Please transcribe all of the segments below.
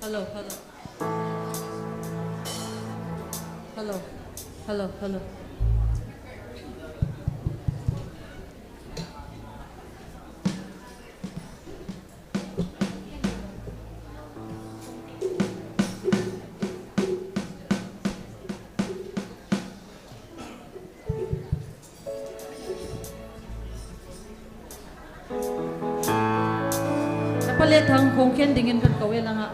Hello. Napalit hang kongken dingin kan kawe lang nga.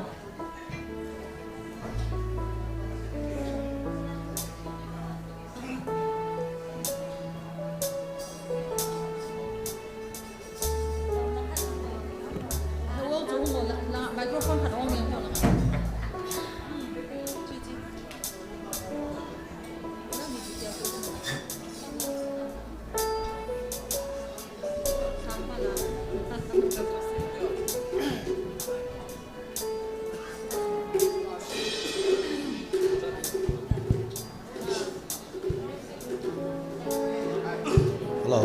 Microphone had only Hello.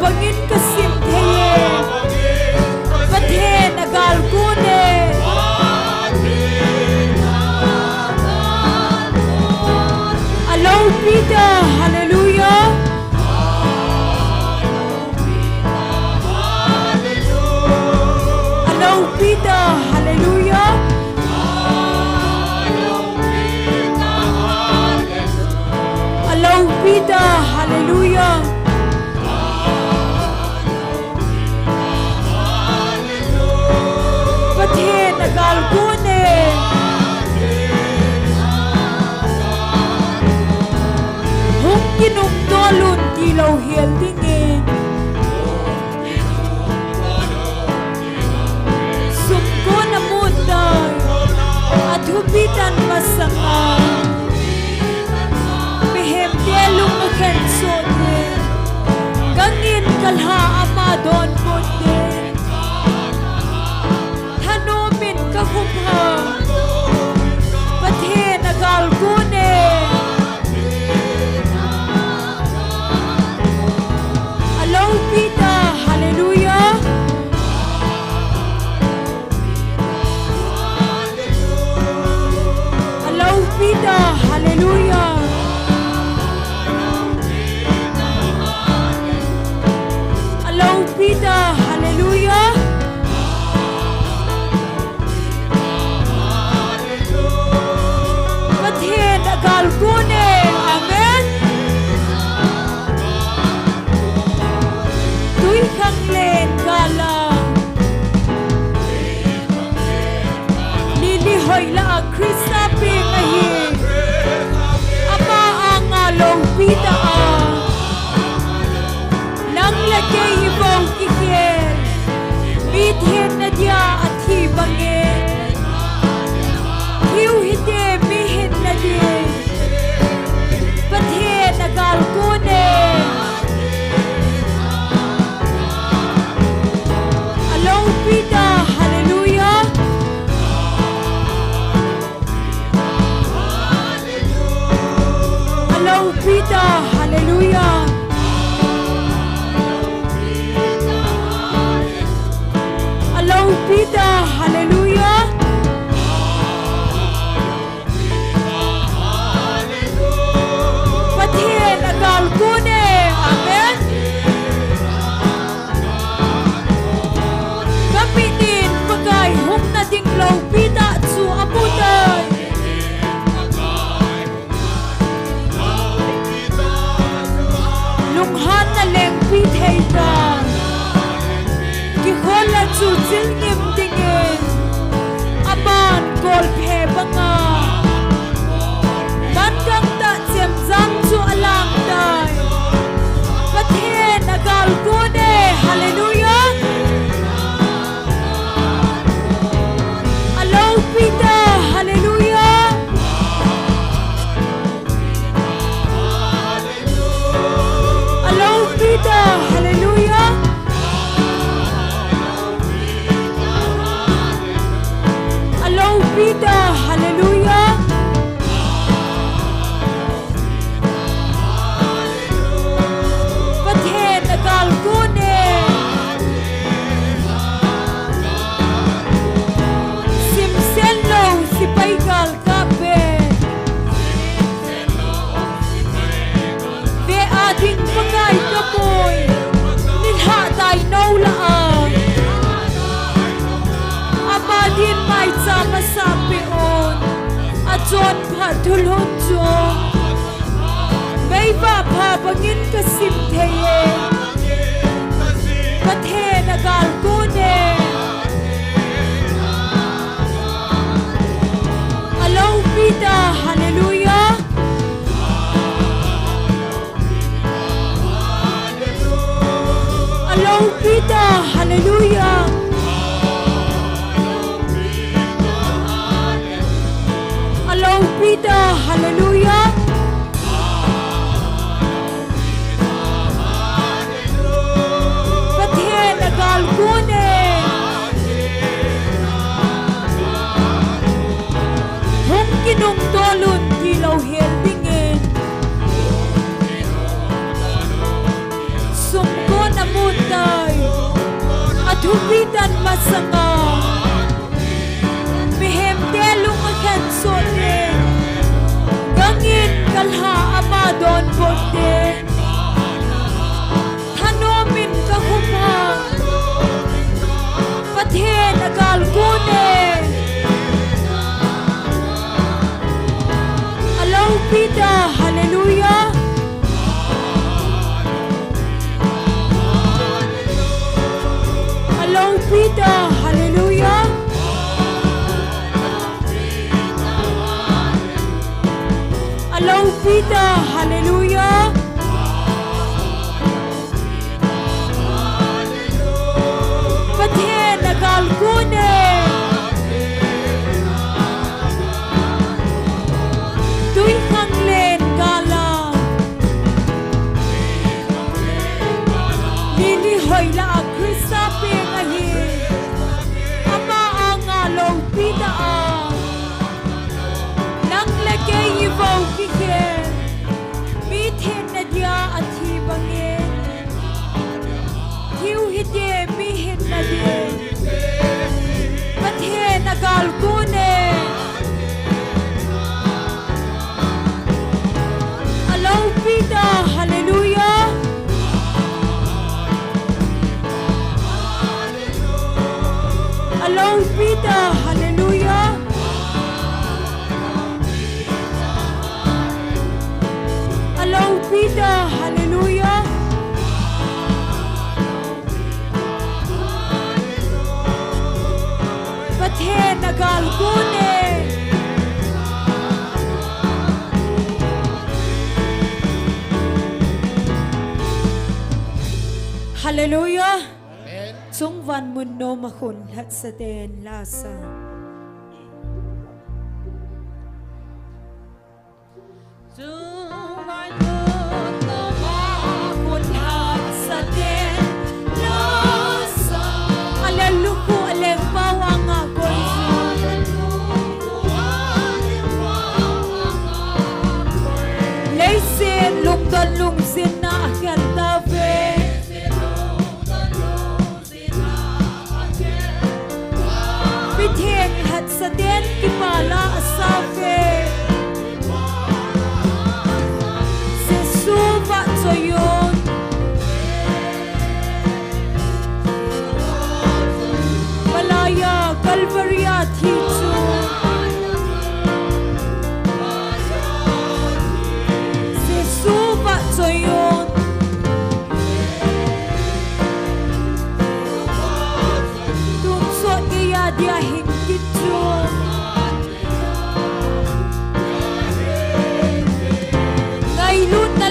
Bangin kasim theye pathe nagal kune allow Peter hallelujah allow Peter hallelujah allow Peter hallelujah nagal kune hung kinung dolun kilaw hiel dingin sumko na munday at hupitan masama bihem dielong makensote gangin kalha amadon punde kahumha pathe nagal kune allow Peter hallelujah allow Peter hallelujah allow Peter hallelujah Kune, amen. Tuy khang lên gala, Lili hoy la Krista pingahi, Alaupita, hallelujah. Alaupita, hallelujah. Pathian agal kune, amen. Kapitin pagay hum na ding laupita su aputay. Lunghan na leng pitay ka. Gihol na su zilngim dingin. Aman kol phe banga. Man kang ta jem zam su alam day. Pathian agal kune, hallelujah. Alaupita, hallelujah. Alaupita, hallelujah. Alaupita, hallelujah. Pathen agal kune. Simselo sipaigal kape. Ve ading pagay kapoy. Nilha tay no laang. Amadin may sama sa pion. Ajon patulon jong. May papabangin kasim teye. Pathen agal kune. Alaupita, hallelujah. Alaupita, hallelujah. Alaupita, hallelujah. Pathen agal kune. Hum kinong dolun dilaw heldingin. Sumko na mutay. At hupitan masanga. Mihem telong akan sote. Gangin kalha amadon bote. Tanomin kahuma. Pathen agal kune. Alaupita, hallelujah. Alaupita, hallelujah. Alaupita, hallelujah. Pathen agal kune. Tuy khang lên gala. Lili hoy la Krista pe ngahi. Ama anga laupita a. Nang leke yivau kike. Mi then na dia athi bange. Hiu hide mi hin na dia. Pathen agal kune. Alaupita, hallelujah. Alaupita, hallelujah. Alaupita, hallelujah. Pathen agal kune. Hallelujah. Chung van mun no mahun hat sa den lasa. Chung van mun no mahun hat sa den lasa. Alaluku aleng bawang agon. Lace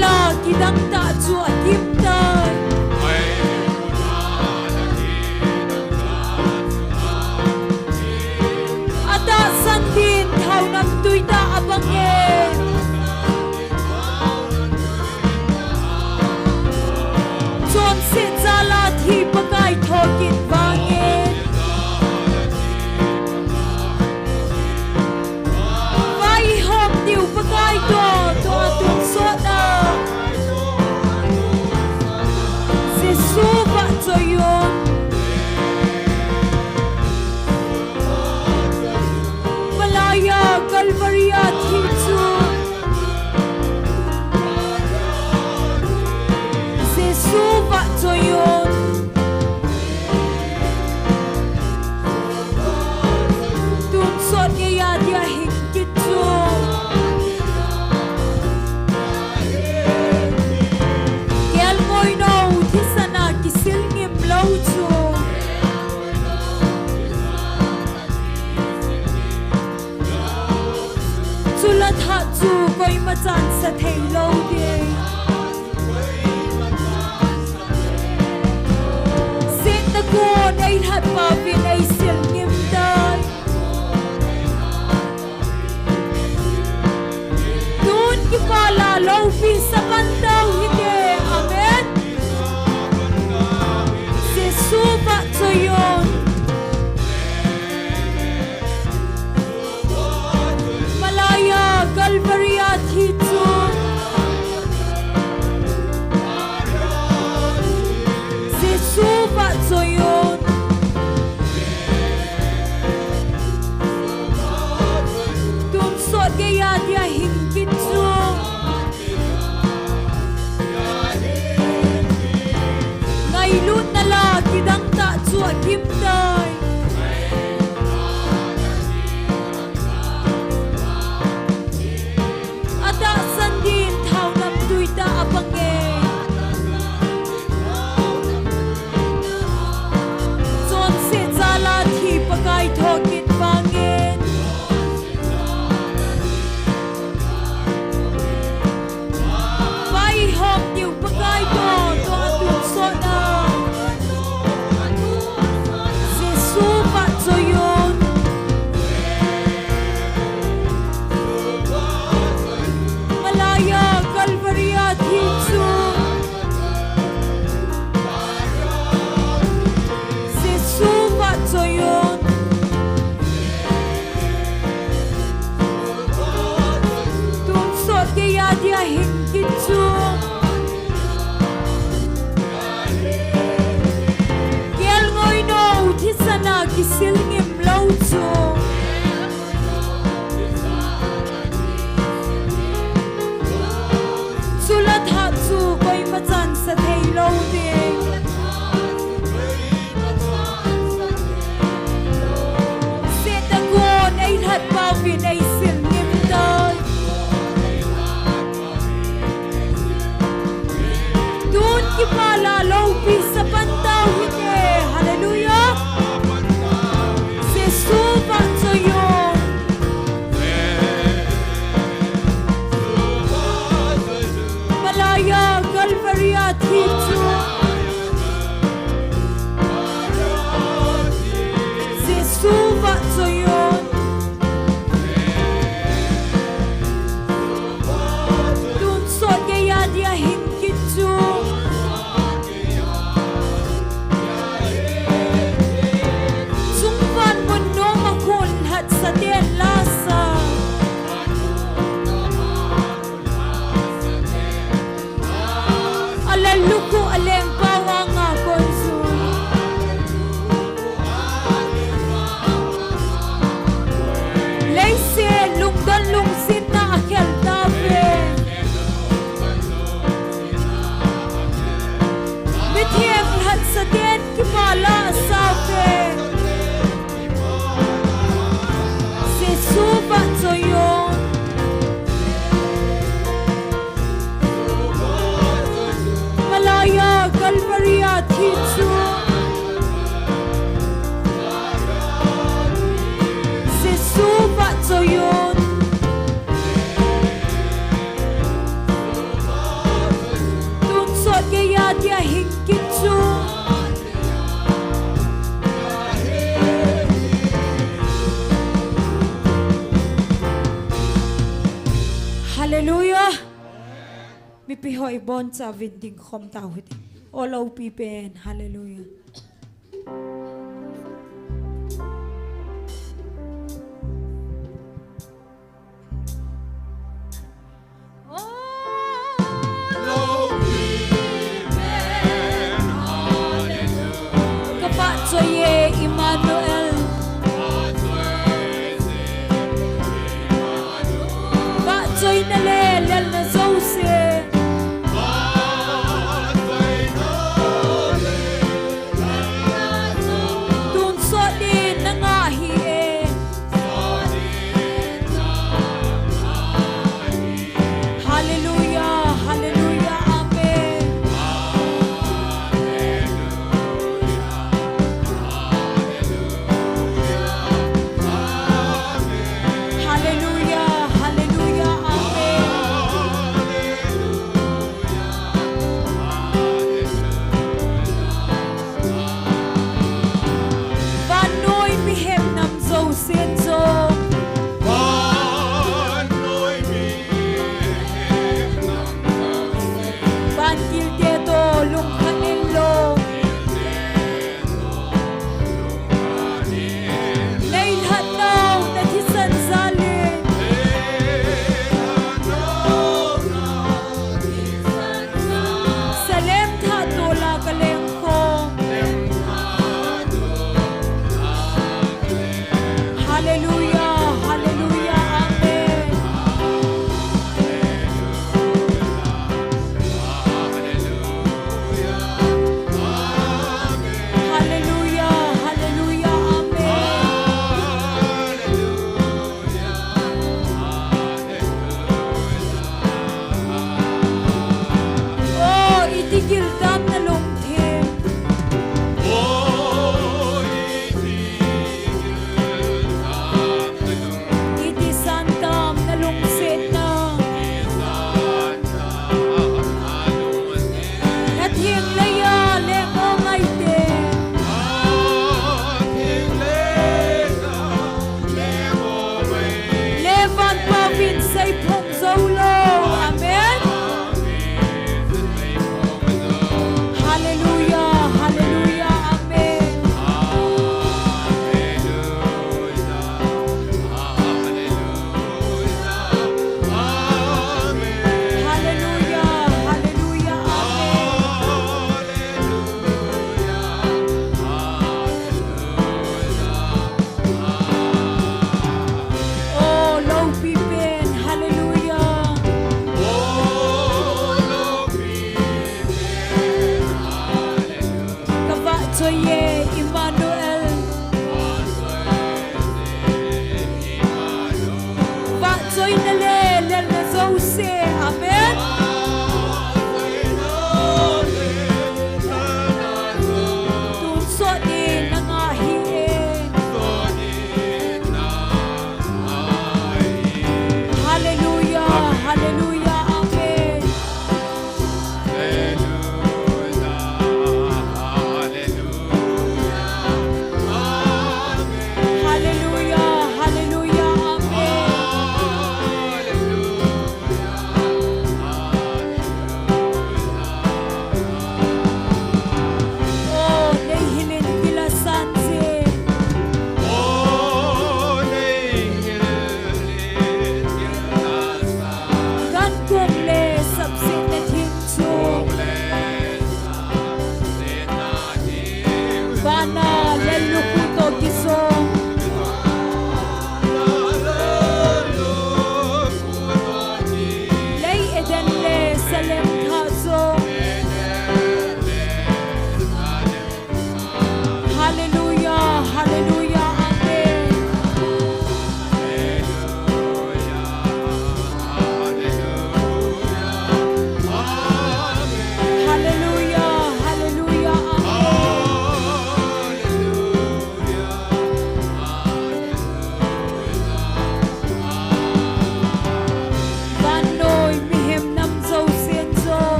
nala kidang ta chu akim tai ata sandin thau nam tuita abange chon se chala thi pakai thokin wange vai hom tiu pakai to tung so na Giêsu va cho yon Malaya Calvaria thi chu Giêsu va cho yon tung so ke ya dia hin ki chu Kel ngoi no thi sana ki sil ngim lo chu Chula tha chu koi ma chan sa thei lo de Sin ta ko dai hat pa vi dai sil ngim dai Dun ki pala lo vi sa ban dau hi de amen Giêsu va cho yon Malaya Calvaria thi chu Giêsu va cho yon tum so ke ya dia hin ki chu ngai lut na la kidang ta chu akim dai ata sandin thau nam tuita abange chon se chala thi pakai thokin wangen vai hom tiu pakai to tung so na Giêsu va cho yon Malaya Calvaria thi chu Giêsu va cho yon tung so ke ya dia hin ki chu Kel ngoi no thi sana ki sil ngim lo chu Chula tha chu koi ma chan sa thei lo de Se ta ko nei that pa vi nei sil ngim dai Dun ki pala lo pi sa pan dau hi de hallelujah Giêsu va cho yon Malaya Calvaria thi chu Giêsu va cho yon tum so ke ya dia hin ki chu Hallelujah. Mi pihoy bon sa vinding khom tawit. Olaw pipen. Hallelujah. Kapat soye Emmanuel. Pat soy nale lel na zose. Dun so din nangahi eh. Hallelujah, hallelujah, amen. Hallelujah, hallelujah, amen.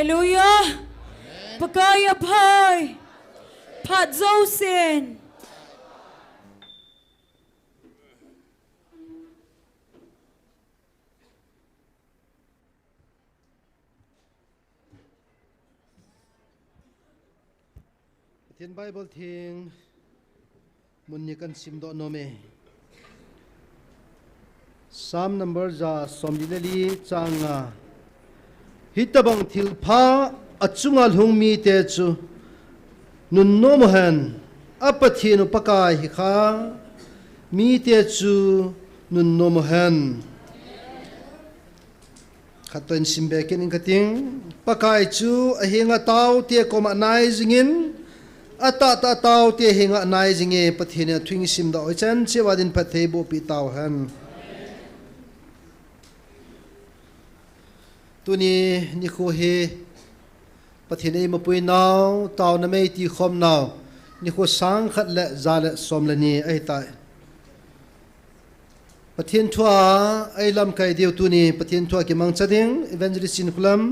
Hallelujah. Pagkaya pay. Padzosin. Thiên Bible thing mun ni kan sim do no me Psalm number za somdinali changa hitabang thilpha achungal hungmi te chu nun no mohan apathinu pakai hi kha mi te chu nun no mohan khatwen simbe ken in kating pakai chu ahinga taw te koma nai jingin ata taw te hinga nai jinge pathina thwing sim da ochan chewadin pathe bo pi taw han tuni ni kho he pathina ma pui naw taw na mei ti khom naw ni kho sang khat le za le som le ni ai tai pathin thua ai lam kai deu tuni pathin thua ki mang chading evangelist in kulam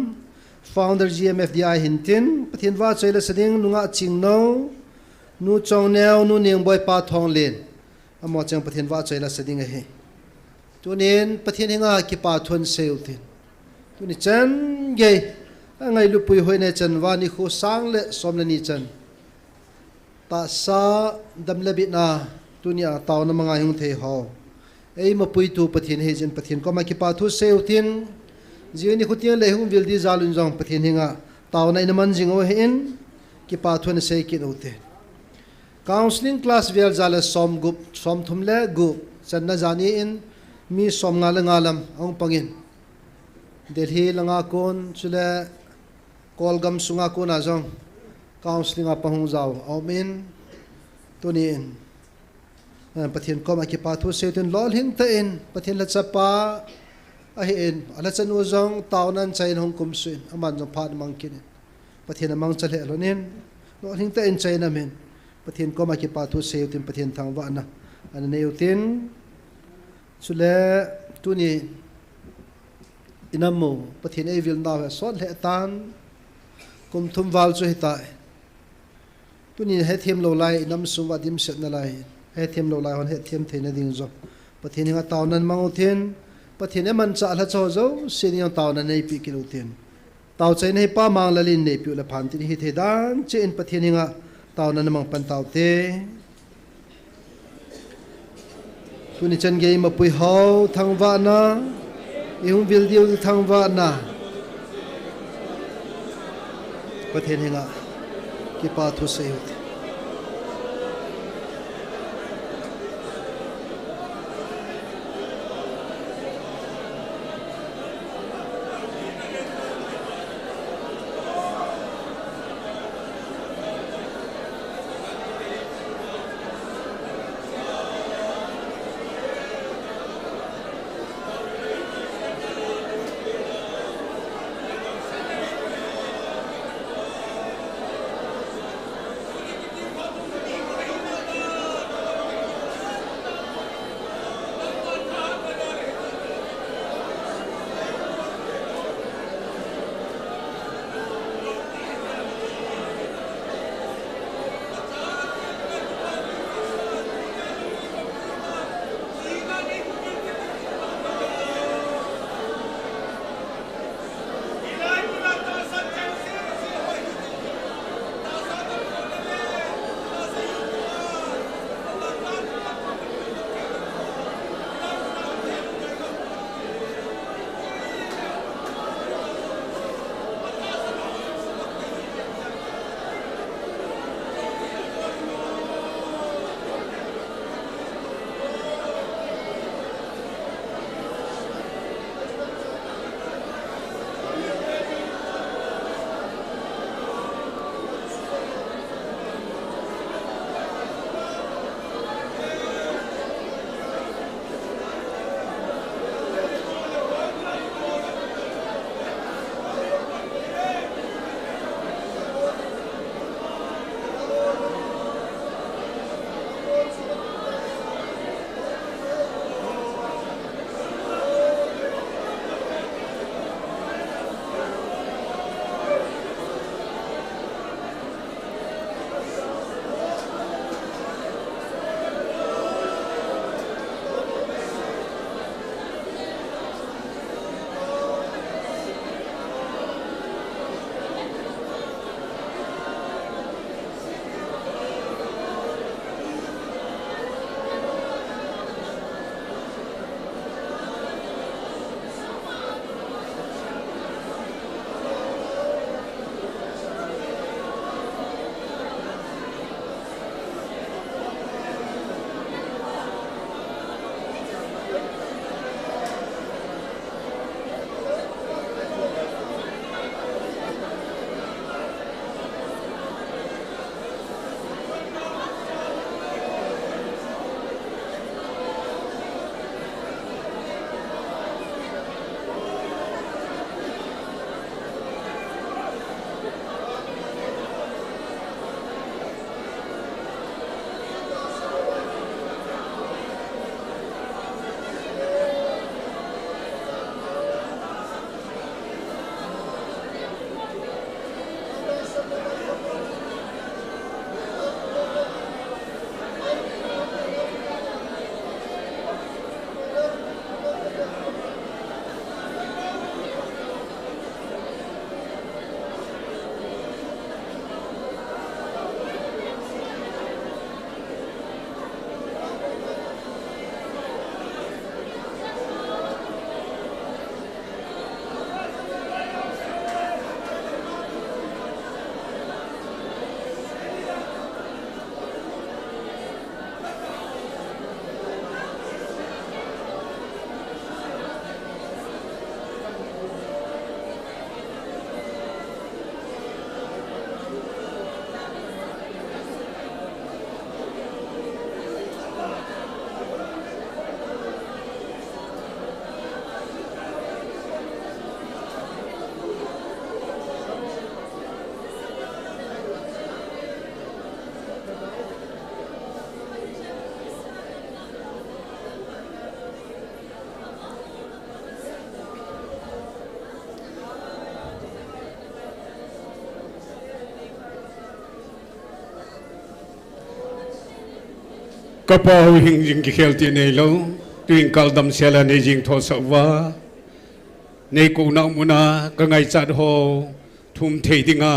founder GMFDI hintin pathin wa chaila sading nunga chingno nu chongneu nu ning boy pa thong len amo chang pathin wa chaila sading he tunin pathin hinga ki pa thon seutin tuni chan ge angai lu pui hoine chan wa ni kho sang le som le ni chan ta sa dam le bi na tunia taw na manga hung the ho ei ma pui tu pathin he jen pathin ko ma ki pa thu seutin jiani khutian le hung vildi zalun jong pathin hinga taw na inaman jingo hin ki pa thun sei ki note counseling class vel zala som gup som thumle gu channa jani in mi som ngala ngalam ong pangin delhi langa kon chule kolgam sunga ko na jong counseling apa hung jaw amen tunin pathin ko ma ki pa thu seitin lol hin ta in pathin la chapa ahin ala chan uzong taunan chain hong kum suin aman jong phat mangkin pathin amang chale alonin no hing ta in chain amen pathin ko ma ki pa thu seitin pathin thangwa na an neutin chule tuni inamu pathin ei vil naw so le tan kum thum wal chu hitai tuni he them lo lai nam suwa dim set na lai he them lo lai hon he them theina ding zo pathin nga taunan manguthin pathin man cha la cho zo senior taunan nei pi kilutin taw chai nei pa mang lalin nei pi la phan tin hi the dan che in pathin nga taunan mang pan taw te tuni chan ge ma pui ho thangwa na ihung vil diu thangwa na pathin nga ki pa thu se ut กระเป๋าหิงยิงเขียลตีในโลติงกัลดำเสียละในยิงทศวะในกูนักมุนาก็ไงจัดโฮทุ่มเทดิงา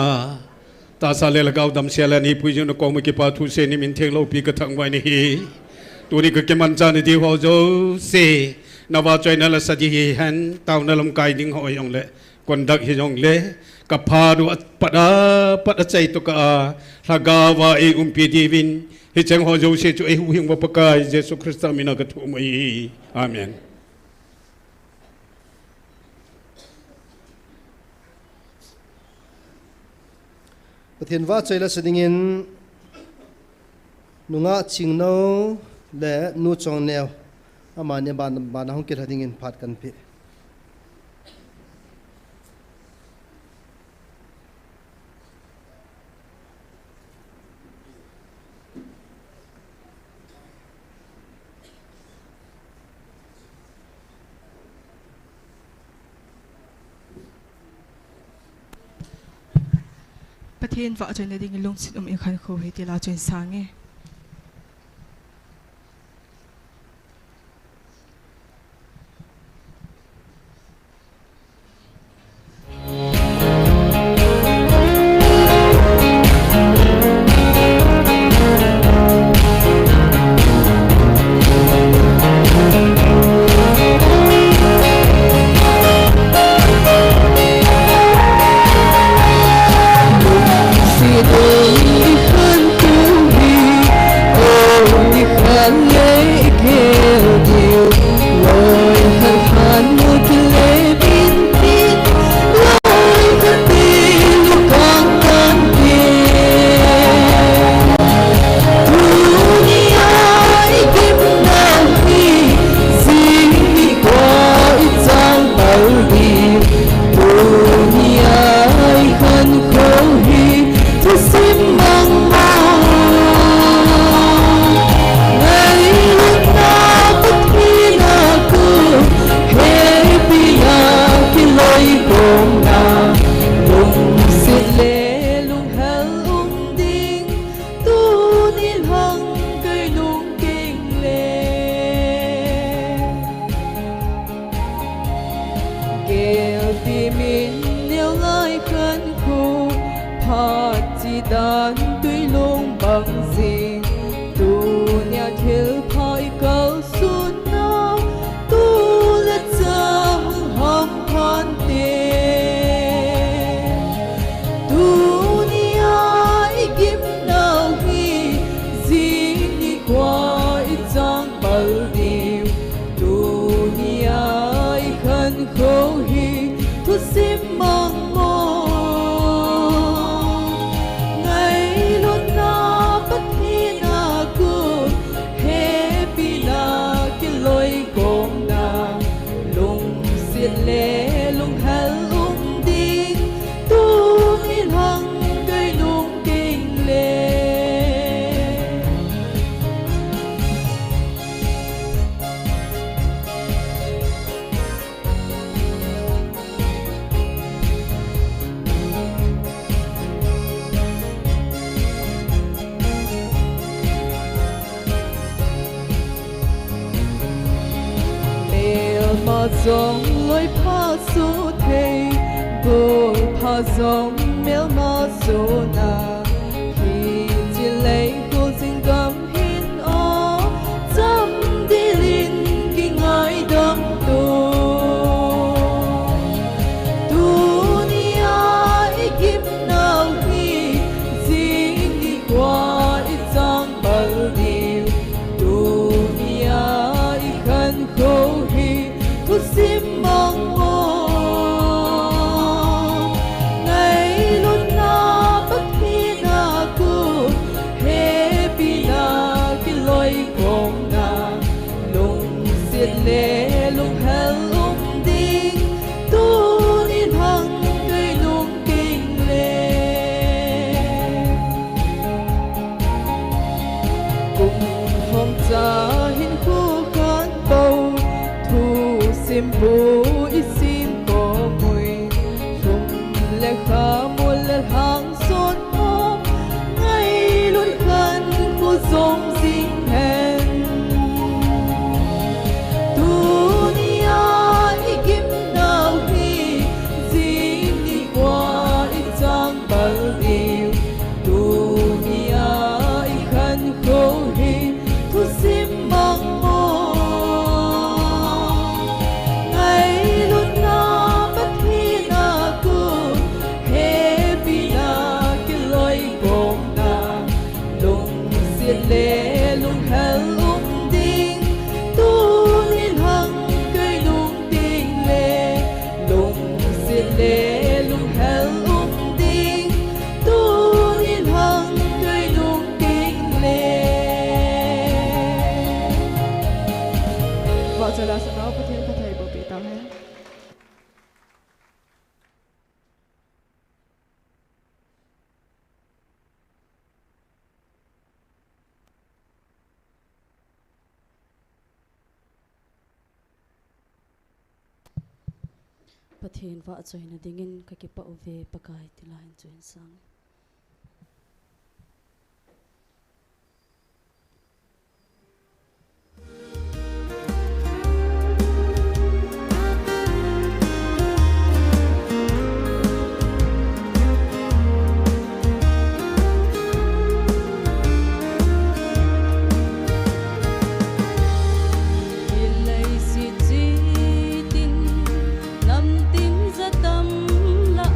ตาซาเลลกาวดำเสียละนี่ผู้ยินกองมุกิปาทุเซนิมินเทงโลปีกระทังไว้นี่ตัวนี้ก็เก็บมันจานที่หัวโจเซนาวาใจนั่นละสัจจิหันตาวนั่นลำกายดิ้งหอยองเล่คนดักหิยองเล่กับพาดูปัดใจตุกาลากาวาเอปีดีวินฮิจังหัวโจเซจูเอหุหิงวปกายเยซูคริสต์มินากทุมอีอาเมนประเทศว่าใจละสดิงินนุงะชิงโนและนูจงแนวอามาเนี่ยบานห้องเกิดหดิงินพัดกันเพ่ประเทศว่าจนได้ดิ่งลงสิอีกคันโคเฮติลาจนสางเงจงลอยพาสุเทบุพาจงเมลมาสุนาที่จิเลกูจิงกำหินอจำดิลินกิ่งไม้ดำตูนียาอีกิบนาฮีจิงดีกว่าอีจังบัลดีตูนียาอีขันโคฮีทุสิมองมองในลุนนาปักพีนากูเฮปีนากิลอยกงนาลงเสียเลลงเฮลลงดิงตูนิทังเคยลงกิ่งเลกุมหอมจาหินคู่กันเบาสิมบูอิสิมโกมุยชุมเล็กขามุลเล็กหางสดมองไงลุยกันคู่ทรงสิงแหน lệ lung hel ding tu in hang cây lung ting lệ lung xiết lệ lung hel ding tu in hang cây lung ting lệ vợ trở lại sau đó có thiên có thầy bảo bị tao hết. Pathian wa choi na dingin ka ki pa ove pakai tilain chuin sang Nam tin za tâm la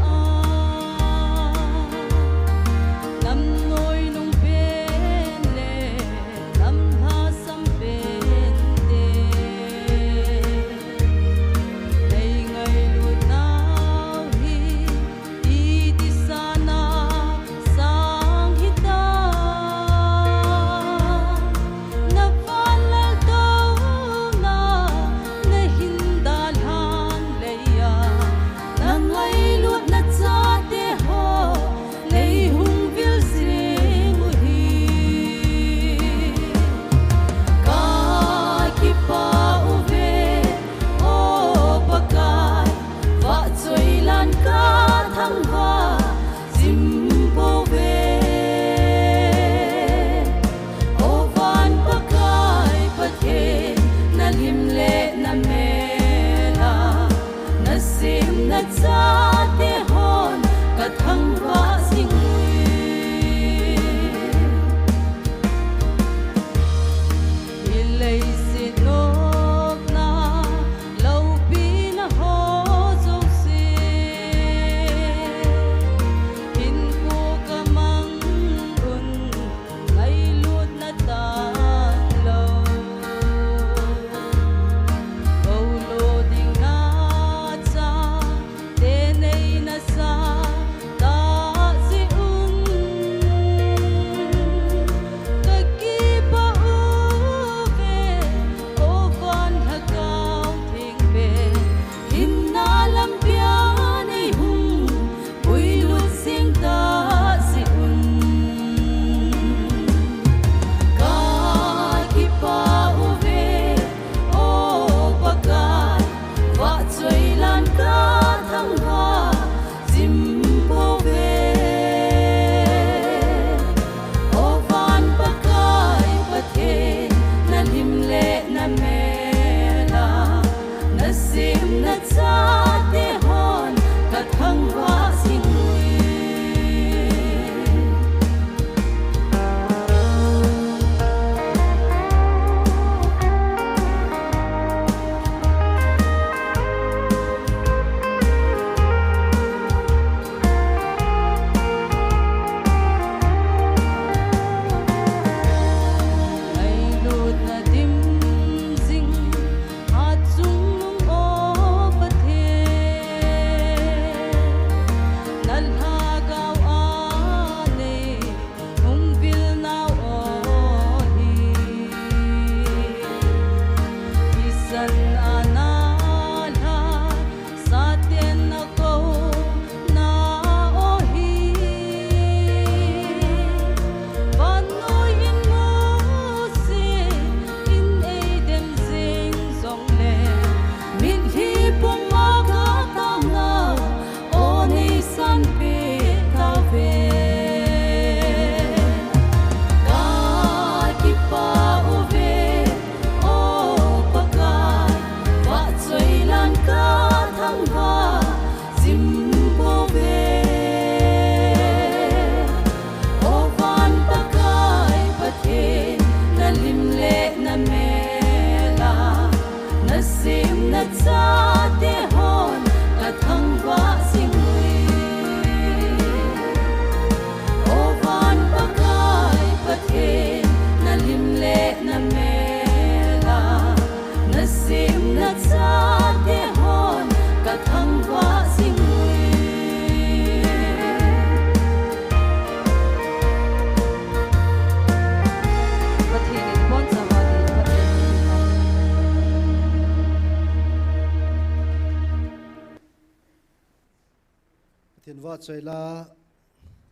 va choi la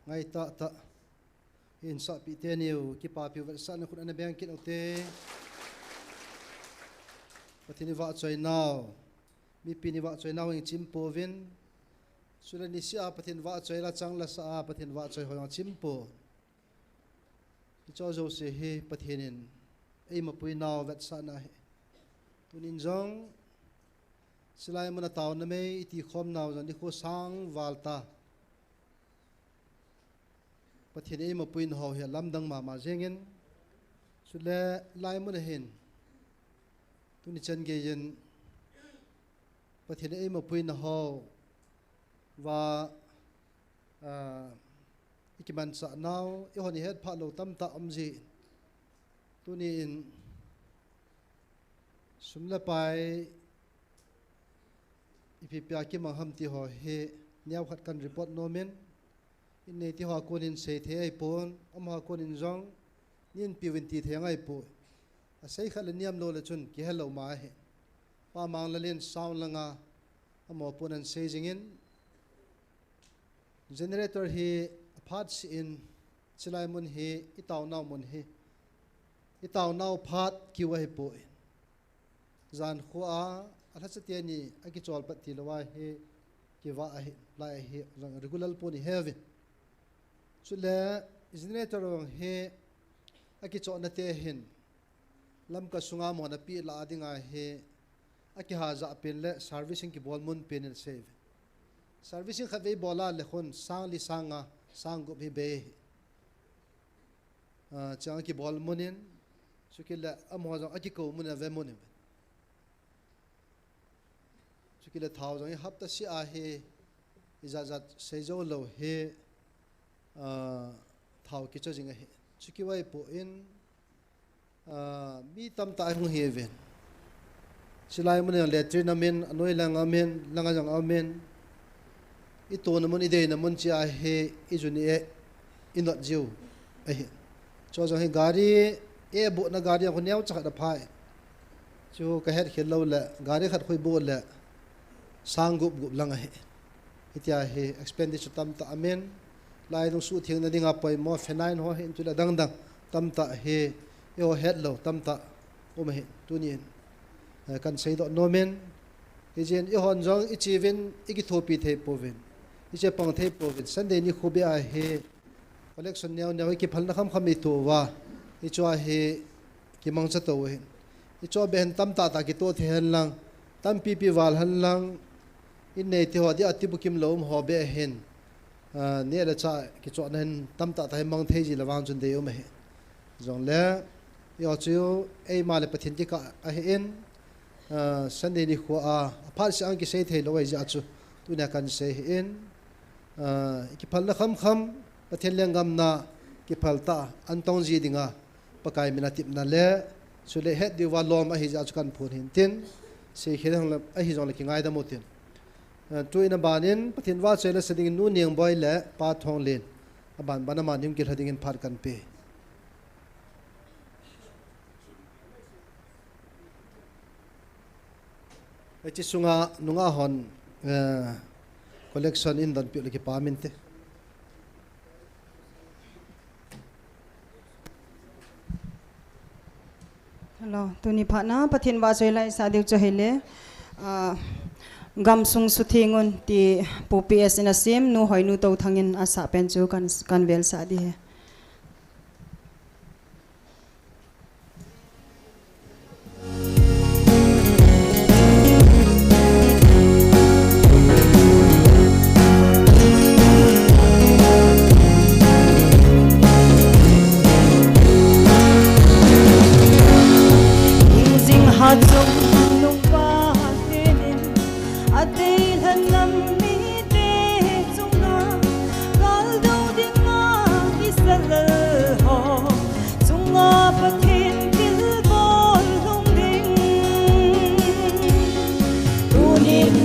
ngai ta in sa pi te niu ki pa pi va sa na khun ana bang kin ote patini va choi now mi pi ni va choi now in chim po vin sula ni sia pathin va choi la chang la sa pathin va choi hoang chim po cho zo se he pathinin ei ma pui now vet sa na he tunin jong silai mana taw na me iti khom now jan di kho sang walta pathin ei ma pui no he lamdang ma jengin sule lai mun hin tuni chan ge yen pathin ei ma pui na ho wa ikiman sa now i honi het pha lo tam ta amji tuni in sumla pai ipi pya ki mangham ti ho he niaw khat kan report no men in nei ti ho kon in se the ai pon ama kon in jong nin piwin ti the ngai pu a sei khala niam lo le chun ki hello ma he pa mang la len sound langa amo pon an se jingin generator he parts in chilai mun he itaw naw mun he itaw naw phat ki wa he pu zan khuwa atha chatia ni aki chol pat ti lawa he ki wa he lai he rang regular poni heavy chule generator he aki cho na te hin lam ka sunga mo na pi la adinga he aki ha za pen le servicing ki bol mun pen el save servicing khave bola le khon sang li sanga sang go be chang ki bol munin sukila amo za aki ko mun ve mun sukila thau jang hapta si a he ijazat sejo lo he thau ki cho jinga he suki wai po in mi tam ta hung he ven silai mun le trinamen anoi lang amen langa jang amen ito namun ide namun chia he ijuni e inot jiu ai cho jang he gari e bu na gari ko nyaw chak da phai chu ka het khel lo la gari khat khoi bo la sang gup lang he itia he expenditure tam ta amen lai dong su thiang na dinga poi mo fenain ho hin tu la dang dang tam ta he yo het lo tam ta o me tu ni kan sei do no men ijen i hon jong i chivin i ki thopi the poven i che pang the poven sunday ni khobe a he collection nyaw nyaw ki phalna kham kham i to wa i cho he ki mang cha to he i cho ben tam ta ta ki to the han lang tam pi pi wal han lang in nei te ho di ati bukim lom ho be hen ne la cha ki cho nen tam ta ta mang the ji lawang chun de yo me jong le yo chu ei ma le pathin ki ka a he en sunday ni kho a phal sang ki sei the lo ai ja chu tu na kan sei en ki phal na kham kham pathin lengam na ki phal ta antong ji dinga pakai mina tip na le chu le het di wa lom a hi ja chu kan phun hin tin sei khedang la a hi jong le ki ngai da mo tin tu ina banin pathin wa chela seding nu niang boy le pa thong len aban banama nim ki hading in phar kan pe echi sunga nunga hon collection in dan pi le ki pamin te hello tuni phana pathin wa chela sa deu cho hele gam sung su thingun ti pps in asim nu hoinu to thangin asa pen chu kan vel sa di he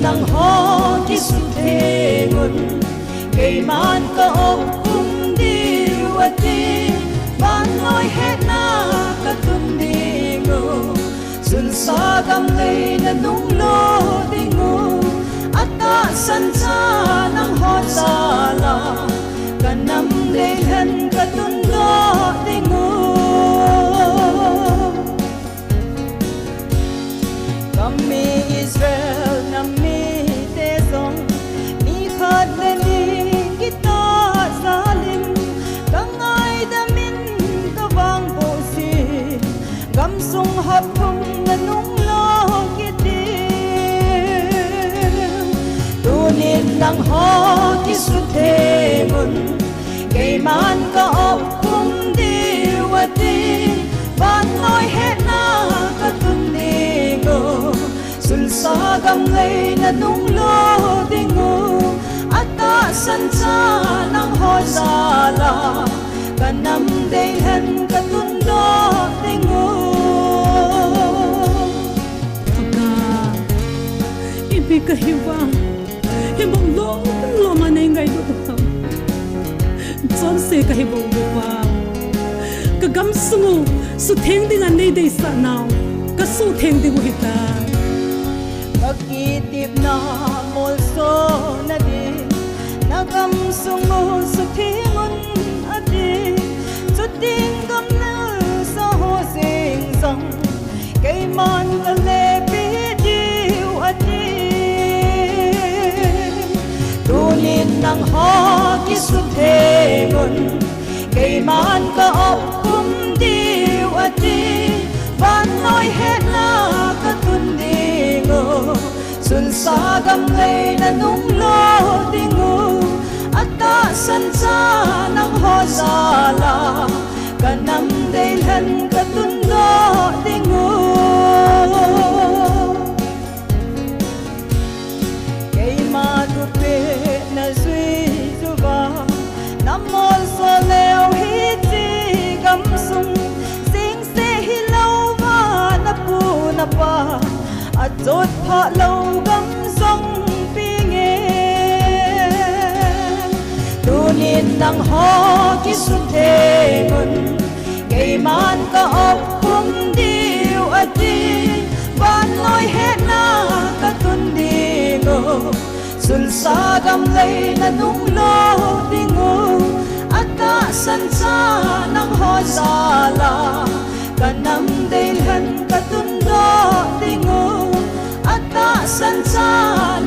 nang ho ki su the ngun kei man ka op kum di wati ban noi het na ka tum di ngo sun sa gam lei na nung lo di ngo ata san cha nang ho sala kanam de han katun do dingu kami Israel nami te song ni khat le ni kita salim kangai damin kawang bo si gam sung hap thung nanung lo kiti tunin nang ho ki su the mun kay man ka op kum diwati van loi het na ka tun ni go sul sa gam lei na nung lo dingu ata san cha nang ho sala kanam dei han ka tun do dingu Pagka ibig kahiwa hibong lo manay ngay doon John se kahibong buwa kagam sungu su theng ding an nei dei sa naw ka su theng ding hita pagkitip na mol so na di nagam sungu su thingon adi su ting gam na sa ho sing song kay man ka le pi diu adi tunin nang ho ki su thingon kay man ka op kum diu adi van loi het na ka tun dingo sul sa gam lei na nung lo dingu ata san cha nang ho sala kanam dei han ka tun do dingu kay ma tu pe na zui tu ba namol so leo hi ti gam sung sing se hi lo va na pu na pa at zot pha lâu gam song pinge tunin nang ho ki su the mun kay man ka op kum diu ati van loi het na ka tun dingo sul sa gam lei na nung lo dingo ata san cha nang ho sala kanam dei han ka tun do dingo ata san cha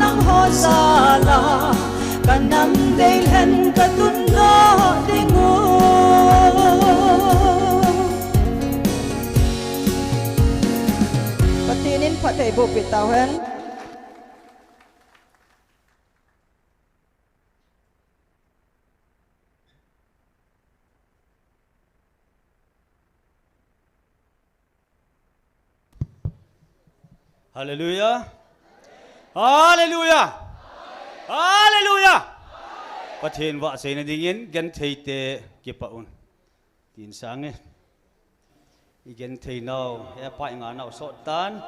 nang ho sala kanam dei han ka tun do dingo patinin patay bo pitawen Hallelujah. Hallelujah. Hallelujah. Pathin wa say na dingin gan thei te ki paun. Tin sang e. Igen thei now e pa nga now so tan.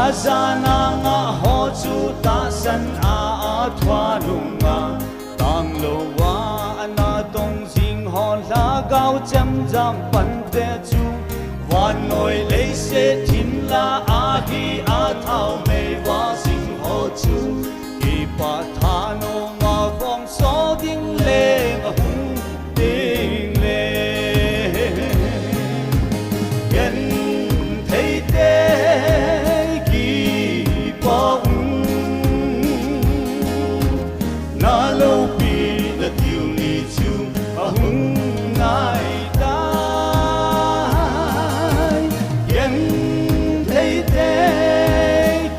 azana nga ho chu ta san a thwa lunga tang lo wa na tong sing ho la gao cham jam pan te chu wan noi le se thin la a hi a thao me wa sing ho chu ki pa tha no ma phong so ding le ma hung ding le yen thei te ki pa na lo pi na tiu ni chu a hung nai dai yen thei te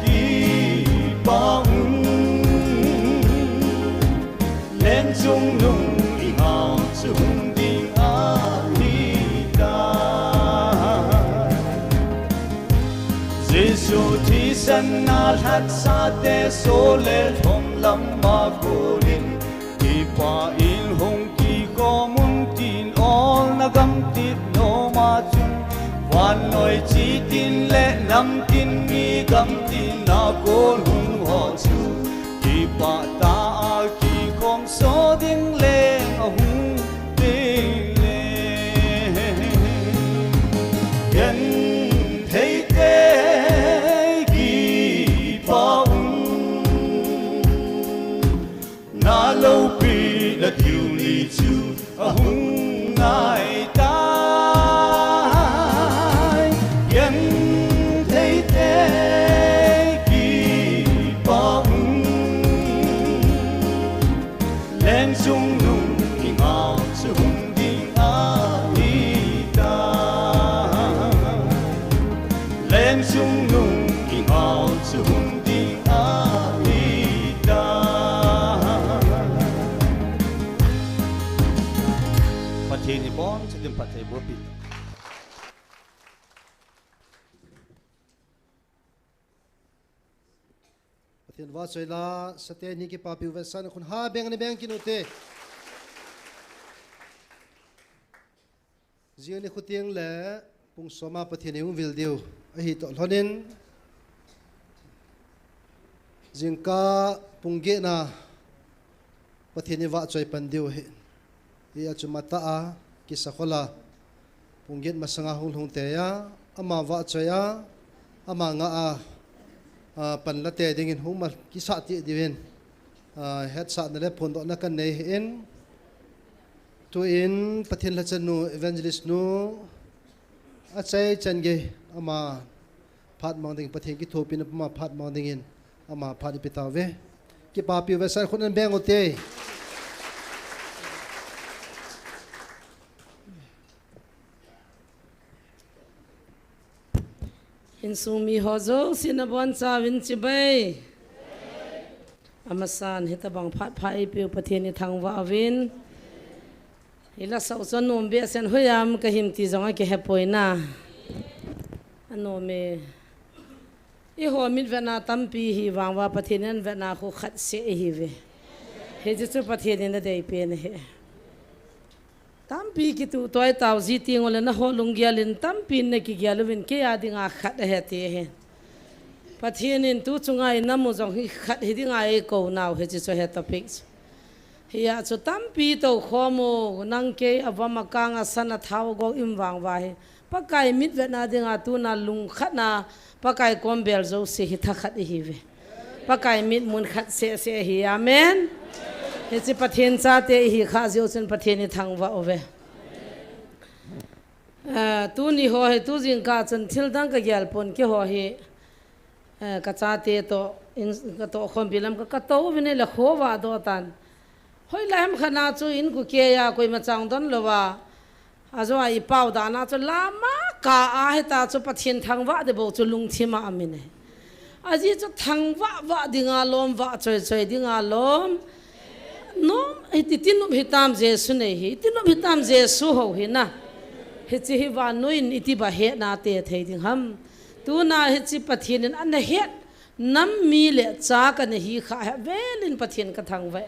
ki pa lên chung nung đi ngào chung đi a đi ta Giêsu thi san na hat sa te so le thom lam ma ko lin ki pa in hong ki ko mun tin all na gam tit no ma chung wan noi chi tin le nam tin mi gam tin na ko lung ho chu ki pa ta ki kong so ding le a hung ding le yen thei te ki pa na lo pi na tiu ni chu a hung nai tai yen thei te ki pa lên chung nung đi ngào chung đi a đi ta lên chung nung đi ngào chung đi a đi ta phát hiện đi bon sẽ đem phát hiện bố bị Pathian wa choi la sate ni ki pa pi ve san khun ha beng ni beng ki nu te ziang ni khutiang le pung soma pathian ung vil diu a hi to lonin jingka pungge na pathian ni wa choi pan diu he ya chumata a ki sakhola pungge masanga hung hung te ya ama wa choi ya ama nga a pan la te ding in hung mal ki sa ti divin het sa na le phon do na kan nei in to in pathian la chanu evangelist nu a chai chan ge ama phat mang ding pathian ki thopin ma phat mang ding in ama phat pita ve ki pa pi ve sa khun an beng ote in sumi hozo sinabon cha win chibai amasan hitabang phat phai pe patheni thangwa win ila sau chon nom be sen hoyam ka him ti zonga ke hepoina anome I ho mit vena tampi hi wangwa pathenen vena khu khat se hi ve he ju chu pathenen da dei pe ne he tampi ki tu toy taw ji ti ngol na ho lungyalin tampi ne ki gyalwin ke adinga khat he te he pathenen tu chungai namu jong hi khat hi dinga e ko naw he chu he topic hiya chu tampi to khomo nang ke awama kanga sana thaw go im wangwa he pakai mit vena dinga tu na lung khat na pakai kombel zo se hi thakhat hi ve pakai mit mun khat se hi amen he chi pathen cha te hi kha jo chen pathen ni thangwa ove tu ni ho he tu jing ka chen thil dang ka gyal pon ke ho hi ka cha te to in ka to khom bilam ka to vine la kho wa do tan hoi lam khana chu in ku ke ya koi ma chang don lo wa azo ai pau da na chu lama ka a he ta chu pathian thangwa de bo chu lung thima amine aji chu thangwa wa dinga lom wa choi choi dinga lom nom iti tinum hitam jesu nei hi tinum hitam jesu ho hi na he chi hi wa noin iti ba he na te thei ding ham tu na he chi pathian an he nam mi le cha ka ne hi kha velin pathian ka thangwa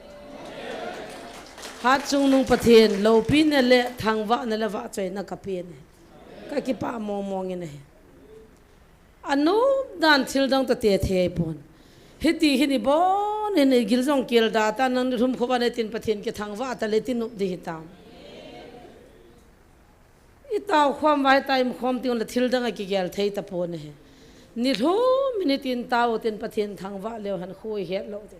hat chung nung pathian lo pin le thangwa na le wa choi na ka pe ne ka ki pa mo mo nge ne anu dan thil dang ta te the pon hiti hini bon hini giljong kil da ta nang thum khoba ne tin pathian ke thangwa ta le tin up di hitam itaw khom vai time khom ti on la thil dang ki gel thei ta pon he ni tho minutin taw tin pathian thangwa le han khoi he lo de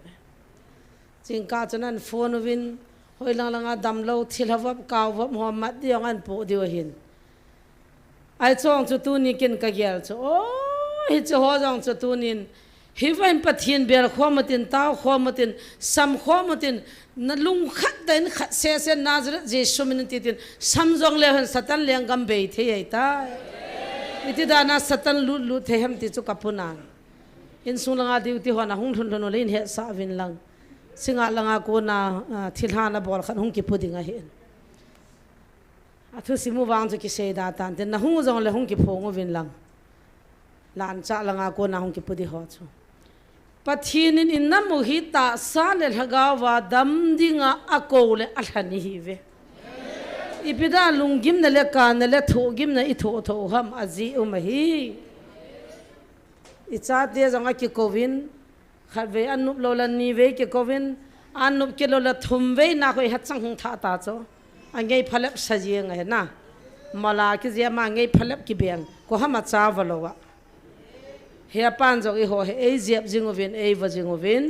ching ka chanan phone win hoi lang langa dam lo thil hawap kaw wap muhammad diang an po diwa hin ai chong chu tu ni kin ka gel chu o hi chu ho jong chu tu nin hi vain pathian bel khomatin taw khomatin sam khomatin na lung khat den khat se se nazar jesu min tin sam jong le han satan leng gam be the ai ta iti dana satan lu lu the hem ti chu kapunan in sulanga diuti hona hung thun thun lein he sa vin lang singa langa ko na thilhana bol khan hung ki pudinga hen athu simu wang chu ki se da tan ten na hung jong le hung ki phongo vin lang lan cha langa ko na hung ki pudi ho chu pathin in namu hi ta sa le lagawa dam dinga akole alhani hi ve ipida lungim na le ka na le thogim na i tho tho ham azi umahi icha te janga ki kovin khalve anup lolan ni ve ki kovin anup ke lola thum ve na khoi hat sang hung tha ta cho angai phalap sajieng he na mala ki je ma ngai phalap ki beng ko hama cha valowa he pan jo i ho he e jep jingovin e va jingovin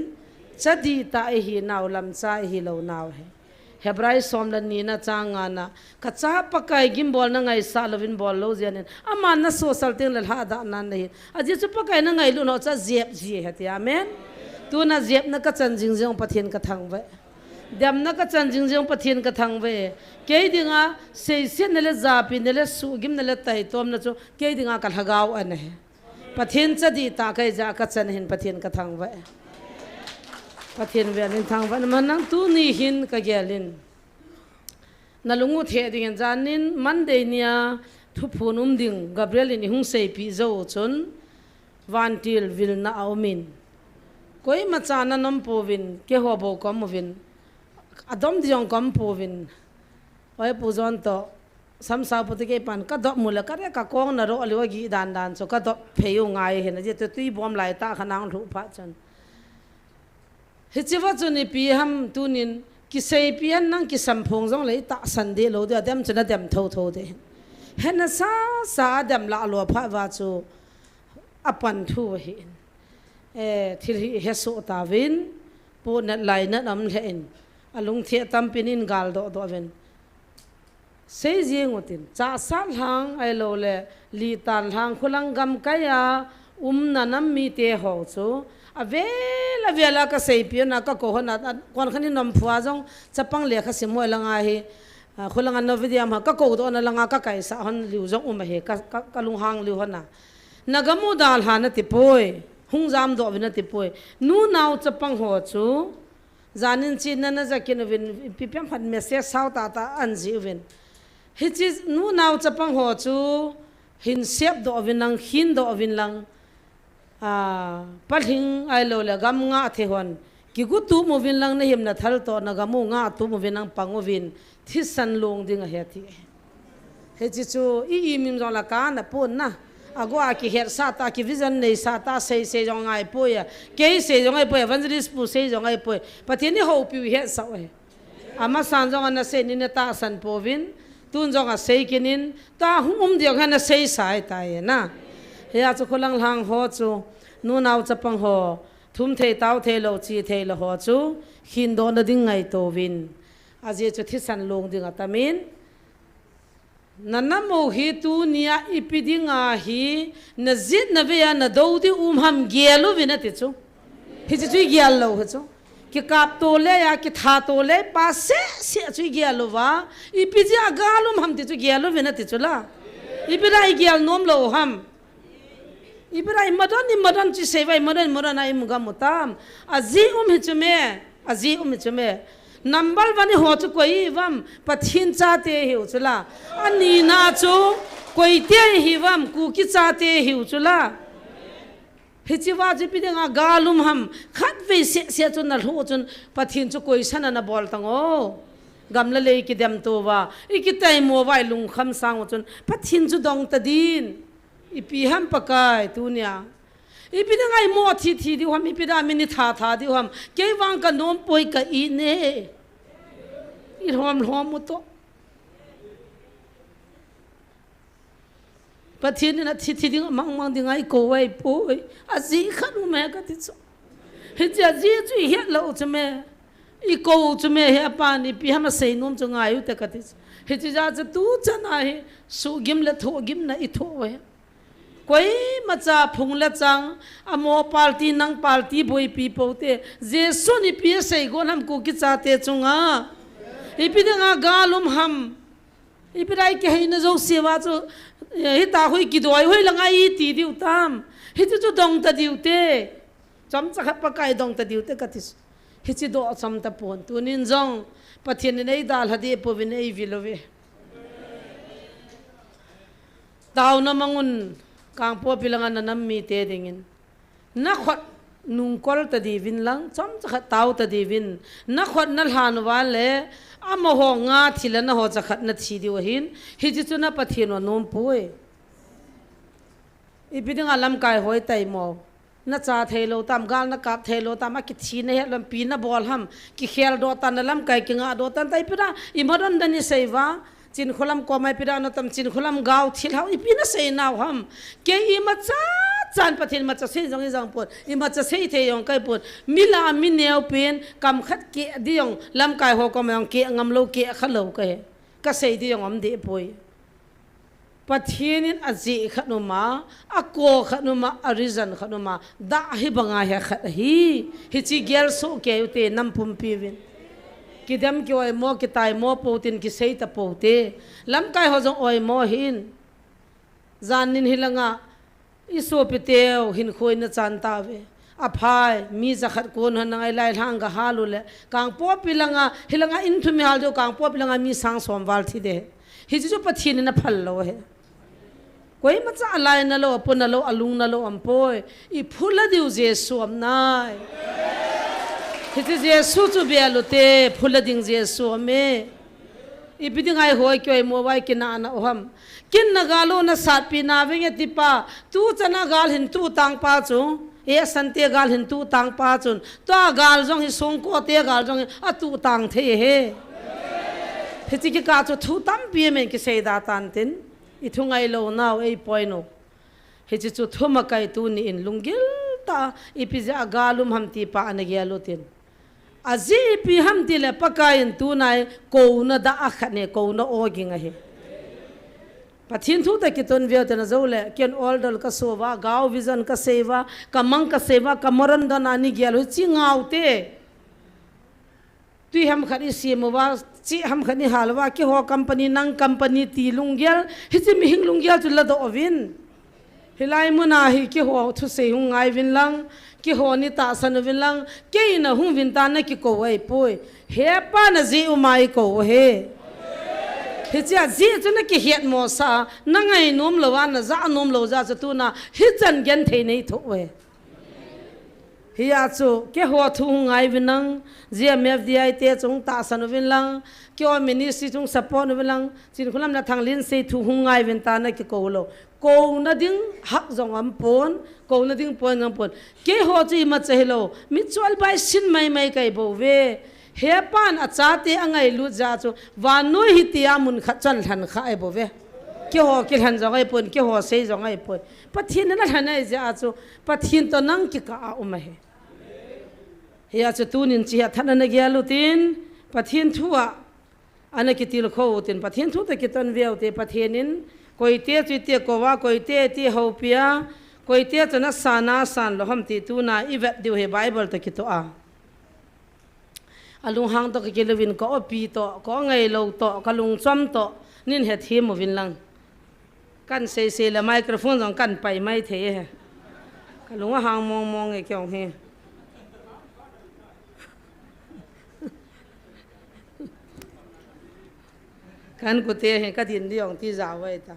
chadi ta e hi naw lam cha hi lo naw he hebrai somlan ni na changa na ka cha pakai gimbol na ngai salovin bol lo janen ama na social ting la ha da nan nei aji chu pakai na ngai lu no cha jep ji he ti amen tu na jep na ka chan jing jing pathian ka thang ve dam na ka chan jing jing pathian ka thang ve ke dinga se se ne le za pi ne le su gim ne le tai tom na chu ke dinga ka lhagaw an he pathian cha di ta kai ja ka chan hin pathian ka thang ve pathian velin thang van manang tu ni hin ka gelin nalungu the ding janin monday nia thu phunum ding gabriel ni hung sei pi zo chun vantil vil na aumin koi machana nom povin ke ho bo kom vin adom diong kom povin oi pujon to sam sa puti ke pan ka do mula ka re ka kong na ro ali gi dan dan so ka do pheyu ngai hen je tu bom lai ta khanang thu pha chan hichiwa chuni pi ham tunin ki sei pian nang ki samphong jong lei ta san de lo de dem chana dem tho tho de hen sa sa dem la lo pha wa chu apan thu hi thil he so ta vin po na lai na nam hen alung the tam pinin gal do do ven sei jing otin cha sal hang ai lo le li tan hang khulang gam kaya na nam mi te ho chu avela vela ka sei piana ka ko na kon khani nom phwa jong chapang le kha simoi langa hi khulanga novidiam ha ka ko do na langa ka kai sa hon liu jong he ka lung hang liu hona nagamu dal ha na ti poi hung jam do vina ti poi nu naw chapang ho chu zanin chin na zakin vin pipam phan message sau ta an ji vin hi chi nu naw chapang ho chu hin sep do vin lang hin do vin lang palhing ai lo la gam nga the hon ki gu tu mo vin lang na him na thal to na gamu nga tu mo vin ang pango vin thi san long ding a he thi he chi chu i mim jong la ka na pon na ago a ki her sa ta ki vision nei sa ta sei jong ai po ya ke sei jong ai po evangelist pu sei jong ai po patini ho pi he sa we ama san jong na se ni na ta san po vin tun jong a sei kinin ta hum diong ha na sei sai ta ye na he a chu kholang hang ho chu nu naw chapang ho thum thei taw thei lo chi thei lo ho chu hin do na ding ngai to vin a je chu thi san long ding atamin nanamo hi tu nia ipidinga hi na zit na ve na do di ham gelo vin ati chu hi chu gyal lo ho chu ki kap to le ya ki tha to le pa se chu gyalo wa ipiji agalum ham ti chu gyalo vin ati chu la ipirai gyal nom lo ham Ibrahim Madan chi sevai Madan ai muga mutam azi hichume nambal bani ho chu koi vam pathin cha te hiu chula ani na chu koi te hi vam ku ki cha te hiu chula hichiwa ji pidinga galum ham khat ve se chu na ho chun pathin chu koi sana na bol tango gamla le ki dem to wa ikitai mo wai lung kham sang chun pathin chu dong ta din อีปีหัมปะกายตูเนี่ยอีปีนั่งไงมอทีทีดิวหัมอีปีดามินิทาทาดิวหัมเกยวังกันโน้มป่วยกับอีเน่อีหอมมุตโตประเทศนี้นะทีดิมังดิงไงโกไว้ป่วยอาจีขันอุเมกันที่สุดเฮ้ยอาจีจุยเหี้ยเราจะแม่อีโกจะแม่เฮียปานี่ปีหัมเสยนุ่มจะง่ายอยู่แต่กันที่สุดเฮ้ยจะตู้จะน่าเฮสูกิมเลโทกิมนะอีโทเว้कोई मचा फुंगले चांग अमो पार्टी नंग पार्टी बोई पी पोते जेसु नि पी से गो हम को कि चाहते चुंगा इपिदंगा गालुम हम इपिराई के हिन जो सेवा जो हि ता होई कि दोई होई लंगाई ती दिउ ताम हि जो दंग त दिउते चम चख पकाई दंग त दिउते कतिस हि छि दो चम त पोन तु निन जंग पथिन नै दाल हदे पोविन ए विलोवे दाउ न मंगुन kang po pilangan na nammi te dingin na khot nung kol ta divin lang chom cha taw ta divin na khot na han wale amo ho nga thila na ho cha khat na thi di hin hi ji chu na pathin no nom pui i biding alam kai hoi tai mo na cha thelo tam gal na kap thelo tam ki thi na he lam pi na bol ham ki khel do tan lam kai ki nga do tan tai pira i modon dani seiwa चिन खुलम कोमाय पिरा न तम चिन खुलम गाव थिलाव इपिना से नाव हम के इ मचा चान पथिन मचा से जंग जंग पोन इ मचा से थे यong kai पोन मिला मिनेव पेन कम खत के दियong lam kai ho ko मयong के ngam lo के खलो के का से दियong हम दे पोय पथिन अजी खनुमा अको खनुमा अरिजन खनुमा दा hi banga he khat hi chi gel so ke ute nam pum piwin कि दम के ओय मो के ताय मो पोतिन की सही त पोते लम काय हो जो ओय मो हिन जानिन हिलंगा इसो पितेव हिन खोय न चांतावे अफाय मी जखत कोन हनंगाय लाय हांगा हालुले कांग पो पिलंगा हिलंगा इनथु mi हाल जो कांग पो पिलंगा मी सांग सोमवार थी दे हि जो पथिन न फल लो है कोई मचा अलाय न लो अपन न लो अलुंग न लो अम्पोय इ फुल दिउ जे सोम नाय हिते जेसु चु बेलुते फुलदिंग जेसु मे इबिदिंग आई होय क्योय मोबाइल के ना ना हम किन नगालो न सात पी नावेंगे तिपा तू चना गाल हिन तू तांग पा चु ए संते गाल हिन तू तांग पा चुन तो गाल जोंग हि सोंग को ते गाल जोंग अ तू तांग थे हे हिति के का चु थू तम पी में के सेदा तानतिन इथुंगाई लो नाव ए पोइनो हिति चु थुम kai tu ni in lungil ta ipiza galum हम तिपा न गेलोतिन अजी पी हम दिले पकाइन तू नाय को न दा अखने को न ओगिंग है पथिन थू त कितन व्यतन जौले केन ओल्डल का सोवा गाव विजन का सेवा कमंग का सेवा कमरन दनानी गेल चिंगावते तु हम खरी सेमवा ची हम खनी हालवा के हो कंपनी नंग कंपनी ती लुंगेल हिजि मिहिंग लुंगेल तुला दो ओविन हिलाय मुना hi ke ho thu se hung ngai win lang ke ho ni ta san win lang ke na hung win ta na ki ko wai poi he pa na ji umai ko he he cha ji chu na ki het mo sa na ngai nom lo wa na za nom lo za tu na hi chan gen the nei tho we hi ya chu ke ho thu ngai win lang GMFDI te chung ta san win lang ke o ministry chung support win lang chin khulam na thang lin se thu hung ngai win ta na ki ko lo को न दिंग हक जोंग हम पोन को न दिंग पोन हम पोन के हो ची म चहेलो मिचुअल बाय सिन मै मै kai बोवे हे पान अचाते अंगाई लु जा चो वानो हितिया मुन खचन हन खाए बोवे के हो के हन जोंगाई पोन के हो से जोंगाई पोन पथिन न हनै जा चो पथिन तो नंग की का उम हे या चो तुनिन ची थन न गेलु तिन पथिन थुआ अन की तिल खो तिन पथिन थु त कितन वेउते पथिनिन कोई ते चिते कोवा कोई ते हो पिया कोई ते चना साना सान लो हम ती तू ना इवेट दिउ हे बाइबल त कितो आ अलुंग हांग तो के लेविन को पी तो को ngai lo to kalung chom to nin he thim win lang kan se la microphone jong kan pai mai the he kalung hang mong mong e kyong he kan ko te he ka din diong ti za wai ta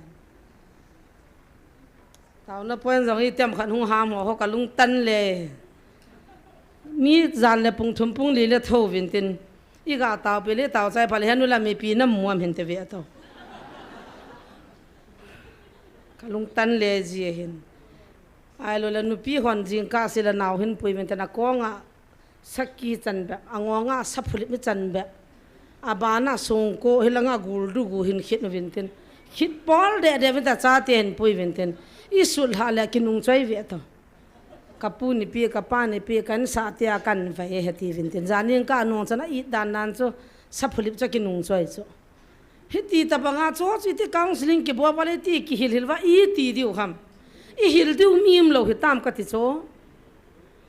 tao na poin jong i tem khan hung ha mo ho ka lung tan le mi zan le pung thum pung li le tho vin tin i ga tao pe le tao chai phal hanu la mi pi na muam hin te ve to kalung tan le ji hin ai lo la nu pi hon jing ka sila naw hin pui men tana ko nga sakki chan ba angonga saphuli mi chan ba abana song ko hilanga guldu gu hin khit no vinten khit pol de de ta cha ten pui vinten isul hala kinung choi ve to kapu ni pi kapa ni pi kan sa tia kan vai heti vinten janing ka no chana I dan nan cho saphuli cha kinung choi cho hiti tapanga cho chi ti counseling ki bo pale ti ki hil hilwa I ti diu ham I hil diu mim lo hitam ka ti cho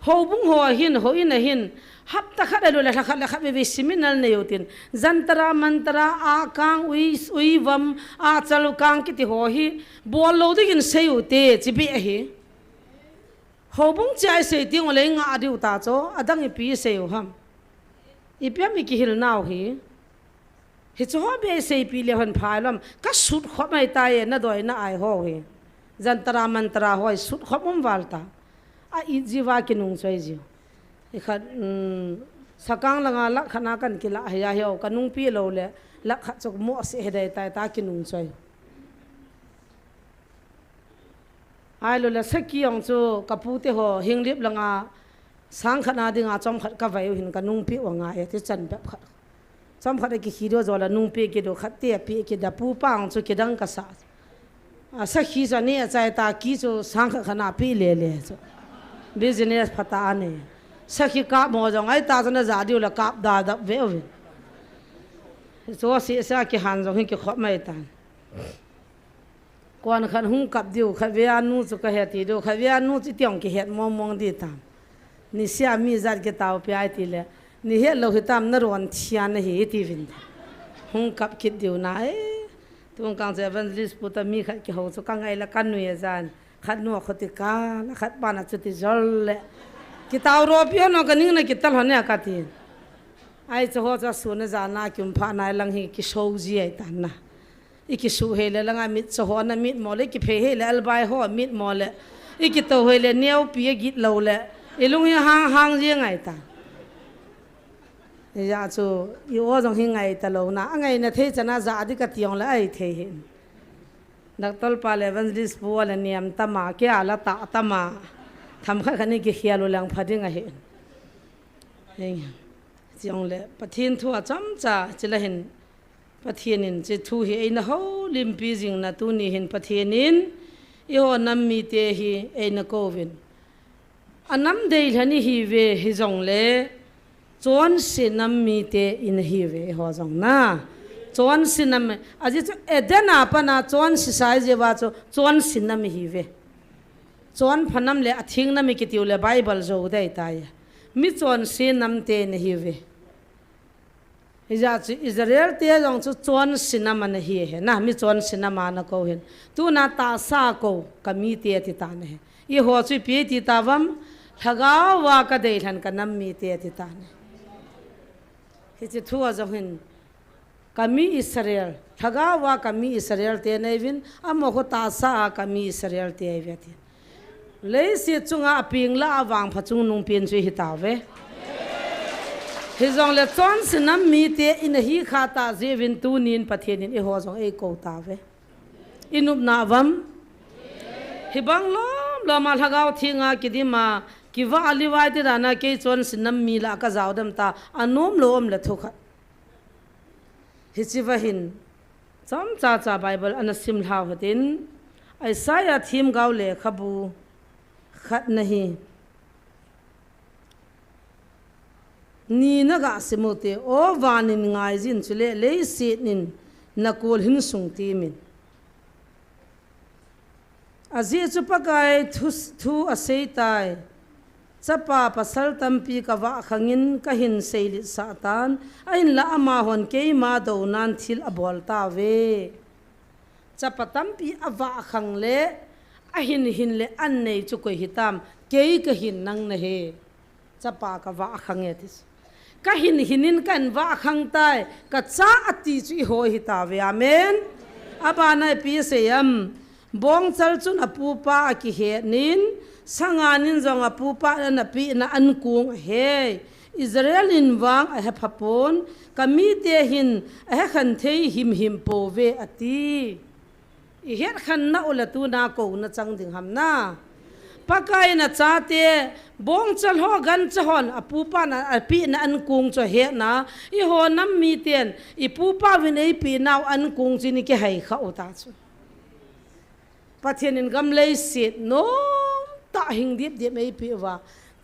ho bung ho hin ho in hin hap ta khat lo la khat be seminal ne yotin jantara mantra a kang ui vam a chalu kang ki ti ho hi bol lo digin sei ute chi bi hi ho bung chai sei ti ngole nga diu ta cho adang I pi sei ham I pya mi ki hil naw hi hi cho be sei pi le hon phailam ka sut kho mai tai na doi na ai ho hi jantara mantra hoi sut kho mum walta a I jiwa ki nung choi ji ikhat sakang langa la khana kan kila haya hiao kanung pi lo le la kha chok mo se hedai tai ta ki nung choi ai lo la saki ong chu kapute ho hinglip langa sang khana dinga chom khat ka vai hin kanung pi wanga e ti chan ba khat chom khat ki hiro zo la nung pi ki do khat te pi ki da pu pang chu ki dang ka sa a sakhi za ne chai ta ki chu sang khana pi le le chu business phata ne sakhi ka mo jong ai ta jana za diu la kap da da ve ve so si sa ki han jong hin ki khop mai tan kon khan hung kap diu kha ve anu chu ka he ti do kha ve anu chi tiong ki het mong mong di tam ni sia mi zat ke taw pe ai ti le ni he lo hi tam na ron thian hi ti vin hung kap ki diu na e tung kang se evangelist puta mi kha ki ho chu kang ai la kan nu ye zan khat nu khoti ka la khat pa na chu ti zol le ki taw ro pio no kaning na ki tal hone ka ti ai cho ho cha su na za na kyum pha na lang hi ki so ji ai tan na iki su he le langa mit so ho na mit mo le ki phe he le al bai ho mit mo le iki to he le neu pi git lo le ilung hi hang hang ji ngai ta ya chu yo jong hi ngai ta lo na ngai na the chana za di ka tiong la ai the hin Dr. Pal Evangelist Paul niam tama ke ala ta tama tham kha khani ki khialu lang phading a he heng chiong le pathin thu a cham cha chila hin pathienin che thu hi eina ho limpi jing na tu ni hin pathienin I ho nam mi te hi eina kovin anam dei lani hi ve hi jong le chon se nam mi te in hi ve ho jong na chon sinam aji chu edena pana chon si sai je wa chon sinam hi ve chon phanam le athing na mi ki tiu le bible zo dai tai mi chon sinam te ne hi ve Israel te jong chu chon sinam an hi he na mi chon sinam na ko hin tu na ta sa ko kami te ti ta ne I ho chu pi ti ta wam thaga wa ka dei than ka nam mi te ti ta ne hi chi thu a jong hin kami Israel thaga wa kami Israel te nei vin amo ko ta sa kami Israel te ai veti le si chunga ping la awang phachung nung pin chu hi ta ve hi jong le chon sinam mi te in hi kha ta je vin tu nin pathianin I ho jong ei ko ta ve inup na wam hi bang lo ma thagau thinga kidima ki wa ali wai ti rana ke chon sinam mi la ka zaw dam ta anom lom le thukha hi chi wa hin cham cha cha bible anasim hlaw hatin Isaiah thim gaw le khabu khat nahi ni na ga simote o wanin ngai jin chule le se nin nakol hin sung ti min azi chu pakai thu asei tai chapa pasal tampi ka wa khangin ka hin seili satan ain la ama hon ke ma do nan thil abol ta ve chapa tampi awa khang le a hin le an nei chu ko hitam ke ka hin nang na he chapa ka wa khang etis ka hinin kan wa khang tai ka cha ati chu ho hi ta ve amen abana pi se yam bong chal chun apu pa ki he nin sanganin zong apu pa na pi na an kung he Israel in wang a ha phapon kami te hin a khan thei him po ve ati เฮ็ดขันนะอุลตูนาโกนะจังดิงหำนาปากายนะจ้าเตบงจัลฮอกันจะฮอนอปูปานะอปีนะอันกุงจะเฮ็ดนะอีฮอน้ำมีเตียนอีปูปาวินไอปีนาวอันกุงจินิกให้เขาตาจูประเทศนินกำเลยเสียโน้ตาหิงเดียบเดียบไอปีว่า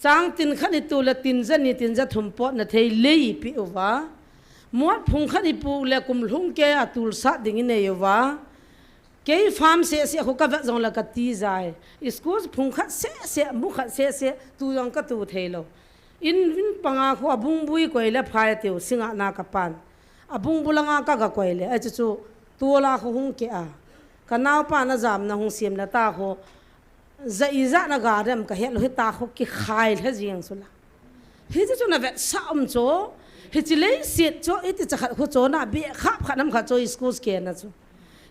จางตินขันตูละตินจันนี่ตินจะทุ่มปอดนะเทเลยปีว่าหมวดพุงขันปูละกุมลุงแกอตุลสัตดิ่งนี่ว่าเกี่ยฟาร์มเสียเขาก็แบบจงละกัตีใจสกูสพุงขัดเสียมุขเสียตูยองก็ตูเทโลอินปังอาเขาบุ้งบุยกวยเล็บพายเตียวสิงห์นากับปันบุ้งบุลังอาก็กวยเลยไอ้จู่ตัวละเขาหงเกะกันน้าปานะจามนะหงเสียมละตาเขาจะอีจะนะการ์มก็เห็นเลยตาเขาคิขายเลยจริงสุดละเฮ้ยจู่นะแบบสามจู่เฮ้ยจู่เลยเสียจู่ไอ้ที่จะขัดเขาจู่นะเบี้ยขับขัดน้ำขัดจู่สกูสเกนนะจู่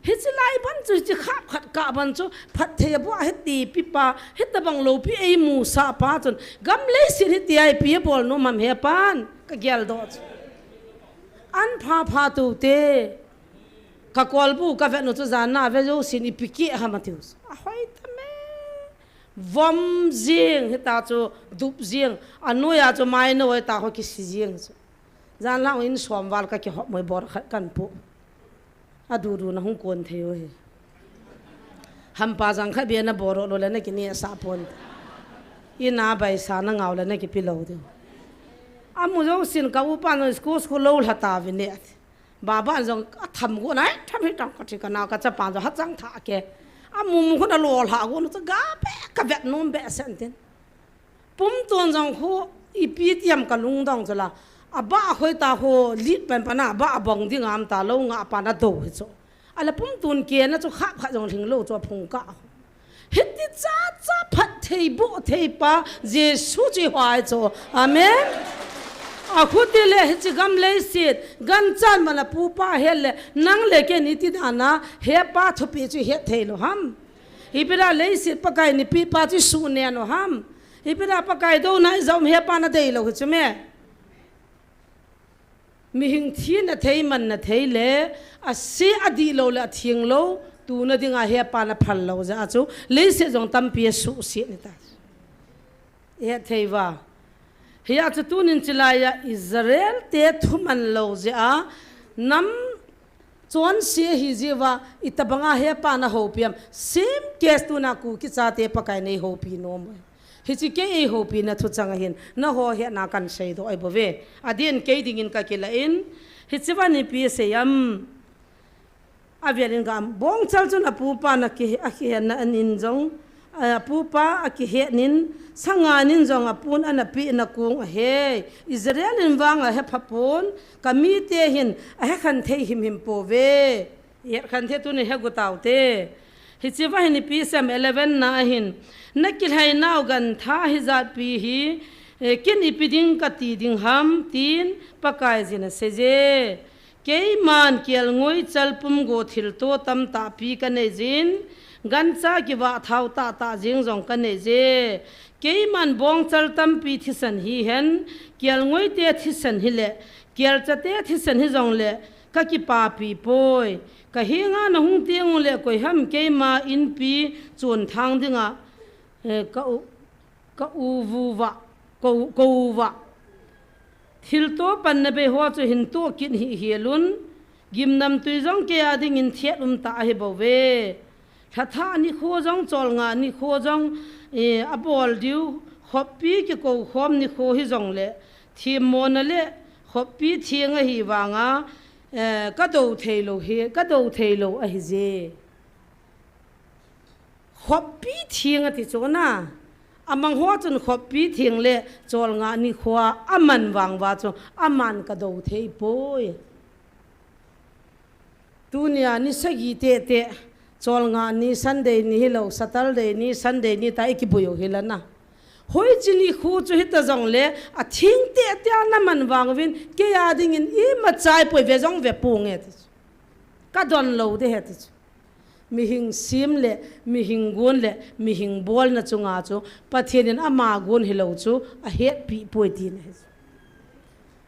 เฮ็ดสิไลบันจุจะขับขัดกะบันจุพัดเทียบว่าเฮ็ดตีปิปาเฮ็ดตะบังโลพี่ไอมูซาปาจนกำเลยสิเฮ็ดตีไอปีบอลโนมัมเฮปานกะเกลดอดอันพาตูเตกะกอลบูกะเวโนตุจานาเวโจสินิปิกิฮามาติอุสอะฮอยตะเมวอมจิงเฮ็ดตาจูดุบจิงอันโนยาจูไมโนไอตาฮอกิสิจิงจานลางอินสวมวาลกะกิฮอบมวยบอร์กันปุอะดูนะฮงกวนเทวเฮฮัมปาจังขะเบียนะบอรโลเลนะกินี่สาปอนอีนาใบสานะเงาเลนะกิปิโลเดอะมุจงสินกะอุปานสกูสคุโลลหะตาวิเนตบาบานจงทำกูไหนทำให้ตังกะติกะนากะจะปานจะฮัดจังทาเกอะมุมคุนะโลลหากูนะจะกาเปกะเวนุมเบเซนตินปุ่มตวนจังคูอีปีเตียมกะลุงดองจะละอาบ้าคอยตาโหลิดเป็นปนาบ้าบองที่งามตาโลงอาปานาโดเหรออะไรปุ่มตุนเกียนะจะขับขัดจงถึงโลจะพงกะเฮ็ดที่จ้าพัดเทบุเทปาเยซูจีหายจ้ะอาเมนอาคุติเลเฮจิกำเลยสิดกันจันมันปูป้าเฮเลนังเลเกนิติดานะเฮป้าทุปีจีเฮเทโลฮัมฮิปราเลยสิดปะไก่นิปีป้าจีสูเนียโนฮัมฮิปราปะไก่โดนายจอมเฮป้านาเดโลใช่ไหมมีหิงที่น่ะเทมันน่ะเทเลอาเสียอดีโลละทิ้งโลตูน่ะดิ่งอาเฮียปานะพันโลจะอาจูเลยเสียจงตั้มเปียสุเสียนี่ตาเฮียเทว่าเฮียจะตูนินจิลายาอิสราเอลเตทุมันโลจะน้ำจวนเสียฮิจิว่าอิตาบังอาเฮียปานะโฮปีมซิมเคสตูน่ะกูกิจาเตปะไกในโฮปีโนมเฮจิเกยโฮปีนะทุจังเห็นนะโฮเฮนากันใช้ตัวไอ้บ่เวอดีนเกยดิ่งกะกิละอินเฮจิวันนี้ปีเสียมอาเวลินกามบงจัลจุนอปูปานะกิอะกิเฮนะนินจงอปูปาอะกิเฮนินสังานินจงอปูนอันปีนะกุงเฮอิสราเอลินวางเฮพะปูนกะมีเตหินเฮคันเทหิมโปเวเฮคันเทตุนี่เฮกุตาวเตฮิจิวะหินปีเซม11นะหินนักกิลให้นาวกันท่าฮิจัดปีฮีกินอีปีดิ้งกตีดิ้งฮัมตีนปากายจินเสเจเกยมันเกียลงวยจัลปุ่มโกทิลโตตัมตาปีกันเนจินกันซากิวะท้าวตาจิงจงกันเนเจเกยมันบงจัลตัมปีทิสันฮีเห็นเกียลงวยเตทิสันฮิเลเกียลจะเตทิสันฮิจงเลกะกิปาปีปอยกะเฮงานะหุงเตียงเลกอยฮัมเกยมาอินปีจวนทางดิงะก็อูวูวะก็อูวะทิลโตปันนเบหัวจะหินตัวกินเฮียลุนยิมนำตุยจงเกียดิ่งอินเทียดตาเฮบเวถ้าท่านี่โคจงจอลงานี่โคจงอบอลดิวขบปีกิโกขอมนี่โคฮิจงเลทีมมอนเลขบปีเทียงฮีวางาก็โดเทโลเฮก็โดเทโลอฮิเจขบปีเทียงติโจน่าอามังหัวจนขบปีเทียงเละจอลงานี่ขวาอามันวางว่าจงอามันกระโดดเทปอยตุเนียนี่สกีเตะจอลงานี่ซันเดย์นี่เราสัตย์เดย์นี่ซันเดย์นี่ตาอีกบุยหิลันนะหอยจีนี่คู่จะฮิตจงเละอาทิ้งเตะน้ำมันวางวินเกียดิ่งอินมาใจป่วยเวจงเวปูงเอติก็โดนโลดเฮติมีหิงซิมเลมีหิงกุนเลมีหิงบอลนะจุงอาจูปะเทียนอามากุนฮิโลจูอาเฮ็ดปีป่วยดีนะ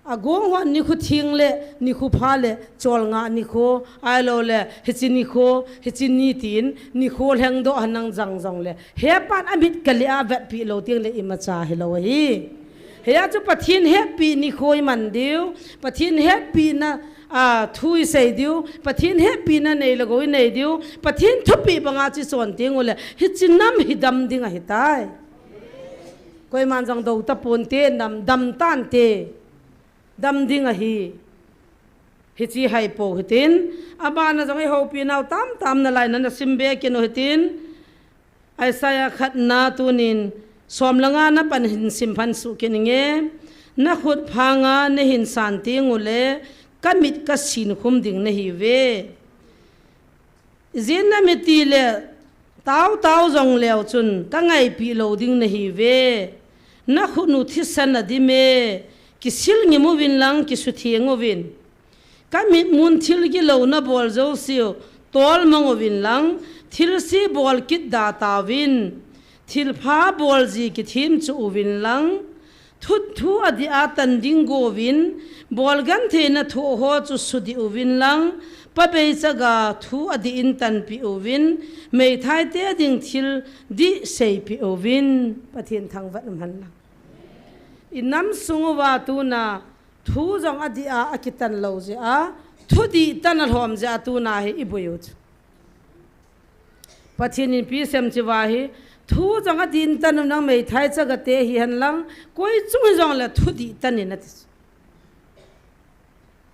agong wan ni khu thing le ni khu pha le chol nga ni kho ai lo le hichi ni kho hichi ni tin ni kho heng do hanang jang jong le he pan amit kalia vet pi lo ting le ima cha he lo hi he ya chu pathin happy ni khoi man diu pathin happy na thui sei diu pathin happy na nei lo goi nei diu pathin thupi banga chi son ting le hichi nam hidam dinga hitai koi man jang do ta pon te nam dam tan te dam ding a hi chi hai po hitin abana jang ho pi naw tam na lai na simbe ke no hitin aisaya khat na tunin somlanga na pan hin simphan su ke ninge na khut phanga ne hin santi ngule kamit ka sin khum ding na hi ve zin na miti le tau jong leo chun ka ngai pi lo ding na hi ve na khu nu thi san na di me ki sil ngi mu win lang ki su thi ngo win ka mi mun thil gi lo na bol zo siu tol mango win lang thil si bol kit da ta win thil pha bol ji ki thim chu win lang thut thu adi atan ding go win bol gan the na tho ho chu su di win lang pa be chaga thu adi in tan pi win mei thai te ding thil di sei pi win pathin thang wat man lang inam sunguwa tu na thu jong adi a akitan lo je a thu di tan hom je tu na he ibuyut pathin pi sem chi wa hi thu jong adi tan nang mei thai chaga te hi han lang koi chung jong la thu di tan ni na ti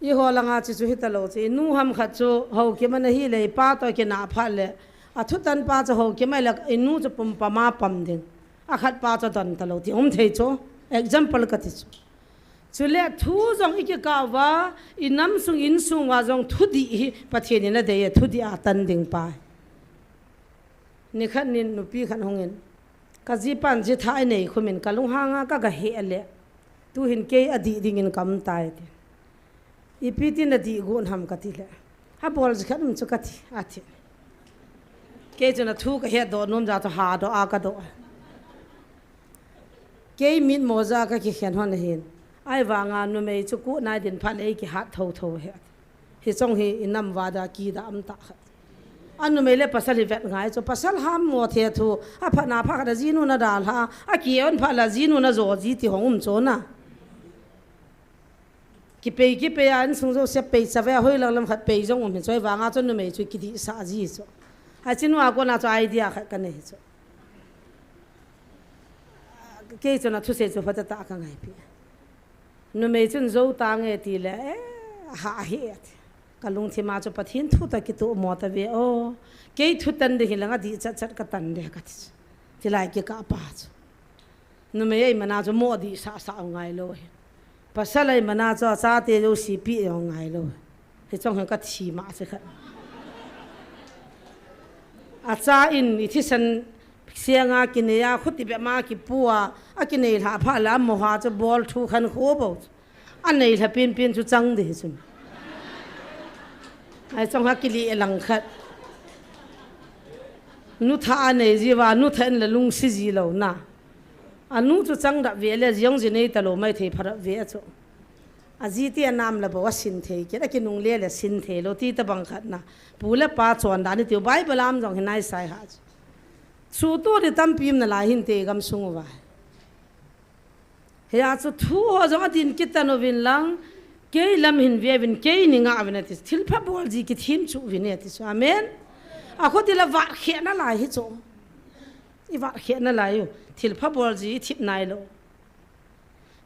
i ho langa chi chu hi ta lo chi nu ham kha chu ho ke man hi le pa to ke na pha le a thu tan pa chu ho ke mai la inu chu pum pa ma pam ding a khat pa chu tan ta lo ti thei chu example ka ti chule thu jong ik ka wa inam sung in sung wa jong thu di hi pathin na de thu di atan ding pa ni khan nin nu pi khan hongin ka ji pan ji thai nei khumin kalung hanga ka ga he le tu hin ke adi ding in kam tai ti ipiti na di gon ham ka ti le ha bol ji khan chu ka ti ati ke jona thu ka he do nom ja to ha do a ka do ke min moza ka ki khen hon hin ai wanga nu mei chu ku nai din pha le ki hat tho he hi chong hi inam wada ki da am ta anu mei le pasal hi vet ngai chu pasal ham mo the thu a pha na pha da jinu na dal ha a ki on pha la jinu na zo ji ti hong cho na ki pe an sung zo se pe sa ve hoi lang lam khat pe jong um choi wanga chu nu mei chu ki di sa ji chu a chinwa ko na chu idea khat ka nei chu ke chona thu se chu phata ta ka ngai pi nu mei chun zo ta nge ti le ha he kalung thi ma chu pathin thu ta ki tu mo ta ve o ke thu tan de hilanga di chat ka tan de ka ti lai ke ka pa chu nu mei ai mana chu mo di sa ngai lo he pasalai mana chu cha te jo si pi yo ngai lo he chong ka thi ma se kha a cha in i thi san sianga kineya khuti be ma ki puwa akine la pha la mo ha cha bol thu khan kho bo anei la pin chu chang de chu ai chong ha ki li elang khat nu tha nei ji wa nu than la lung si ji lo na anu chu chang da ve le yong ji nei ta lo mai the phara ve chu aji ti nam la bo sin the ke ki nung le sin the lo ti ta bang khat na pu la pa chon da ni ti bible am jong hinai sai ha chu to de tam pim na la hin te gam sung wa he a chu thu ho jong tin ki ta no vin lang ke lam hin ve vin ke ni nga avena ti thil pha bol ji ki thin chu vin ti so amen a kho ti la wa khe na la hi chu i wa khe na la yo thil pha bol ji thip nai lo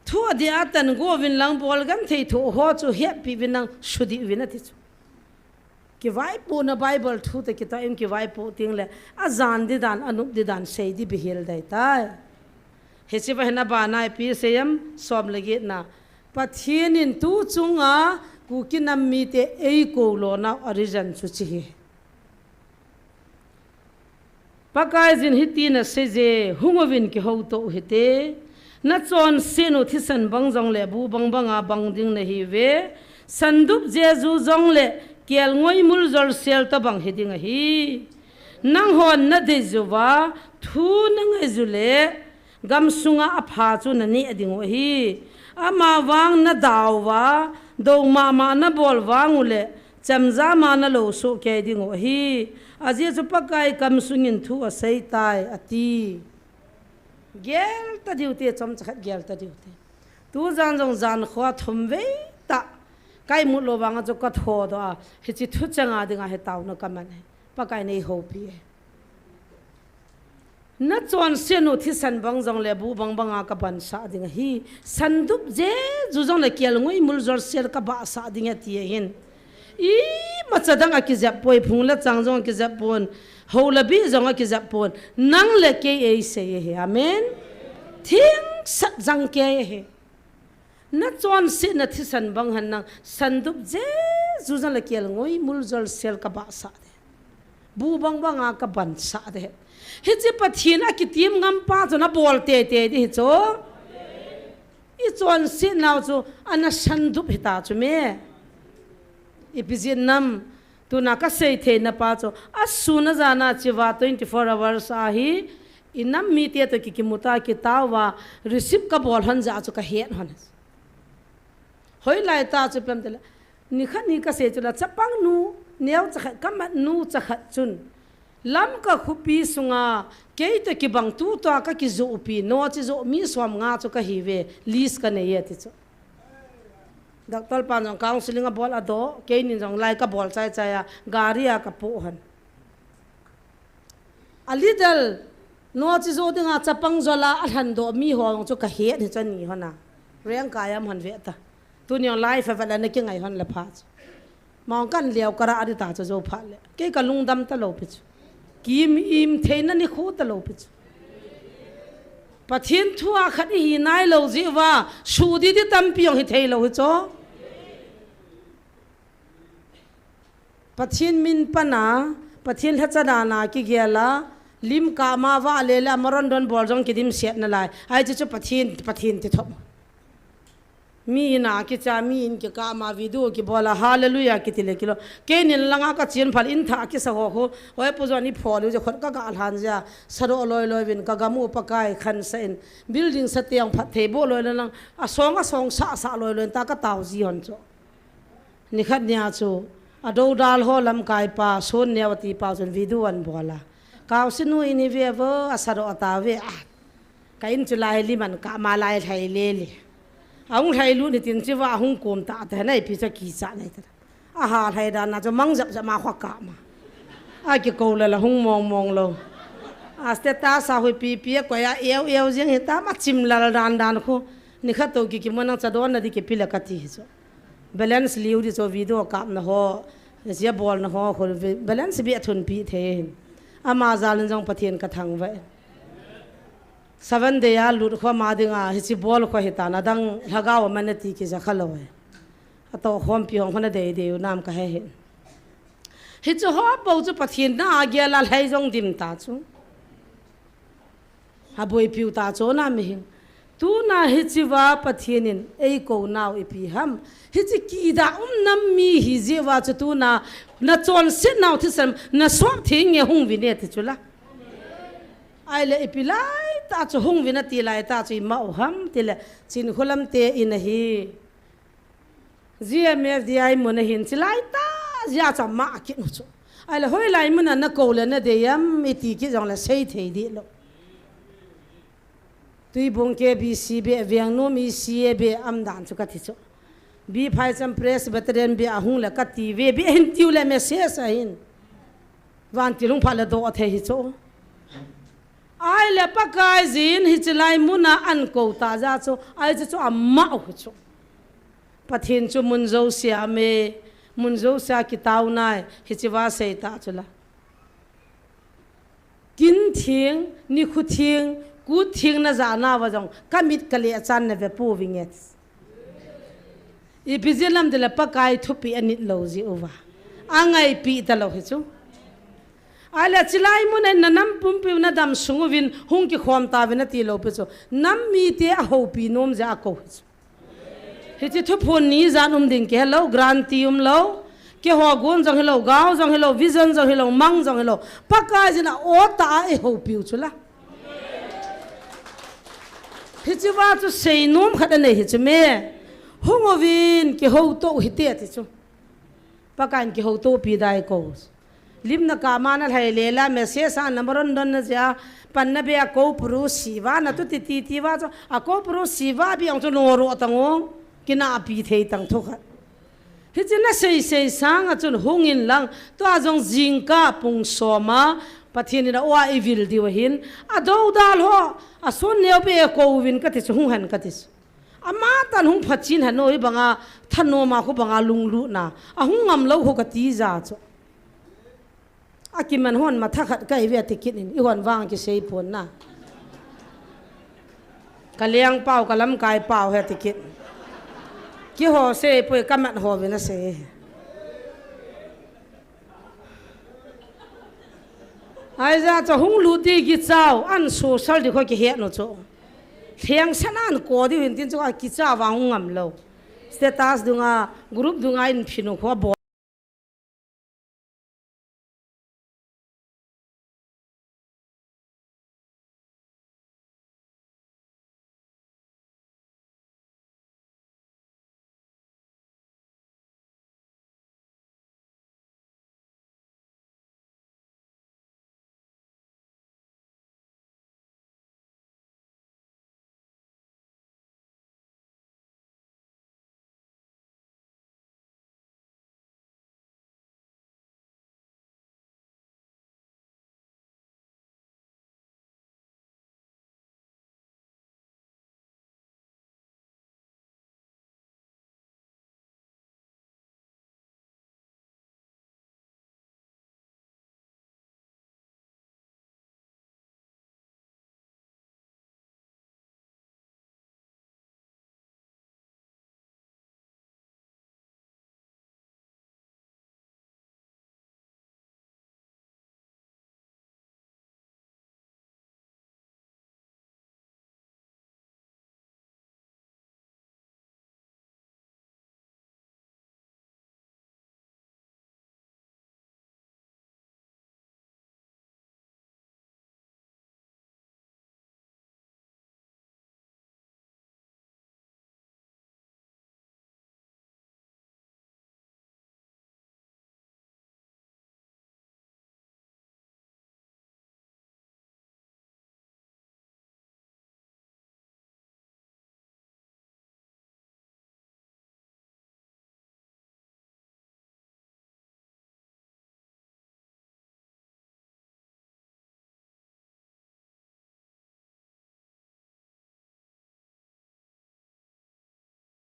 thu adi atan go vin lang bol gam thei thu ho chu he pi vin nang shudi vin ti chu ki vai po na bible thu te ki ta em ki vai po ting le a zan di dan anup di dan sei di bihil dai ta he chi ba na ba na pi se yam som legi na pathin in tu chunga ku ki nam mi te ei ko lo na origin chu chi pakai jin hiti na se je hungovin ki ho to hite na chon senu thisan bangjong le bu bangbanga bangding na hi ve sandup jeju jong le kiel ngoi mul zol sel ta bang heding hi nang hon na de zuwa thu nang ezule gam sunga apha chu na ni adingo hi ama wang na dawa do ma na bol wangule chamza ma na lo so ke dingo hi aje chu pakai kam sungin thu a sei tai ati gel ta diute chom chakhat gel ta diute tu jan jong jan khwa thum ve ta kai mu lo wanga chu ka tho do he chi thu changa dinga he taw na kaman pakai nei ho pi na chon se no thi san bang jong le bu bang banga ka ban sa dinga hi sandup je ju jong le kel ngoi mul jor sel ka ba sa dinga ti hin i ma chadang a ki zap poi phung la chang jong ki zap pon ho la bi jong a ki zap pon nang le ke e se he amen thing sat jang ke he na chon se na thi san bang han nang sandup je ju jong le kel ngoi mul jor sel ka ba sa de bu bang banga ka ban sa de hi chi pathin a ki tim ngam pa chu na bol te te di chu i chon se naw chu ana sandup hita chu me ipizin nam tu na ka sei the na pa cho asuna jana chiwa 24 hours a hi inam mi te to ki muta ki tawa receive ka bol han ja chu ka het han hoi lai ta chu pem te ni kha ni ka se chu la chapang nu neu cha ka ma nu cha kha chun lam ka khupi sunga ke to ki bang tu to ka ki zo pi no chi zo mi swam nga chu ka hi ve list ka ne ye ti chu doctor pan jong counseling a bol ado ke ni jong lai ka bol chai chai a gari a ka pu han a little no chi zo dinga chapang zola a han do mi ho chu ka he ni chan ni hona reng kayam han ve ta tu ni life fa la ne ki ngai hon la pha mong kan liao kara adi ta chu zo pha le ke ka lung dam ta lo pi kim im theina ni khu ta lo pi pathin thua khat hi nai lo ji wa su di di tam piong hi thei lo hi cho pathin min pana pathin hachana na ki gela lim ka ma wa le la maron don bol jong ki dim set na lai ai chu pathin ti thop mi na ki cha mi in ki ka ma video ki bola hallelujah ki tile kilo ke nin langa ka chin phal in tha ki sa ho oi pu zo ni phol ju khot ka ga alhan ja saro loi win ka gamu pakai khan sen building sa tiang phat the bo loi lang a song sa loi ta ka taw ji hon cho ni khat nya chu ado dal ho lam kai pa son newati pa jon video an bola kaw sinu ini ve vo asaro atawe a kain chu lai li man ka ma lai thai le li ang thai lu ni tin chi wa hung kom ta ta nai pi cha ki cha nai ta a ha thai da na cho mang jap ma khwa ka ma a ki ko la hung mong lo a ste ta sa hui pi ko ya eu jeng he ta ma chim la dan ko ni kha to ki mo na cha don na di ki pila ka ti so balance liu di so video ka na ho sia bol na ho ko balance bi athun pi the ama zalin jong pathian ka thang wa 7 day ya lut kho ma dinga hi chi bol kho hita na dang lagaw man ti ki za khalo ato khom pi hong na de nam ka he hi chu ho bo chu pathian na agya la lai jong dim ta chu ha boi piu ta cho na mi tu na hi chi wa pathianin ei ko naw ipi ham hi chi ki da nam mi hi je wa chu tu na chon se naw thi sam na swap thi nge hung vi ne ti chula ai le ipilai ta chu hung vi na ti lai ta chu ma ham ti le chin khulam te in hi GMFDI mon hin chi lai ta ya cha ma ki no chu ai le hoi lai mun na ko le na de yam iti ki jong la sei thei di lo tui bong ke BC be vyang no mi CA be am dan chu ka thi chu bi phai cham press veteran be ahung la ka ti ve be hin tiu le me se sa hin wan ti lung phala do the hi chu ai le pa kai zin hi chlai muna an ko ta za chu ai chu amma hu chu pathin chu mun zo sia me mun zo sa ki tau nai hi chiwa sei ta chula kin thing ni khu thing ku thing na za na wa jong kamit kale chan na ve pu winget i bizilam de la pa kai thupi anit lo ji over angai pi ta lo hi chu ala chilai mun na nam pum pi na dam sunguvin hung ki khom ta vina ti lo pe chu nam mi te a ho pi nom ja ko hi chi thu phun ni zan ding ke lo granti lo ke ho gon jong hello gao jong hello vision jong hello mang jong hello pakai jina o ta e ho pi chula hichiwa chu seinom khada nei hichme hongovin ki ho to hite ati chu pakan ki ho to pi dai ko limna ka mana hai lela message a numberon don na ja panna be ko puru siwa na tu ti ti wa chu a ko puru siwa bi ang chu no ro tango kina pi thei tang thokha hichina sei sang a chun hungin lang to ajong jingka pung soma pathini na wa evil diwahin ado dal ho ason neo be ko win ka ti hung han ka ti ama tan hung phachin hanoi banga thano ma ko banga lunglu na a hung ngam lo ho ka ti za cho akiman hon matha khat kai ve tikit in i hon wang ki sei pon na kaliang pau kalam kai pau he tikit ki ho se poi kamat ho ve na se ai ra cho hung lu ti ki chao an social di kho ki he no cho thiang sanan ko di hin tin cho ki cha wang ngam lo status dunga group dunga in phinu kho bo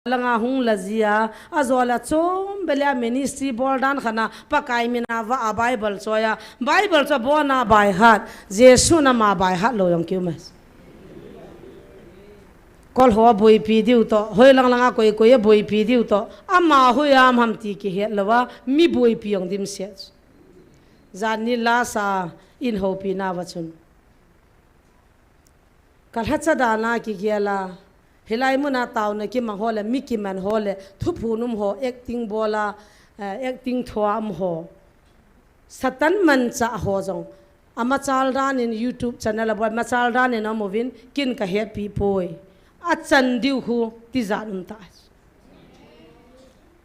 langa hung lazia azola chom belia ministry boldan khana pakai mina wa bible choya bible cho bona by heart jesu na ma by heart lo yong kyumas kol ho boi pi diu to hoi lang langa koi koi boi pi diu to ama hoyam ham ti ki het lawa mi boi pi yong dim se zani la sa in ho pi na wachun kal hacha dana ki giala hilai muna taw na ki mang hole mi ki man hole thu phunum ho acting bola acting thoam ho satan man cha ho jong ama chal ran in youtube channel abo ma chal ran in amovin kin ka happy poi a chan diu hu ti zanum ta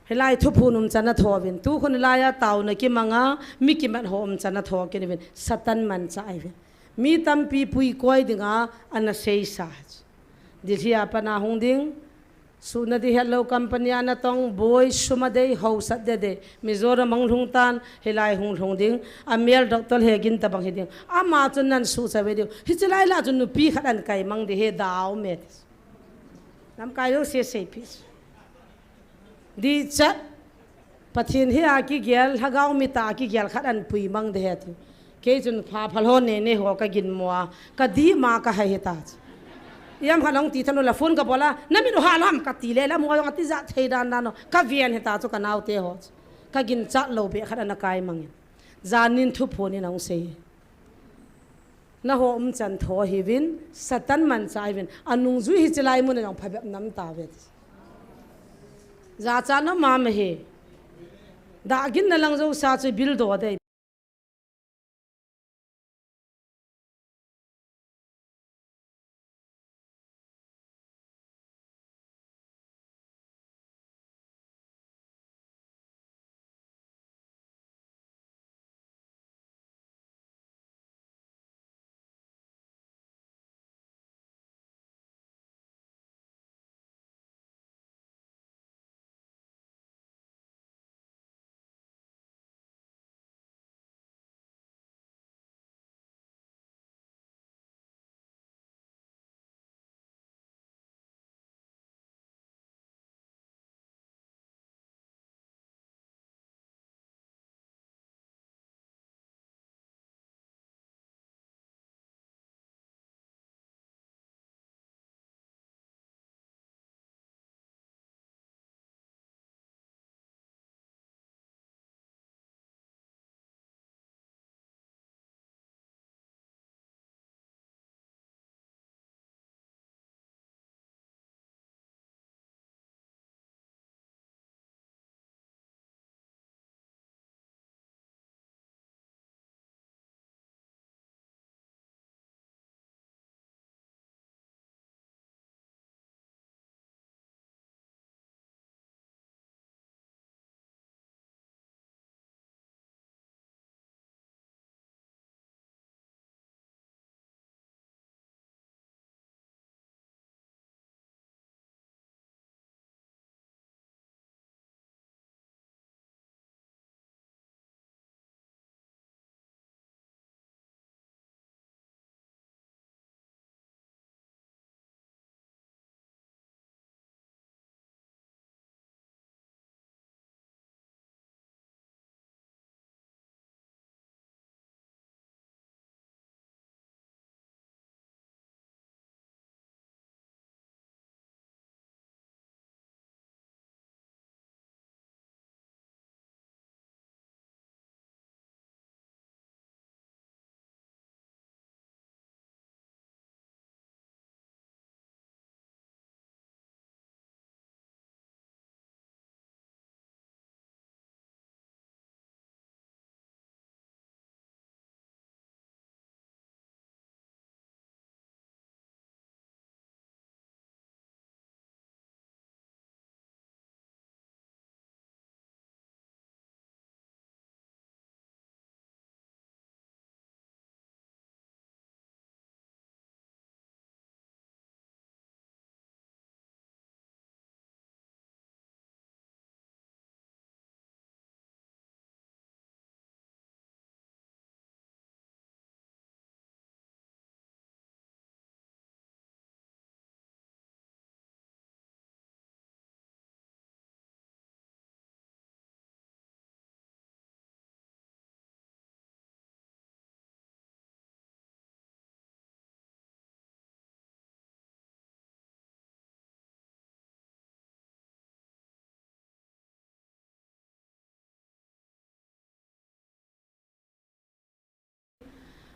hilai thu phunum chana thowin tu khun laya taw na ki manga mi ki man hom chana tho ki ni satan man cha ai mi tam pi pui koi dinga ana sei sa dilhia pana hungding suna di hello company ana tong boy sumadei hausat de mizora manglung tan helai hungding amel doctor hegin tabang hiding ama chunan su chawe di hichlai la chun pi khadan kai mang de he daw met nam kayo se pis di cha pathin he a ki gel hagaw mi ta ki gel khadan pui mang de he ke chun pha phalo ne ho ka gin moa ka di ma ka ha heta yam halong ti thano la phone ka bola nami no halam ka ti le la mo yong ati za theidan na no ka vian heta chu ka naw te ho ka gin cha lo be khada na kai mang zanin thu phone na se na ho chan tho hi win satan man chai win anung zu hi chlai mun na phab nam ta ve za cha na ma me he da gin na lang zo sa chu bil do de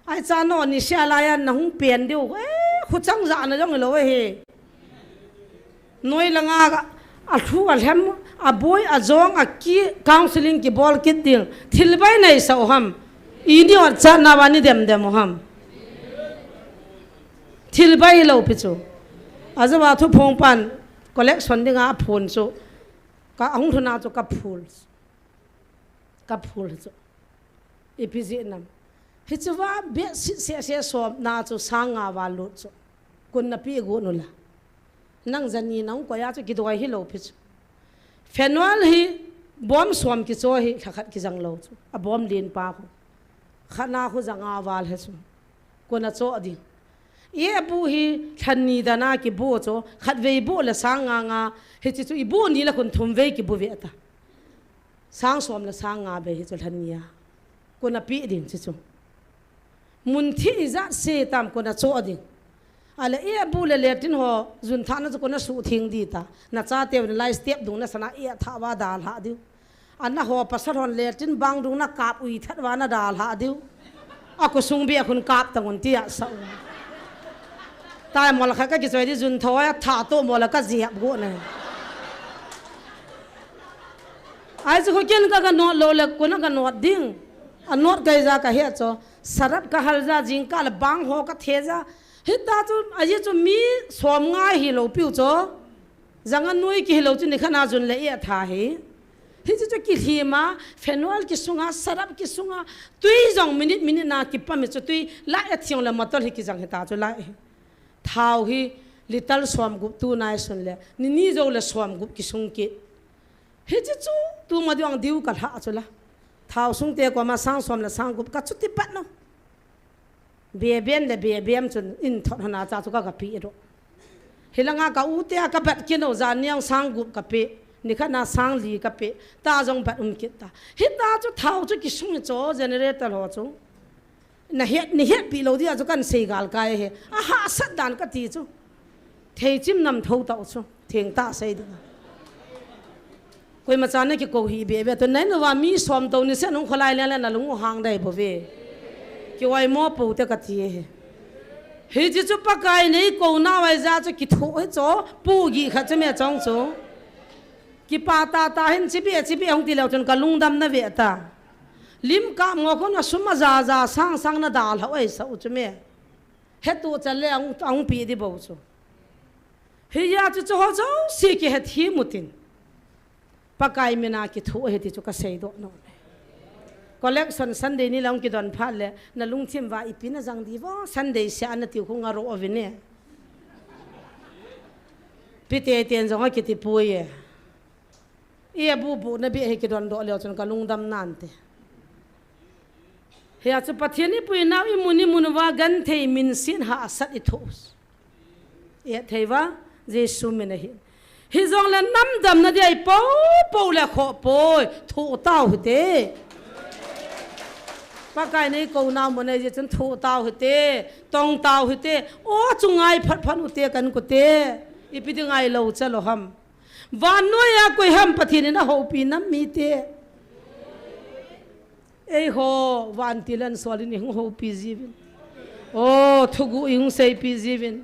ai cha nó ni xe lại nó không biển điều khu trăng dạ nó trong người lối he nói là ngà à thu à hem à boy à zong à ki counseling ki ball kit ding thil bai nei sao ham ini or cha na bani dem ham thil bai lo pichu azawa thu phong pan collection ding a phun so ka ang thuna cho ka phul so epg nam hichwa be se som na cho sanga wa lu cho kun na pi go no la nang zani nang ko ya cho ki doi hi lo pichu phenol hi bom som ki cho hi khat ki jang lo chu a bom din pa ko khana khu janga wal he chu ko na cho adi ye bu hi thani dana ki bo cho khat ve bo la sanga nga he chu i bo ni la kun thum ve ki bu ve ta sang som la sanga be hi chu thania ko na pi din chu mun thi za se tam ko na cho adi ala e bu le letin ho jun thana ko na su thing di ta na cha te lai step dung na sana e tha wa dal ha diu anna ho pasar hon letin bang dung na kap ui that wa na dal ha diu ako sung bi akun kap tangon ti a sa ta mol kha ka ki choi di jun thoya tha to mol ka ji ab go na ai zu ko ken ka no lo le ko na ka no ding a not kai za ka he cho sarat ka hal za jing ka bang ho ka the za hita chu aje chu mi som nga hi lo piu cho zanga noi ki lo chu ni khana jun le e tha he hi chu ki thi ma phenol ki sunga sarap ki sunga tui jong minute na ki pa mi chu tui la e thiong la matol hi ki jang hita chu la thau hi little som gup tu nai sun le ni jo le som gup ki sung ki hi chu tu ma diang diu ka ha chu la thau sung te ko ma sang som la sang gup ka chu ti pat no be bem chun in thot hana cha chu ka pi ro hilanga ka u te ka bat ki no zan nyang sang gup ka pe ni khana sang li ka pe ta jong bat ki ta hita chu thau chu ki sung cho generator ho chu na het pi lo dia chu kan sei gal kai he a ha sat dan ka ti chu thei chim nam tho ta chu theng ta sei da koi ma cha ne ki ko hi be to nai no wa mi som to ni se nong kholai le na lung hang dai bo ve ki wai mo pu te ka ti he ji chu pa kai nei ko na wai za chu ki tho he cho pu gi kha che me chong chu ki pa ta hin chi bi hong ti lo chon ka lung dam na ve ta lim ka ngo ko na suma za sang na dal ha oi sa u chu me he tu cha le ang pi di bo chu he ya chu ho cho si ki he thi mutin pa kai me na ki tho he ti chu ka sei do no collection Sunday ni long ki don pha le na lung thim wa ipina jang di wo Sunday sha na ti khunga ro ovine pite ten jong ki ti puye e bu na bi he ki don do le chon ka lung dam nan te he a chu pathiani pui na i muni munwa gan thei min sin ha sat I thos e theiwa jesu me na hi jong la nam dam na dei po le kho poi thu tao te pa kai nei ko na mo nei je chen thu tao hite tong tao hite o chungai phat u te kan ko te ipi ding ai lo chalo ham van no ya koi ham pathin na ho pi nam mi te ei ho van tilan solin hing ho pi jivin o thugu ing sei pi jivin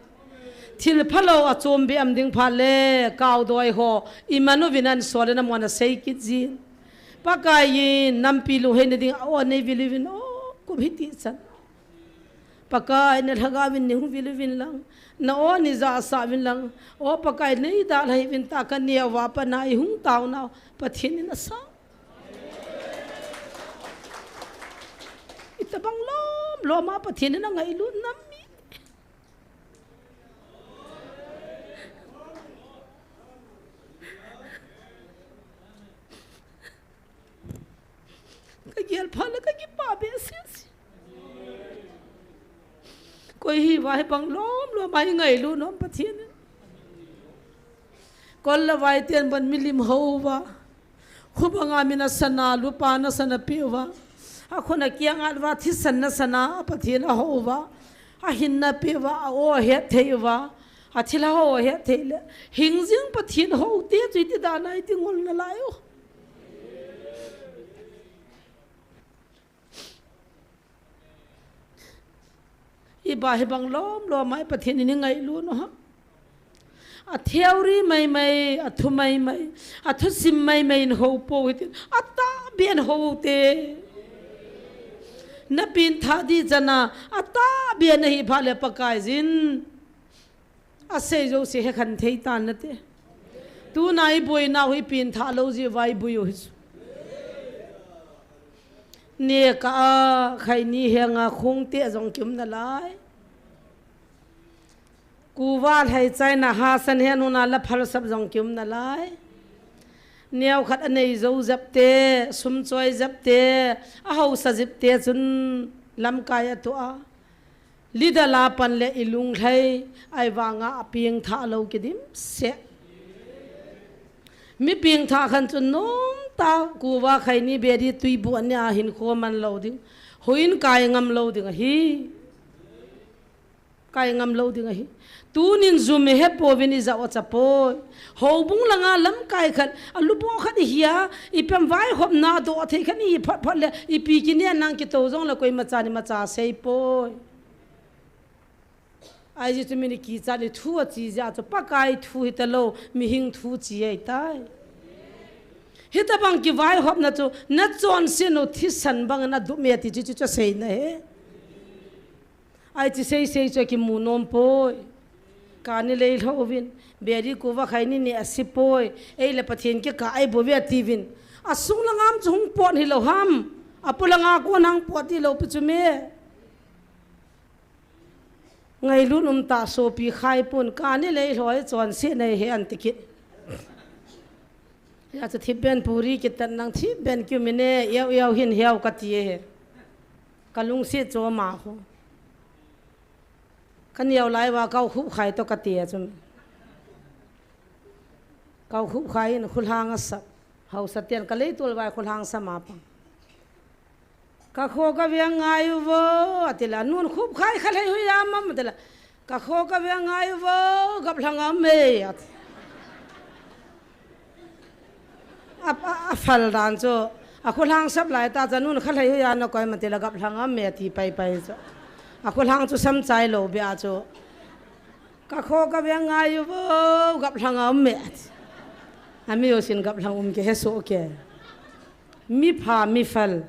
thil phalo a chom bi am ding phale kaw doi ho imanu vinan solena mona sei ki jin pakai nampi lu he ne ding o nei vilivin o ko bhiti chan pakai ne thaga vin ne hu vilivin lang na o ni za sa vin lang o pakai nei da lai vin ta kan ne wa pa na I hung taw na pathin na sa itabang lo ma pathin na ngai lu nam mi gel phale ka ki pa be se koi hi vai bang lo mai ngai lu nom pathin kol la vai ten ban milim howa khubanga mina sana lu pa na sana piwa a khona kiang alwa thi sanna sana pathin howa a hinna piwa o he theiwa a thila ho he theile hingjing pathin ho te chui ti da nai ti ngol na layo iba he bang lom lo mai pathian ni ngai lu no ha a theory mai a thu mai a thu sim mai ho po hit ata bien ho te na pin tha di jana ata bien hi phale pakai jin a se jo se he khan thei tan na te tu nai boi na hui pin tha lo ji vai bui ho ne ka khai ni henga khung te jong kim na lai kuwal hai chai na ha san he nu na la phal sab jong kim na lai neo khat anei zo zap te sum choi zap te a ho sa zip te chun lam kai to a lida la pan le ilung thai ai wanga aping tha lo ki dim se mi ping tha khan chun nom ta kuwa khai ni be di tui bu anya hin kho man lo ding hoin kai ngam lo ding hi kai ngam lo ding hi tu nin zoom he po vini za wa chapo ho bung langa lam kai khat alu bo khat hiya ipam vai hop na do the khan i phat phat le i pi ki ne nang ki to jong la koi macha ni macha sei po ai ji tu mi ni ki cha le thu a chi ja cho pa kai thu hi ta lo mi hing thu chi ai tai hita bang ki vai hop na cho na chon se no thi san bang na du me ti chi cho sei na he ai chi sei cho ki mu nom po kani lei lovin beri kuwa khaini ni asipoi ei le pathin ke ka ai bowe tivin asung langam chung pot hi lo ham apulanga ko nang pot hi lo pichume ngai lu ta so pi khai pun kani lei loi chon se nei he an tikit ya cha thiben puri ki tan nang thi ben kyu mine yaw hin hiaw ka ti he kalung se cho ma ho kan yaw lai wa kau khu khai to ka ti chum kau khu khai in khul hang sa hau satyan ka lei tul wa khul hang sa ma pa ka kho ka vyang ngai wo atila nun khub khai khalai hu ya mam atila ka kho ka vyang ngai wo gap langa me at a fal dan cho a khul hang sap lai ta janun khalai hu ya na koi matila gap langa me ti pai cho a khul hang chu sam chai lo bia cho ka kho ka vyang ngai wo gap langa me ami yo sin gap lang ke he so ke mi pha mi fal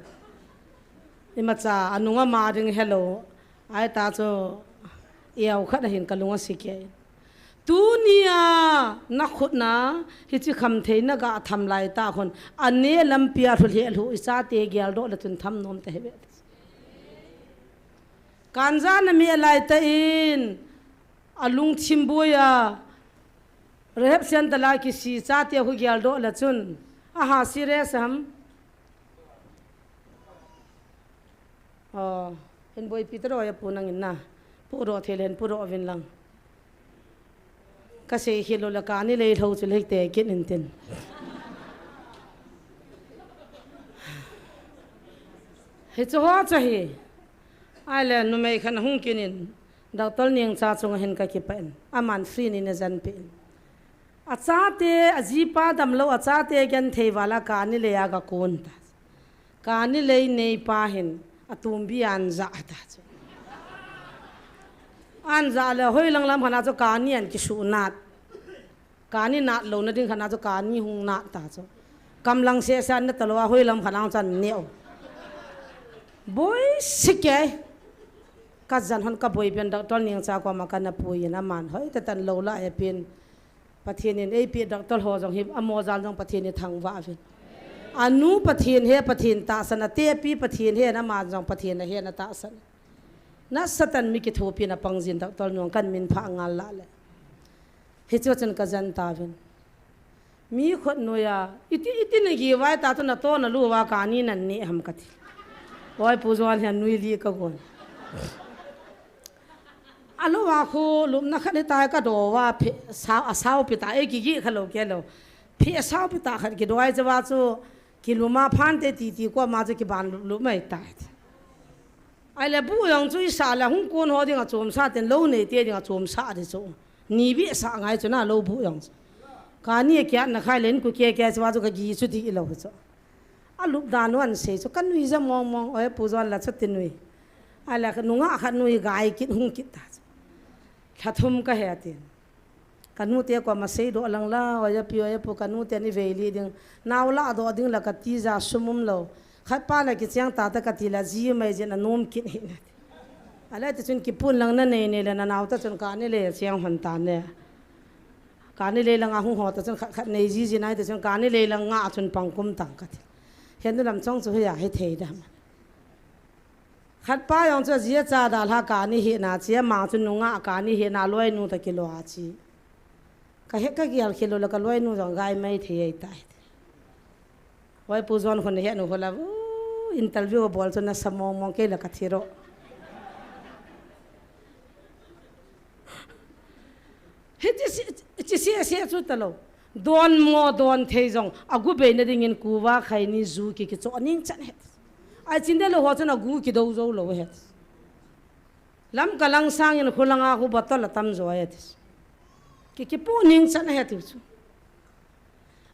imacha anunga ma ring hello ai ta cho yaw khat hin kalunga sike tunia na khut na hi chi kham theina ga tham lai ta khon ane lampia thul he lu isa te gyal do la tun tham nom te hebe kanja na mi lai ta in alung thimboya rehab sen tala ki si cha te hu gyal do la chun aha serious ham hin boy pitro ya punang inna puro thelen puro vin lang ka se hilo la ka ni le tho chu le te kin in tin he cho ha cha hi ai le nu mai khan hung kin in doctor ning cha chung hen ka ki pen aman free ni na jan pe a cha te ajipa dam lo a cha te gan thei wala ka ni le ya ga kon ta ka ni le nei pa hin atum bi an za ta an za le hoi lang lam khana cho ka ni an ki su nat ka ni nat lo na ding khana cho ka ni hung na ta cho kam lang se san na talwa hoi lam khana chan neo boy sike ka jan hon ka boy ben doctor ning cha ko ma kana pui na man hoi ta tan lo la e pin pathian in ei pi doctor ho jong hi amo jal jong pathian ni thang wa fin anu pathian he pathian ta sana te pi pathian he na ma jong pathian na he na ta san na satan mi ki thopi na pangjin doctor nyong kan min pha ngal la le he chu chen ka jan ta vin mi khot no ya iti na gi wai ta to na to na lu wa ka ni nan ni ham ka thi oi puzwan han nui li ka gon alo wa kho lum na khat ta ka do wa phe sao pi ta e gi khalo ke lo phe sao pi ta khat ki do ai jawa chu kiluma phan te ti ko ma chu ki ban lu mai ta ai le bu yong chu sa la hung kon ho ding a chom sa ten lo nei te ding a chom sa de chu ni bi sa ngai chu na lo bu yong ka ni kya na khai len ku ke chwa chu ka gi chu ti lo chu a lup dan wan se chu kan nui za mong oi pu zon la chu tin nui ala nunga khanui gai kit hung kit ta khathum ka hetin kanu te ko masei do langla oya pio e po kanu te ni veli ding nawla do ding la ka ti za sumum lo khat pa la ki chiang ta ta ka ti la ji mai je na nom kit hi na ala te chun ki pun lang na nei nei la na naw ta chun ka ni le chiang hon ta ne ka ni le lang a hu ho ta chun khat nei ji ji nai te chun ka ni le lang nga chun pangkum tang ka ti hen lam chong chu ya he thei da khát pa yong cho zia cha da la ka ni he na chia ma chu nunga ka ni he na loi nu ta kilo a chi ka he ka gyal kilo la ka loi nu jong gai mai thei ai tai wai pu zon khon he nu hola interview bol cho na samong mong ke la ka thiro he chi si chu ta lo don mo don thei jong agu be na ding in kuwa khai ni zu ki cho aning chan he ai chinde lo ho chana gu ki do zo lo he lam kalang sang in khulanga hu batol tam zo he ki pu ning chan he tu chu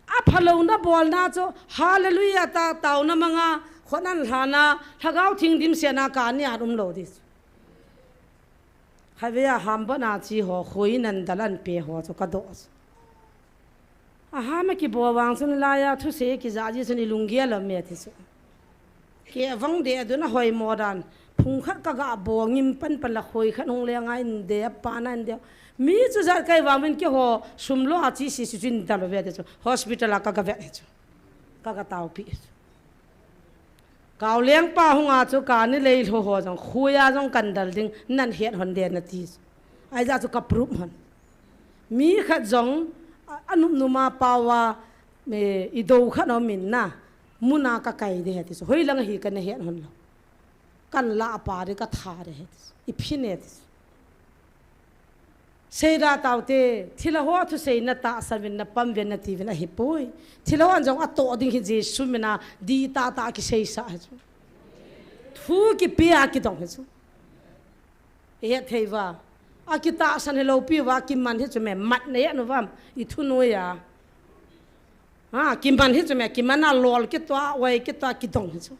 a phalo na bol na cho hallelujah ta taw na manga khonan hana thagau thing dim se na ka ni arum lo dis havia hamba na chi ho khoi nan dalan pe ho cho ka do a ha ma ki bo wang sun la ya thu se ki za ji sun ilungia la me thi chu ke vang de aduna hoi modan phung khat ka ga bo ngim pan pan la khoi khan hong le ngai de pa nan de mi chu za kai wa men ke ho sumlo a chi si chin ta lo ve de chu hospital ka ga ve chu ka ga taw pi kaw leng pa hung a chu ka ni le ho ho jong khuya jong kan dal ding nan het hon de na ti ai za chu ka proof han mi khat jong anum numa pawa me ido khat no min na muna ka kai de hetis hoi lang hi kan he hon lo kan la pa de ka tha de hetis I phine this sei ra tau te thila ho thu sei na ta savin na pam ven na ti ven hi poi thila an jong ato ding hi jesu mina di ta ki sei sa chu thu ki pia ki dong chu e theiwa akita san hello pi wa ki man hi chu me mat ne ya no wam I thu no ya ki man hi chu me ki mana lol ki to wai ki to ki dong chu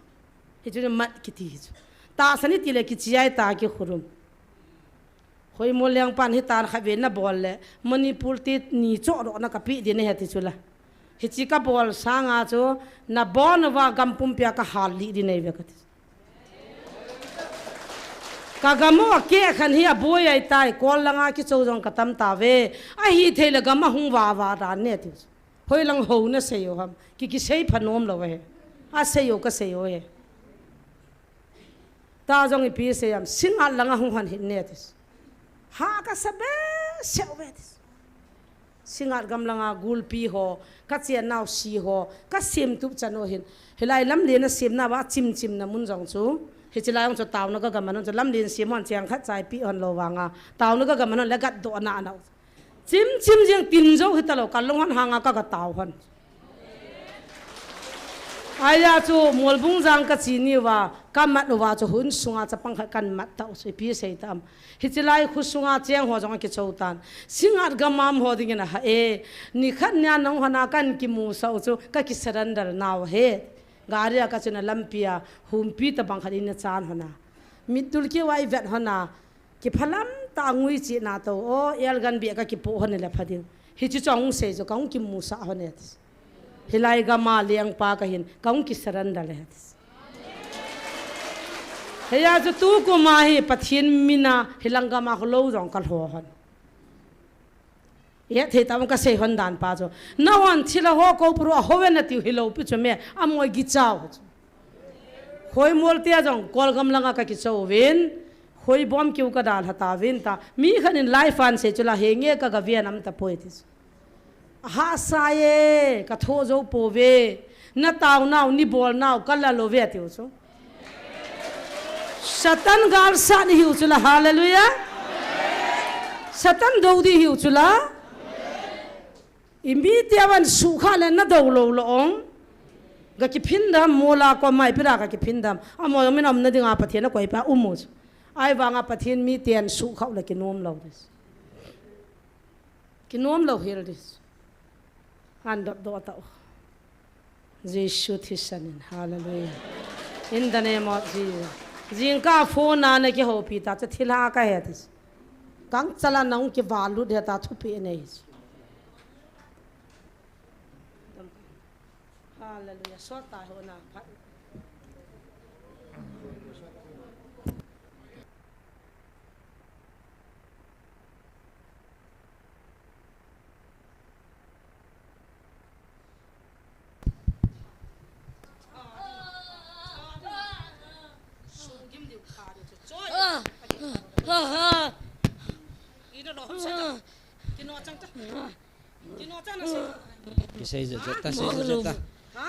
hi chu mat ki ti chu ta sani ti le ki chiai ta ki khurum hoi mo leng pan hi tan kha ve na bol le manipur ti ni cho ro na ka pi de ne heti chula hi chi ka bol sanga cho na bon wa gampum pya ka hal li di nei ve ka ka gamo ke khan hi aboy ai tai kol langa ki cho jong ka tam ta ve a hi thele gama hung wa ra ne ti hoi lang ho na se yo ham ki sei phanom lo we a se yo ka se yo he ta jong I pi se yam singa langa hung han hi ne ti ha ka sabe selvet singar gamlanga gulpi ho ka chia naw si ho ka sim tu chano hin helai lam le na sim na wa chim na mun jong chu he chila yong chu taw na ka gamanon chu lam din sim hon chiang khat chai pi on lo wanga taw na ka gamanon la gat do na na chim jeng tin jo hi ta lo ka long han hanga ka taw hon aya chu molbung jang ka chini wa kamat wa chu hun sunga chapang kan mat ta so pi sei tam hichilai khusunga cheng ho jong ki choutan singat gamam ho ding na ha e ni khat nya nong hana kan ki mu sau chu ka ki surrender naw he garia ka chuna lampia humpi ta bang khali na chan hona mitul ki wai vet hona ki phalam ta ngui chi na to o el gan bi ka ki po hone le phadin hi chu chong se jo kaung ki mu sa hone hilai gama liang pa ka hin kaung ki surrender le heya chu tu ko ma hi pathin mina hilanga ma hlo jong kal ho hon ye the tam ka se hon dan pa jo na wan thila ho ko puru ho we na ti hilo pi chme amoi gi chao hoi mol tia jong kol gam langa ka ki chau wen hoi bom kiu ka dal hata wen ta mi khanin life an se chula henge ka ga vian am ta poetis ha saye ka tho jo po ve na taw naw ni bol naw kala lo ve ti chu Satan gal sa ni hiu chula hallelujah Satan do di hiu chula imbi tiawan su kha le na do lo ong ga ki phindam mola ko mai pira ga ki phindam amo min am na dinga pathena koi pa umus ai wanga pathin mi ten su khau le ki nom lo dis ki nom lo hil dis han do ta Jesus his son hallelujah in the name of Jesus riêng cả phone na này cái hộp pi ta chỉ thila cái hết đi căng chala nong cái valu để ta thu pi này hallelujah so ta ho na Xây dựng ta xây dựng ta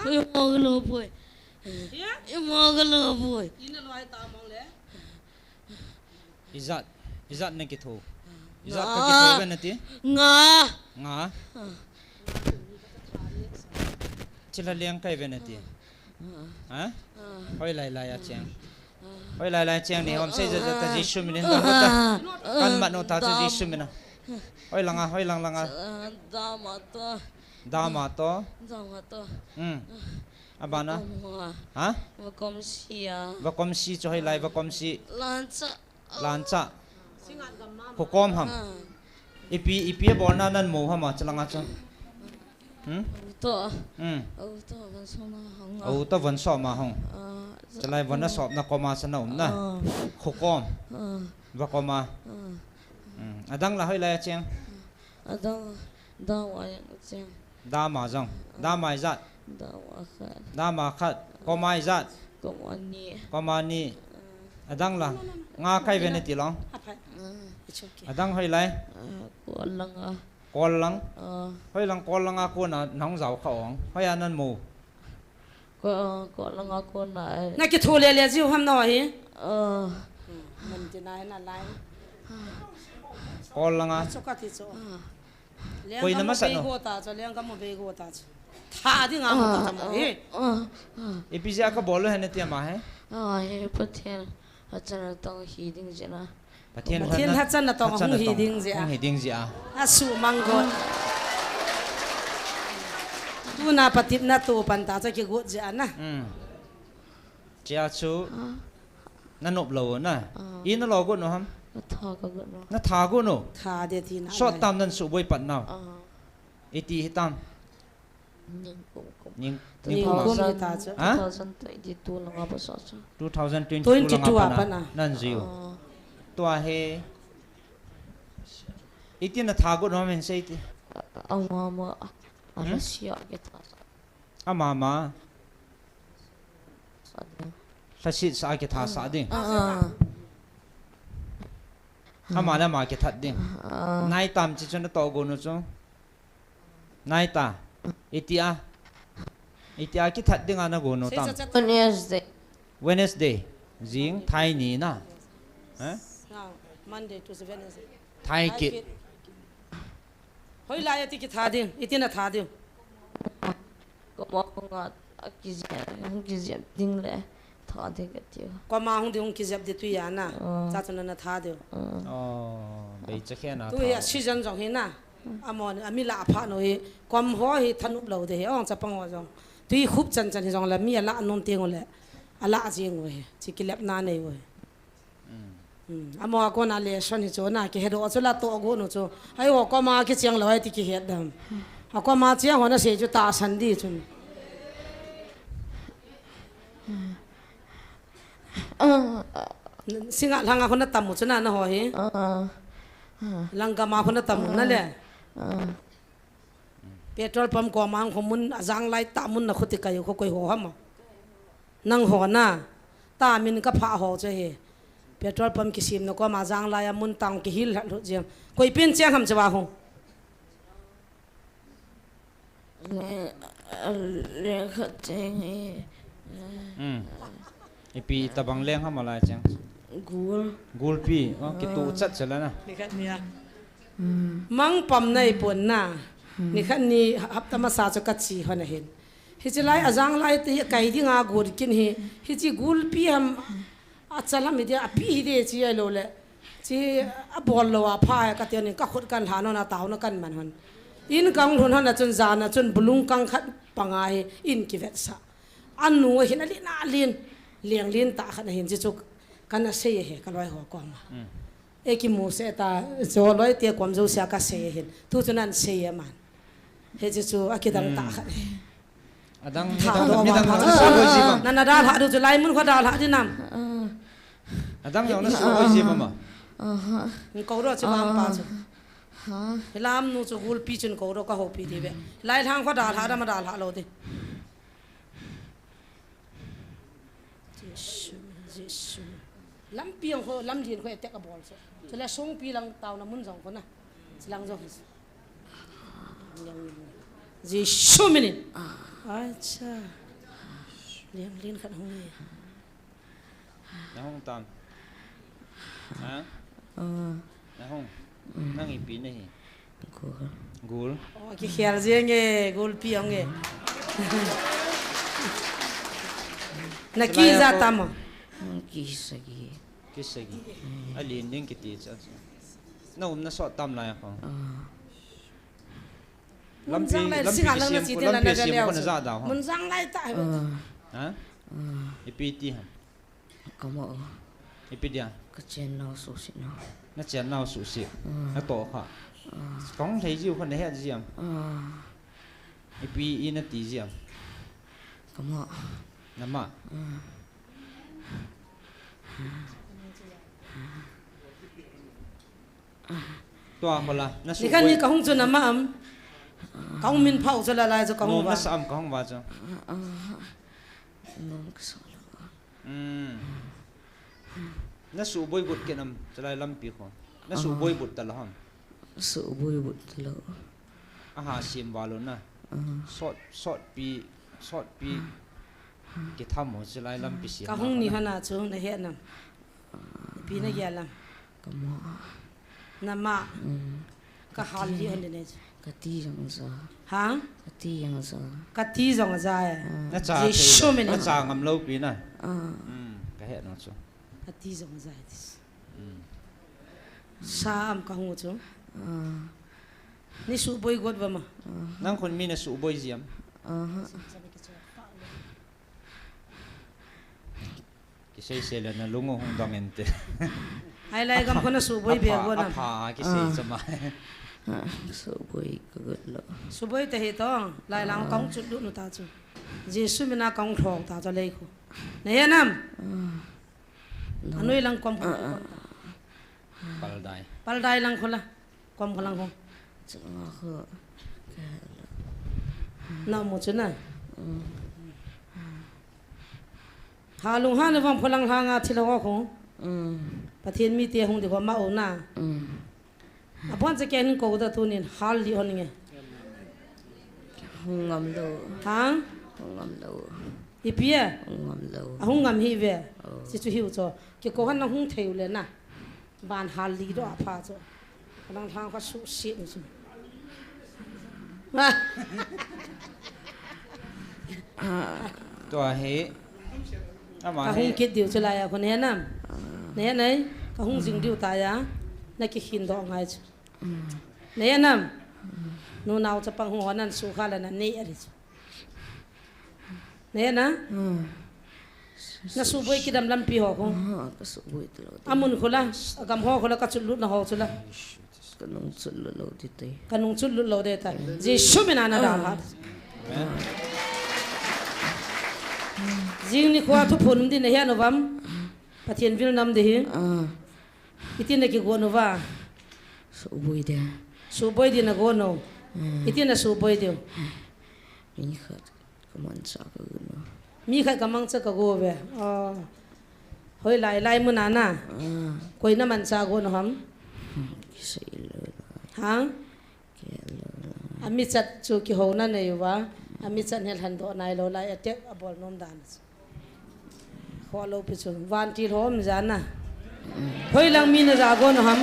Em mò cái lỗ bụi. Em mò cái lỗ bụi. Izat nên cái thù Izat cái thù bên này tí Ngà. ngã chỉ là liang cái bên này tí hả hỏi lại chàng hỏi lại chàng này hôm xây dựng ta chỉ sum mình ta căn mặt nó ta chỉ sum mình hỏi lăng đa mà to abana hả và com si cho hỏi lại và com si lancha hukom ham ipi borna nan mo hama chalanga cha To. to van so ma hong chalai van na sop na koma sa na na hukom và koma adang la hoi la cheng Adang da wa yang cheng. da ma jong da mai zat Da wa khat. da ma khat komai zat Ko ni. koma ni adang la nga kai ve ne ti long adang hoi lai Ko lang a. kol lang hoi lang a ko na nong zau khong hoi anan mu Ko lang a ko na. na cái thu le le jiu ham no hi mình chỉ nói là lại kol lang a cho cái thì cho Koi na masat no? cho liang kamu bego ta cho tha đi ngam ta cho mo hi ipizia ka bolo hene ti ma he He pathian. Achana tong hi ding jena. thiên hát chân là tòng hung hì đinh gì à hung hi ding ji a à su mang god tu na patit na tu pan ta cho cái god gì à na chia chu na nop lo na in lo go no ham Tha ka ga no. na tha go no tha de thi na so tam nan su boi pat now iti hitam Ning ko ko. ning Ning ning ko. ko mi ta cho. 2022 lang ba sa sa. 2022 22 lang apa pa na? nan ziu tua he iti na tha go no men sei ti Mama. Alasya kita. mama sa sit sa ke tha sa ding ama na ma ke that ding nai tam chi chon to go no cho nai ta itia ki that ding ana go no tam Wednesday jing thai ni na Monday to Wednesday thai ki hoi lai ti ki tha ding itin na tha ding Ko mo ko nga akizia ding le. Tha de ka ti. qua ma hung ding ki jap de tu ya na cha chon na tha de bei cha khe na tu ya season jong hi na amon ami la pha no hi kom ho hi thanup lo de ong cha pang wa jong tu hi khup chan chan hi jong la mi la non teng le ala jing we chi ki lep na nei we amo ko na le son hi cho na ki hedo cho la to go no cho ai ho ko ma ki chiang lo ai ti ki het dam ha ko ma chiang ho na se ju ta san di chun singa langa ko na tam cho na na ho hi langa ma ko na tam na le petrol pump ko mang ko mun azang lai ta mun na khuti kai ko koi ho ham nang ho na ta min ka pha ho che he petrol pump ki sim no ko ma jang lai mun tang ki hil lu jem koi pin chang ham chawa ho Le ka teng ipi tabang leng ha mala chang gul pi ki tu chat chala na mang pam nei pon na ni khan ni hapta ma sa cho ka chi hona hin hi chi lai azang lai te kai di nga gur kin hi chi gul pi ham a chala mi de a pi de chi ai lo le chi a bol lo a pha ka te ni ka khut kan ha no na taw na kan man hon in kang thon hon na chun za na chun bulung kang khat pangai in ki vet sa anu hin ali na lin liang lin ta khan hin chi chu กันน่ะเสียเหกันลอยหัวกอมเอกิมูเสตาโจลอยเตียความโจเสียก็เสียเห็นทุกนั้นเสียมันเฮจิจูอากิดังตาขัดดัง ถาม มีดัง นั่นน่ะดาลหาดูจะไล่มึงเขาดาลหาที่นำ ดังอย่างนั้นสู้ไว้สิบ่มา มึงเขารู้จะมาป่าจูเวลามึงนู้จะกูปีจนเขารู้ก็หอบปีดีเว้ยไล่ทางเขาดาลหาได้มาดาลหาเราดิลำเปียงเขาลำเดียนเขาเตะกับบอลซะจะเล่ส่งปีลังเตาน้ำมันสองคนนะจะลังจอกจีชูมินิअच्छाเลี้ยงลิ้นขัดห้องนี่ในห้องตามฮะในห้องนั่งอีปีนี่กูลโอ้กี่เขียนเสียงเงี้ยกูลปียงเงี้ยนักกี้จะทำมั้งกิสกีอันนี้นิ่งกิติจ้ะน้องน่ะสอดตามไรของลำปีเสียมคนลำปีเสียมคนจะดาวมันสั่งไรตายฮะอีปีที่ฮะก็มาอีปีเดียวก็เจนเราสุสิเนาะน่าเจนเราสุสิน่าโตค่ะของไทยจิ๋วคนไหนฮะเจียมอีปีอีน่าตีเจียมก็มาน้ำมาตัวคนละนี่กันนี่ก็ห้องจุนน้ำมันก็ห้องมินเผาจะละลายจะก็ห้องว่าซ้ำก็ห้องว่าจ้ะน้องก็สอนน่าสูบอยบุตรกันนำจะไล่ลำปีคนน่าสูบอยบุตรตลอดสูบอยบุตรตลอดอาหารเสียมวาลนะสอดปีกิทำหมดจะไล่ลำปีเสียมก็ห้องนี้ขนาดสูงในเฮ็ดน้ำปีน่าแย่ลำก็มาน้ำมาก็หาลีอันนี้ก็ตีจังซะฮะก็ตีจังซะก็ตีจังซะน่าจะน่าจะงำเล่าปีน่ะก็เฮ็ดนั่นจ้ะก็ตีจังซะสามก็หัวจ้ะนี่สูบอยกดบ่มานั่งคนมีน่ะสูบอยเสียมกิเซ่เซเลน่ะลุงงงดองเอ็นเตไอ้ไรก็คนน่ะสูบอยเบียร์บ่นะพากิเซ่จะมาสูบอยก็กดละสูบอยแต่เหตุต้องไล่หลังกองจุดลุกนู่นตาจูเยซูมีน่ากองทองตาจะเลยคู่เนี่ยน้ำอันนู้นหลังกอมปัลได้หลังคนละกอมคนหลังคนจังหวะคือน้ำหมดจุดน่ะหาลุงหาในวังพลังหางาที่เราว่าคงประเทศมีเตียหงดีกว่ามาโอน่าอาพอนจะแกนกูได้ทุนนี่ฮาลีฮอนี่ไงหงงำโลฮะหงงำโลอีเปียหงงำโลหงงำฮีเวสิจุฮิวจ้ะเกี่ยวกับหันหงเทวเลยนะบ้านฮาลีด้วยอาพาจ้ะพลังทางก็สุสินี่สิตัวเฮก็หงคิดเดียวจะไรอ่ะคนนี้นะเนี่ยไหนก็หงจิงเดียวตายอ่ะนักขินดอกไงจ้ะเนี่ยนะนูนเอาจะปังหัวนั่นสุขาแล้วนั่นนี่อะไรจ้ะเนี่ยนะน่าสูบไปกินดำลำปีหอกงก็สูบไปตลอดอามุนคนละกำหัวคนละก็จุดลุดนะหอกจุดละก็นุ่งจุดลุดเราดิเตก็นุ่งจุดลุดเราเดต้เจชูมินานาดาลฮัดจิงนี่ขวาทุกคนดินเฮียนวัมปะเทียนวิลนำดิอิตินนักกูนว่าสูบไปเดียสูบไปดินกูนอิตินนักสูบไปเดียวมีใครกำลังจะกูนมีใครกำลังจะกูเว้ยเฮ้ยไล่มุนานะคุยน้ำมันจะกูนฮัมฮะอามิจัดจูกิโฮนั่นเลยว่าอามิจัดเฮลันโดนายโลไลเอเต็กอบอลนมดานขอโลปิจุนวันที่หอมจานนะเฮ้ยลังมีนะจากกูนฮัม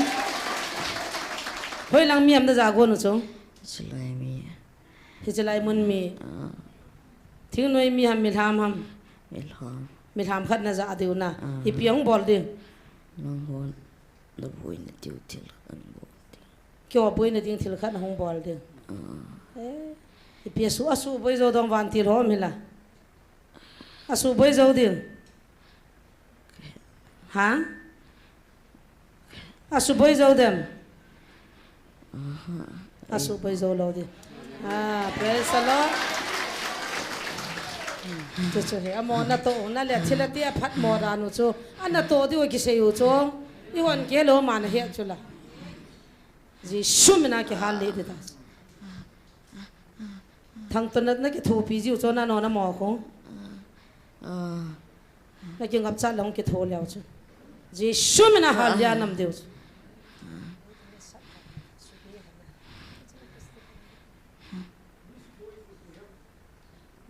เฮ้ยลังมีอันนะจากกูนจูจะไล่มีที่จะไล่มันมีทิ้งหน่วยมีฮัมมิทามฮัมมิทามขัดนะจากดิวนะอีเปียงบอลดิน้องบอลดับบุยนะดิวทิลกันบอลเกี่ยวบุยนะดิวทิลขัดห้องบอลดิอีเปียสูอาสูบุยโจดองวันที่หอมมิละอาสูบุยโจดิฮ hả su bơi dâu đêm su bơi dâu lâu đi praise the Lord chú chú he amo na to na le thila tia phat mo ra nu chu ana to di ki sei u chu I hon ke lo man he chu la ji shumina ke hal le de ta thang to na ke thu pi ji chu na no na mo ko na ke ngap cha long ke tho leo chu ji shumina hal ya nam deu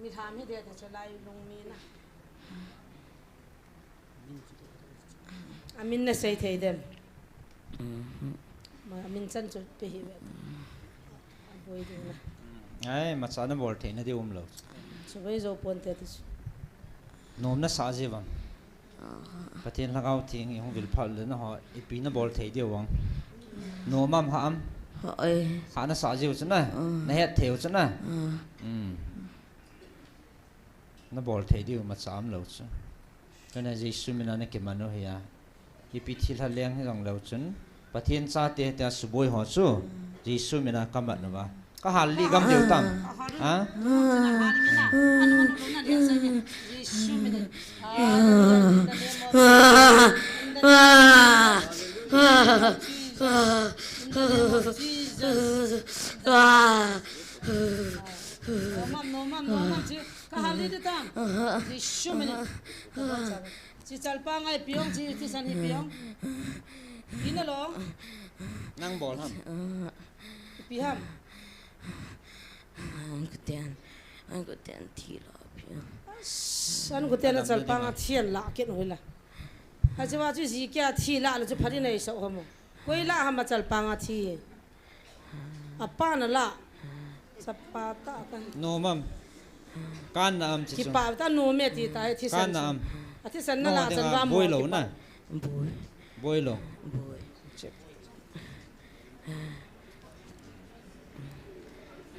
mi tham he de cha lai lung mi na amin na say thei dem ma amin chan chu pe hi vet boi ding na ai mà sao nó bol thế nó đi lo so vai zo pon te tu nom na sa je wang patien lagau ting yong vil phal le na ho ipi na bol thei dia wang no mam ha am ơi ha na sa je chu na na het theu chu na na bol thei dia ma sam lo chu cái này Jesus mình nói cái mà nó hay à ipi thil ha leng hong lo chun patien cha te ta suboi ho chu Jesus mình nói kam nó ba ka hal li gam deu tam ha no mam chi ka hal li de tam ji shu me chi chal pa ngai piong chi san hi piong ina lo nang bol ham pi ham anh có tiền thì lo san ko tena chal pa nga thian la ke no la ha chi wa chi ji kya thi la la chi phari nei so homo koi la ha ma chal pa nga thi apa na la sapata kan no mam kan na am chi ki pa ta no me ti ta thi san kan na am thi san na la chan wa mo boi lo na boi lo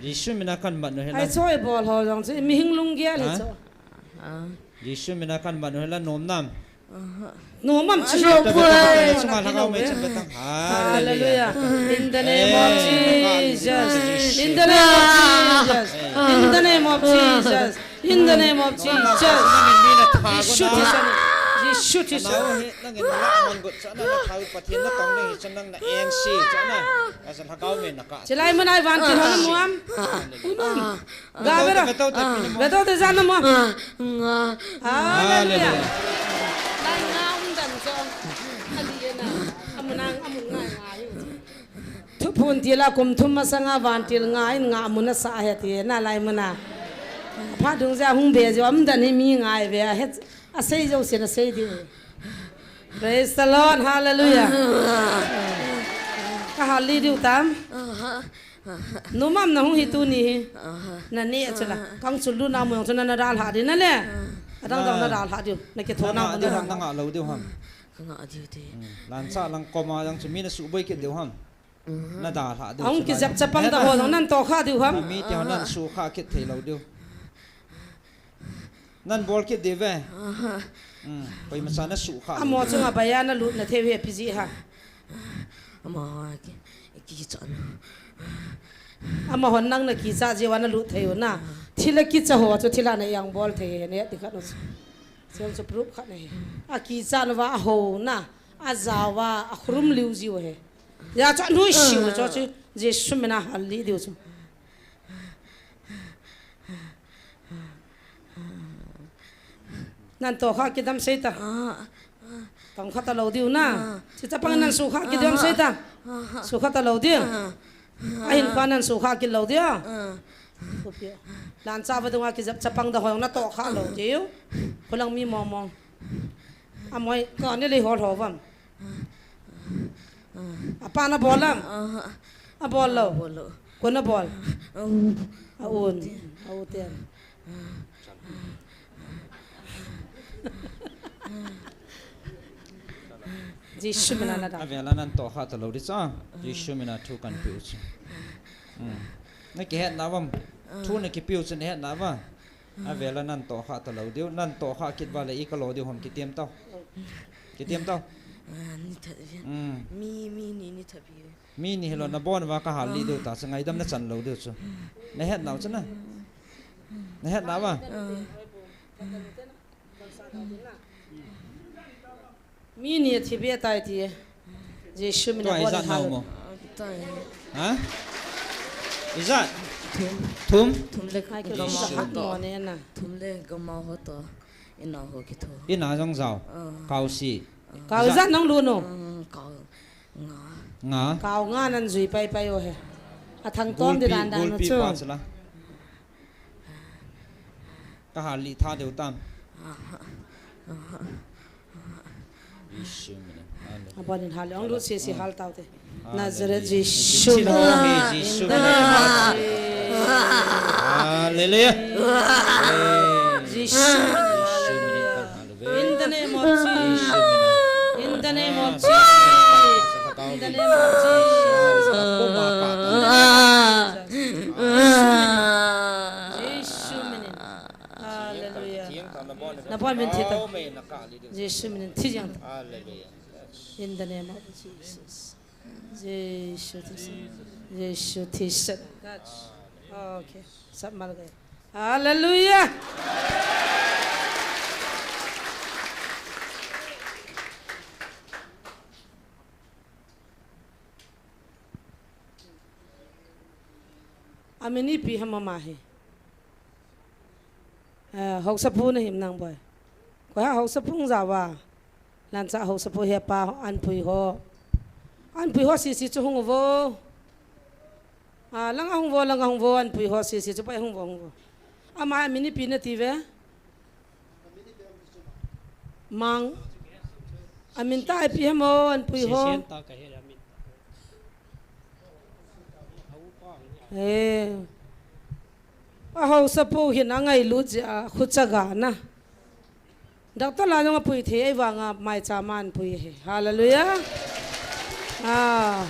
Jesus mình akan bạn nói ai choi bol ho jong chi mi hing lung gya le cho Jesus mình akan bạn nói là nom nam no mam chi hallelujah in the name of Jesus in the name of Jesus in the name of Jesus in the name of Jesus shoot it nang in la mon got cha na thau pathian na tong nei chan nang na eng si cha na asan hakau men na ka chelai manai van ki hon muam ga bera beto te zan mo hallelujah lai ngam dan cho aliena amunang amungai ngai thu phun ti la kum thum ma sanga van til ngai nga amuna sa he ti na lai mana pha dung ja hung be jo am dan mi ngai ve he a sei jo se na sei di praise the Lord hallelujah ka hali diu tam no mam na hung hi tu ni na ne chula kang chulu na mo chuna na dal ha di na le adang dang na dal ha diu na ke thona mo na nang a lo deu ham ngã đi đi lan cha lang koma lang chumi na su boi ke deu ham na da ha deu ông ki zap chapang da ho nan to kha diu ham mi te nan su kha ke thei lo deu nan bol ke de ve pai ma sa na su kha amo chunga bayana lut na the he piji ha mà cái chọn amo hon nang na ki cha je wana lut theu na thila ki cha ho chu thila na yang bol the ne ti kha no sem chu proof kha ne a ki cha na wa ho na a za wa a khrum liu ji he ya cha nu shi cho chu je shumina hali diu chu nan to kha ki dam sei ta tong kha ta lo diu na chi cha pang nan su kha ki dam sei ta su kha ta lo diu a hin kha nan su kha ki lo diu lan cha va dong ki zap cha pang da ho na to kha lo diu kholang mi mong mong a moi ka ne le ho ho vam a pa na bolam a bol lo ko na bol a un a u ten Jesus mina na da avela nan to kha ta lo di cha Jesus mina thu kan piu chu na ke het na wam thu na ke piu chen het na wa avela nan to kha ta lo deu nan to kha kit wa le i ka lo deu hom ki tem tao cái tiêm tao Ni thật viên. Mi ni thật viên. mi ni hello na bon wa ka hal li do ta sa ngai dam na chan lo do chu na het nào chứ na het nào ba mi ni thì biết tại thì Giêsu mình toi nói za nào mo Tại hả izat thum thum le hai cái cái gam đó mau hát mò này nè thum le gam mau hết to. In nào ho cái thôi. ina jong zao cao si cào rất nóng luôn không Cậu ngã. nga cào ngan ăn gì bay bay rồi à thằng Tom thì đàn đàn nó gulpi chưa pa chala ka hal li tha deu tam Giêsu mình à bọn mình hal ông lúc xì hal tao thế Nazareth Giêsu Giêsu Hallelujah Giêsu in the name of Jesus in the name of Jesus in the name of Jesus Giêsu mình Hallelujah na bọn mình thiệt Giêsu mình thiệt rằng in the name of Jesus Giêsu thiệt sự okay sắp mal gay Hallelujah amini pi hamama he hậu sapu na him nang boy ko ha hậu sapung zawa lan cha hậu sapu he pa an pui ho si chu hung vo lang hung vo an pui ho si chu pa hung vo ama amini pi na ti ve mang amin ta pi hamo an pui ho hậu sapu hiện ngay lú khut chaga na doctor la nga pui the wanga mai chaman pui he hallelujah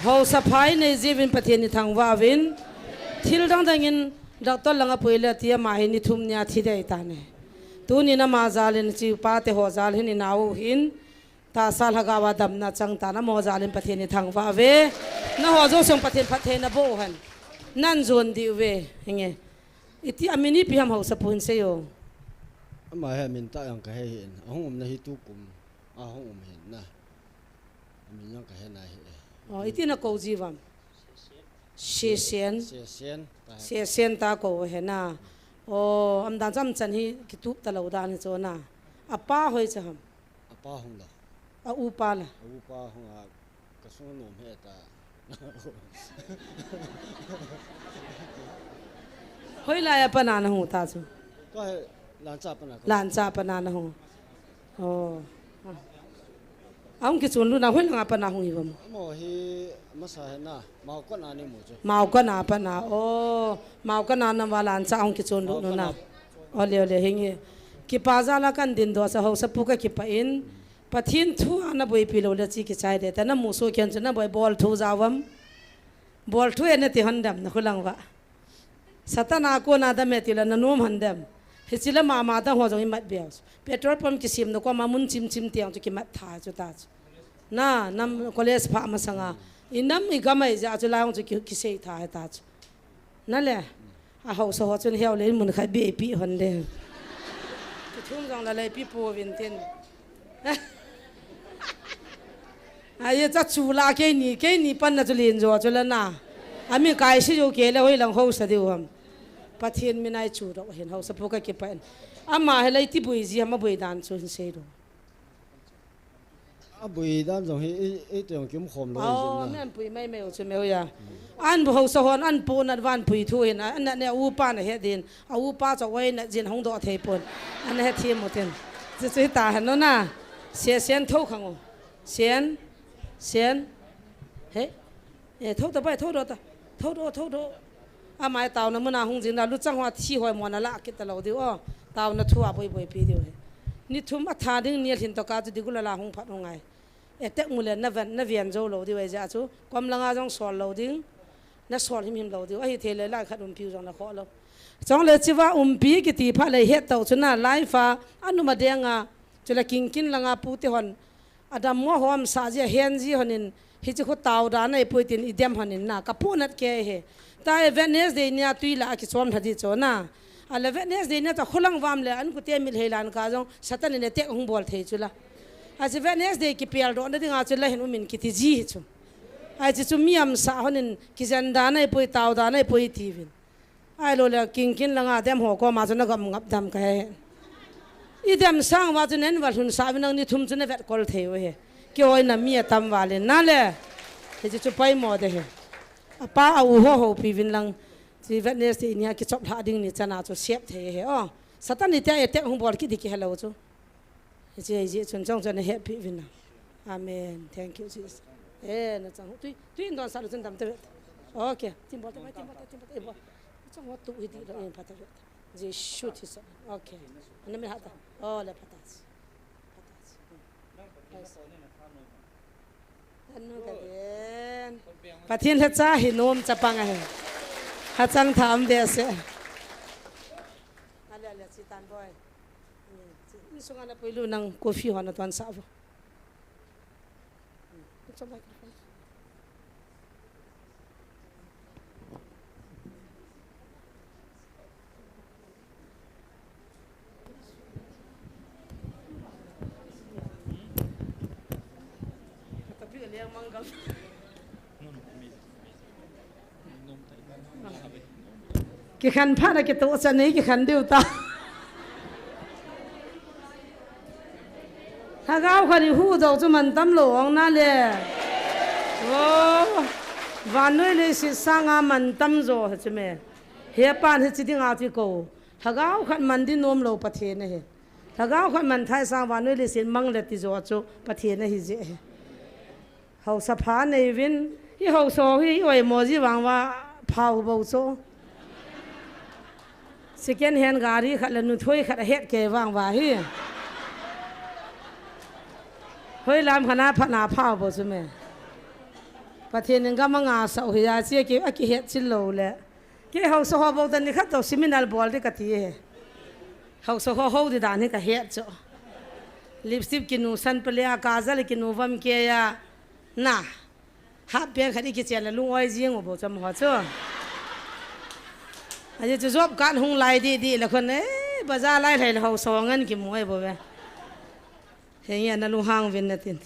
hậu saphai nei jivin pathian ni thangwa win thil dang dangin doctor la nga pui la tia ma hi ni thum nya thi dei ta ne tu ni na ma zalin chi pa te ho zal hin naw hin ta sal hagawa dam na chang ta na mo zalin pathian ni thangwa we na ho zo song pathian na bo han nan zon di we hinge iti amini pi ham hausa pun seyo ama he min ta yang ka he hin ahong na hi tu kum ahong hin na min yang ka he na he iti na ko jiwam se sen ta ko he na am dan jam chan hi ki tu ta lo dan cho na apa hoi cha ham apa hong la a upa la upa hong a ka sung nom he ta hoi la ya pana na hu ta chu ko he lan cha pana na hu ang ki chun lu na hoi la pana hu hi bam mo hi masa he na mau ko na ni mo chu mau ka na pana mau ka na wa lan cha ang ki chun lu no na ole hingi ki pa za la kan din do sa ho sa pu ka ki pa in pathin thu ana boi pi lo la chi ki chai de ta na mu so kyan chu na boi bol thu zawam bol thu ene ti handam na khulang wa satana ko na da metila na nom handam hichila ma da ho jong mat bias petrol pump ki sim no ko mamun chim tiang chu ki mat tha chu ta na nam college pha ma sanga inam I gamai ja chu laung chu ki sei tha ta chu na le a ho so ho chun heu le mun khai be pi hon de ki thum jong la le pi po vin tin ai cha chu la ke ni pan na chu lin jo chu la na ami kai si jo ke le hoi lang ho sa diu ham pathian minai chu ro hen ho sa pu ka ke pan ama he lai ti bui ji ma bui dan chu hin sei do a bui dan jong hi e tong kim khom lo na men pui mai chu me ya an bu ho sa hon an pu na van pui thu hin an na u pa na he din a u pa cha wai na jin hong do the pon an he thi mo ten chu ta han no na sen thâu khang sen he thâu ta bai thâu do a mai tao na muna hung jin na lu chang wa thi hoi mo na la ki ta lo di tao na thua boi pi di ni thum a tha ding ni hin to ka chu di gu la hung phat ngai tek mu le na vian zo lo di wai ja chu kom langa jong sol lo ding na sol him lo di ai the le la khat piu jong na kho lo chong le chi wa pi ki ti pha le he tau chu na lai fa anu ma denga chula king kin langa pu te hon adam mo hom sa je hen ji honin hi chu taw da nei puitin idem honin na ka punat ke he ta Wednesday nia tuila ki chom thadi chona ala Wednesday nia ta kholang wam le an ku te mil helan ka jong satan ne te hung bol thei chula a je Wednesday ki pel do na dinga chula hen umin ki ti ji chu ai chu miam sa honin ki jan da nei pui taw da nei pui tivin ai lo la king kin langa dem ho ko ma chuna gam ngap dam ka he idem sang wa chunen wal hun sa binang ni thum chune vet kol theu he ki oi na mi tam wale na le he chu pai mo de he apa au ho ho pi vin lang ji Wednesday nia ki chop la ding ni chana chu sep the he o satan ni te hung bol ki dik hello chu ji chun chong chon he pi vin amen thank you jesus na chang tu don sa chun tam te okay tim bol e bo chong wa tu hi di ro en pata ji shoot his okay na me hata oh le patas anu ka den pathin ha cha hi nom chapang he ha chang tham de se ala si tan boy ni sunga na pelu nang coffee hona ton sa bo ki khan pha na ki to cha nei ki khan deu ta ha gao khani hu do chu man tam lo ong na le o van noi le si sanga man tam zo ha chme he pan he chi ding a ti ko ha gao khan man di nom lo pathe ne he ha gao khan man thai sang van noi le sin mang le ti zo chu pathe ne hi je hau sa pha nei win hi hau so hi oi mo ji wang wa phau bo so second hand gari khala nu thoi khala het ke wang wa hi hoi lam khana phana phau bo su me pathen nga ma nga sa hi ya che ke a ki het chin lo le ke hau so ho bo tan ni khat to seminal bol de ka ti he hau so ho di da ni ka het cho lipstick ki nu san plia kajal ki nu vam ke ya na ha pe khadi ki chen la lu oi jing bo cham ho cho aje chu job kan hung lai di la khon bazar lai thai hau so ngan ki moi bo ve he ya na lu hang vin na tin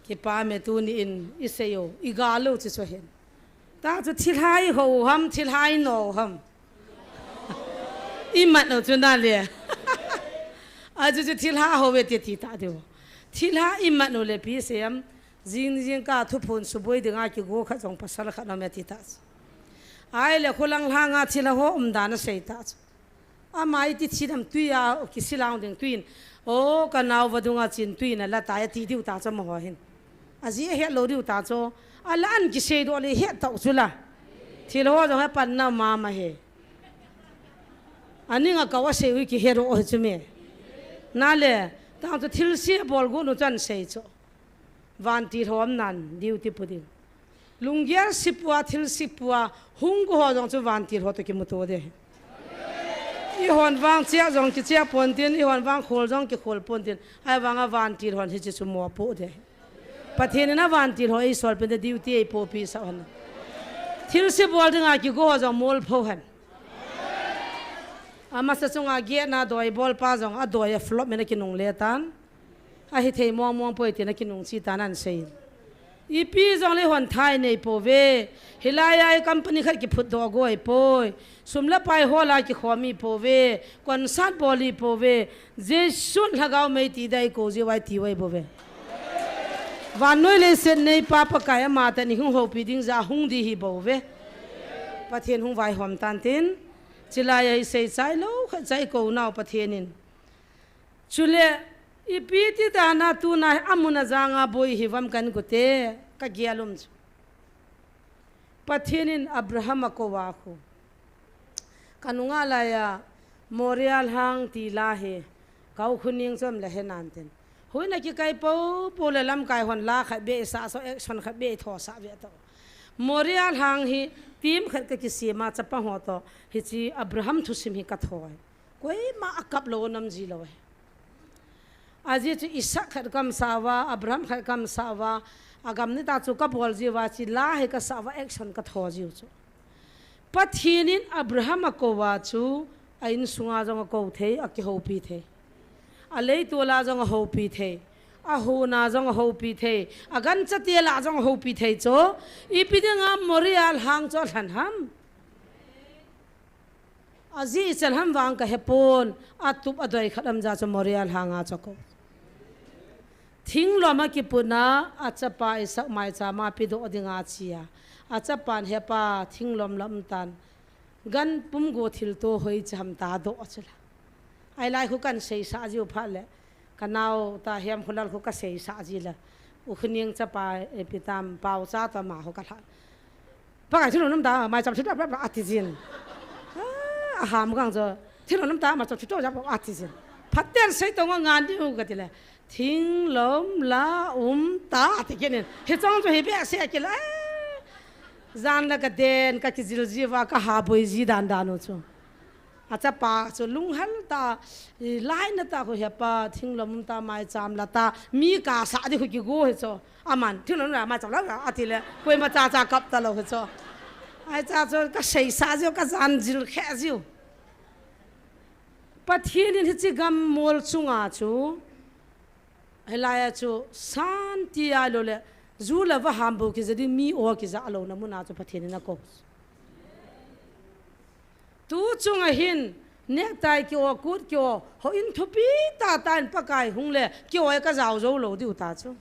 ki pa me tu ni in iseyo igalo chi so hen ta chu thil hai ho ham thil hai no ham i mat no chu na le aje chu thil ha ho ve ti ti ta de thil ha i mat no le pi sem jing ka thu phun su boi dinga ki go kha jong pasal kha na me ti ta ai le kholang hanga thila ho da na sei ta a mai ti chidam tuya ki silang ding tuin o ka naw wadunga chin tuin la ta ya ti diu ta cham ho hin a ji he lo diu ta cho ala an ki sei do le he ta chula thil ho jong ha pan na ma ma he ani nga ka wa sei wi ki he ro ho chume na le ta to thil si bol go no chan sei cho van ti hom nan diu ti puding lungya sipua thil sipua hung go jong chu van ti ho to ki mu to de i hon wang chia jong ki chia pon tin i hon wang khol jong ki khol pon tin ai wanga van ti hon hi chu mo po de pathin na van ti ho i sol pe de diu ti po pi sa hon thil si bol dinga ki go jong mol pho han ama sa chunga ge na doi bol pa jong a doi flop me na ki nong le tan a hi thei mong mong poi ti na ki nong chi tanan sei i pi jong le hon thai nei po ve hilaya company khat ki phut do goi poi sumla pai hola ki khomi po ve kon sat boli po ve je sun lagao mei ti dai ko je wai ti wai bo ve van noi le sen nei pa pa ka ya ma ta ni hung ho pi ding za hung di hi bo ve pathen hung vai hom tan tin chilaya i sei chai lo kha chai ko naw pathenin chule i pi ti da na tu na amuna zanga boi hi vam kan ko te ka gialum pathenin abraham ko wa khu kanunga la ya morial hang ti la he kau khuning chom la he nan ten hoina ki kai po pole lam kai hon la kha be sa so action kha be tho sa ve to morial hang hi tim khat ka ki sima chapa ho to hi chi abraham thu sim hi ka thoi koi ma akap lo nam ji lo aji chu Isaac khat kam sawa Abraham khat kam sawa agam ni ta chu ka bol ji wa chi la he ka sawa action ka tho ji chu pathinin Abraham ko wa chu ain sunga jong ko the a ki ho pi the a lei to la jong ho pi the a ho na jong ho pi the agan cha te la jong ho pi the cho I pi nga morial hang cho than ham azi chal ham wang ka hepon atup adoi khatam ja cho morial hanga cho ko thing lo ma ki puna achapa isak mai cha ma pi do odinga chia achapan hepa thing lom lam tan gan pum go thil to hoi cham ta do achla ai lai khu kan sei sa jiu pha le kanao ta hem khulal khu ka sei sa ji la u khning chapa epitam pau cha ta ma ho ka tha pa ka thil nam ta mai cham thit ba atijin a ham gang zo thil nam ta ma cham thit to ja ba atijin phaten sei to ngan di u ka ti le thing lom la ta ti ken he chang zo he be se ke la zan la ka den ka ki zil jiwa ka ha boi ji dan dan chu acha pa chu lung hal ta lai na ta ko hepa thinglom ta mai cham la ta mi ka sa di khu ki go he cho aman thinglom la ma cham la ati le koi ma cha cha kap ta lo he cho ai cha cho ka sei sa jo ka zan jil khe jiu pathin ni chi gam mol chunga chu helaya chu santi a lo le zula va hambo ki jadi mi o ki za alo na muna chu pathin na ko tu chunga hin ne tai ki o kut ki o ho in thupi ta tan pakai hungle ki o ka zau zo lo di uta chu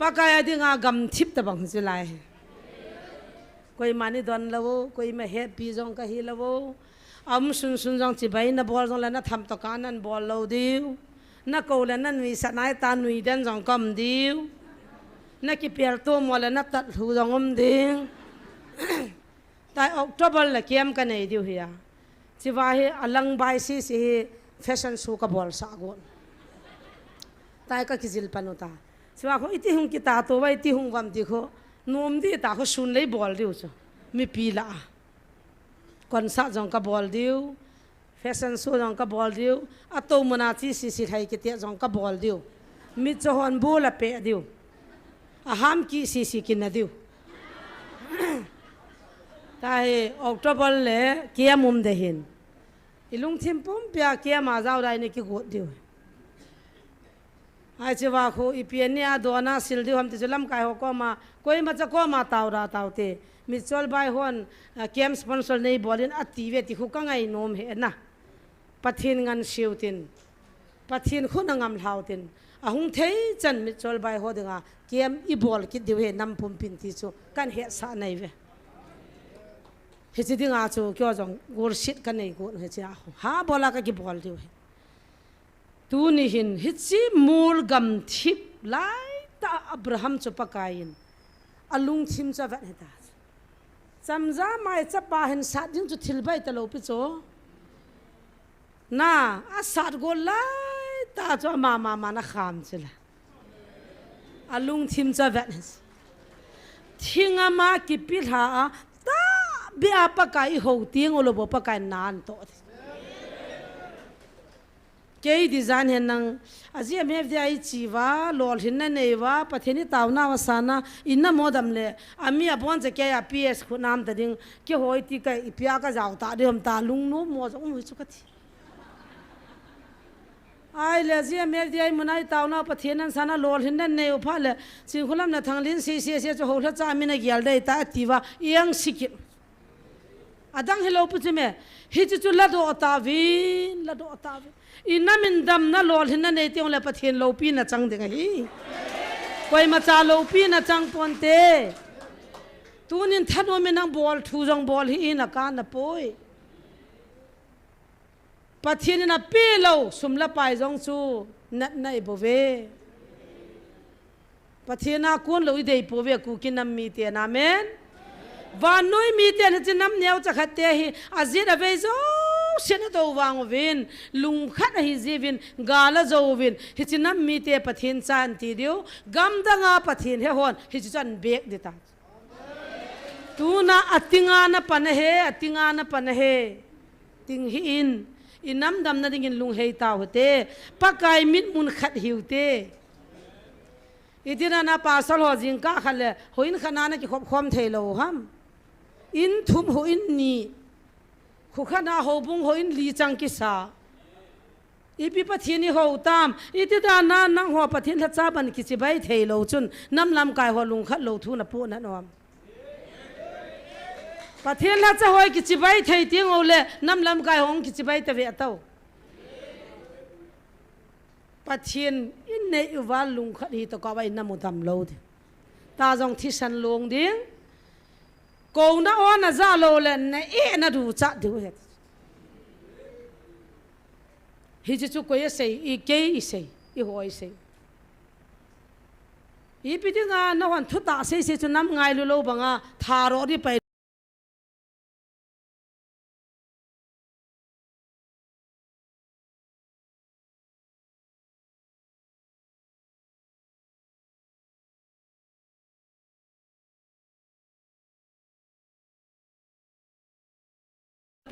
pakai adi nga gam thip ta bang chu lai koi mani don lo koi ma happy jong ka hi lo sun jong chi bai na bol jong la na tham to kanan bol lo diu na ko la nan wi sanai ta nui den jong kam diu na ki per to mo la na tat hu jong om ding tai October la kem ka nei diu hiya chi wa he alang bai si fashion show ka bol sa gon tai ka kizil panuta chi wa ko iti hung ki ta to wai ti hung wam ti kho nom di ta kho sun lei bol diu chu mi pila kon sa jong ka bol diu fashion show jong ka bol diu ato mona chi si thai ki te jong ka bol diu mi chhon bu la pe diu a ham ki si ki na diu tai October le kia mum de hin ilung thim pum pya kia ma zau dai ne ki go diu ai chewa kho ipiania dona sil diu ham ti lam kai ho ko ma koi ma cha ko ma taw ra taw te mi chol bai hon kem sponsor nei bolin ati ve ti khu ka ngai nom he na pathin ngan siutin pathin khu na ngam hlautin ahung thei chan mi chol bai ho dinga kem I bol ki diu he nam pum pin ti chu kan he sa nei ve he chi dinga chu kyo jong gor sit kan nei go he cha ha bola ka ki bol diu he tu ni hin hi chi mul gam thip lai ta Abraham chu pakain alung thim cha va he ta samza mai cha pa hen sa ding chu thil bai ta lo pi cho na a sat go lai ta cho ma na kham chila alung thim cha va thinga ma ki pi ha ta bia pa kai ho ting olo bo pa kai nan to ke design hen nang aji am have dai chiwa lol hin na nei wa patheni tawna wa sana inna modam le ami abon je ke ya ps khu nam ta ding ke hoi ti ka ipia ka jaw ta de hom ta lung no mo zo mu chu ka thi ai le ji am have dai munai tawna pathenan sana lol hin na nei pha le sin khulam na thanglin si cho ho tha cha mi na gyal dai ta tiwa yang sikit adang hello pu me hi chu la do ta vin ina min dam na lol hin na nei tiong le pathen lo pi na chang de ga hi koi ma cha lo pi na chang pon te tu nin thano me nang bol thu jong bol hi na ka na poi pathen na pe lo sum la pai jong chu nat nai bo ve pathen na kon lo dei po ve ku kin nam mi te na men van noi mi te na chin nam neu cha khat te hi azit ave zo sena do wang vin lung khat hi zivin gala zo vin hi chin nam mi te pathin chan ti dio gam danga pathin he hon hi chan bek dita tu na atinga na pan he ting hi in inam dam na dingin lung hei tau te pakai mit mun khat hiu te itina na pa sal ho jing ka khale hoin khana na ki khop khom thelo ham in thum ho in ni khu khana ho bung ho in li chang ki sa ipi pathini ho tam itida na nang ho pathin la cha ban ki chi bai thelo chun nam lam kai ho lung khat lo thu na pu na nom pathin la cha hoi ki chi bai thei ting ole nam lam kai hong ki chi bai ta ve tau pathin in nei wal lung khat hi to ka bai na mu dam lo de ta jong thi san long ding ko na on na za lo le na e na du cha du he hi chu ko ye sei I ke I sei I hoi sei I pi dinga na wan thu ta sei sei chu nam ngai lu lo banga tha ro ri pai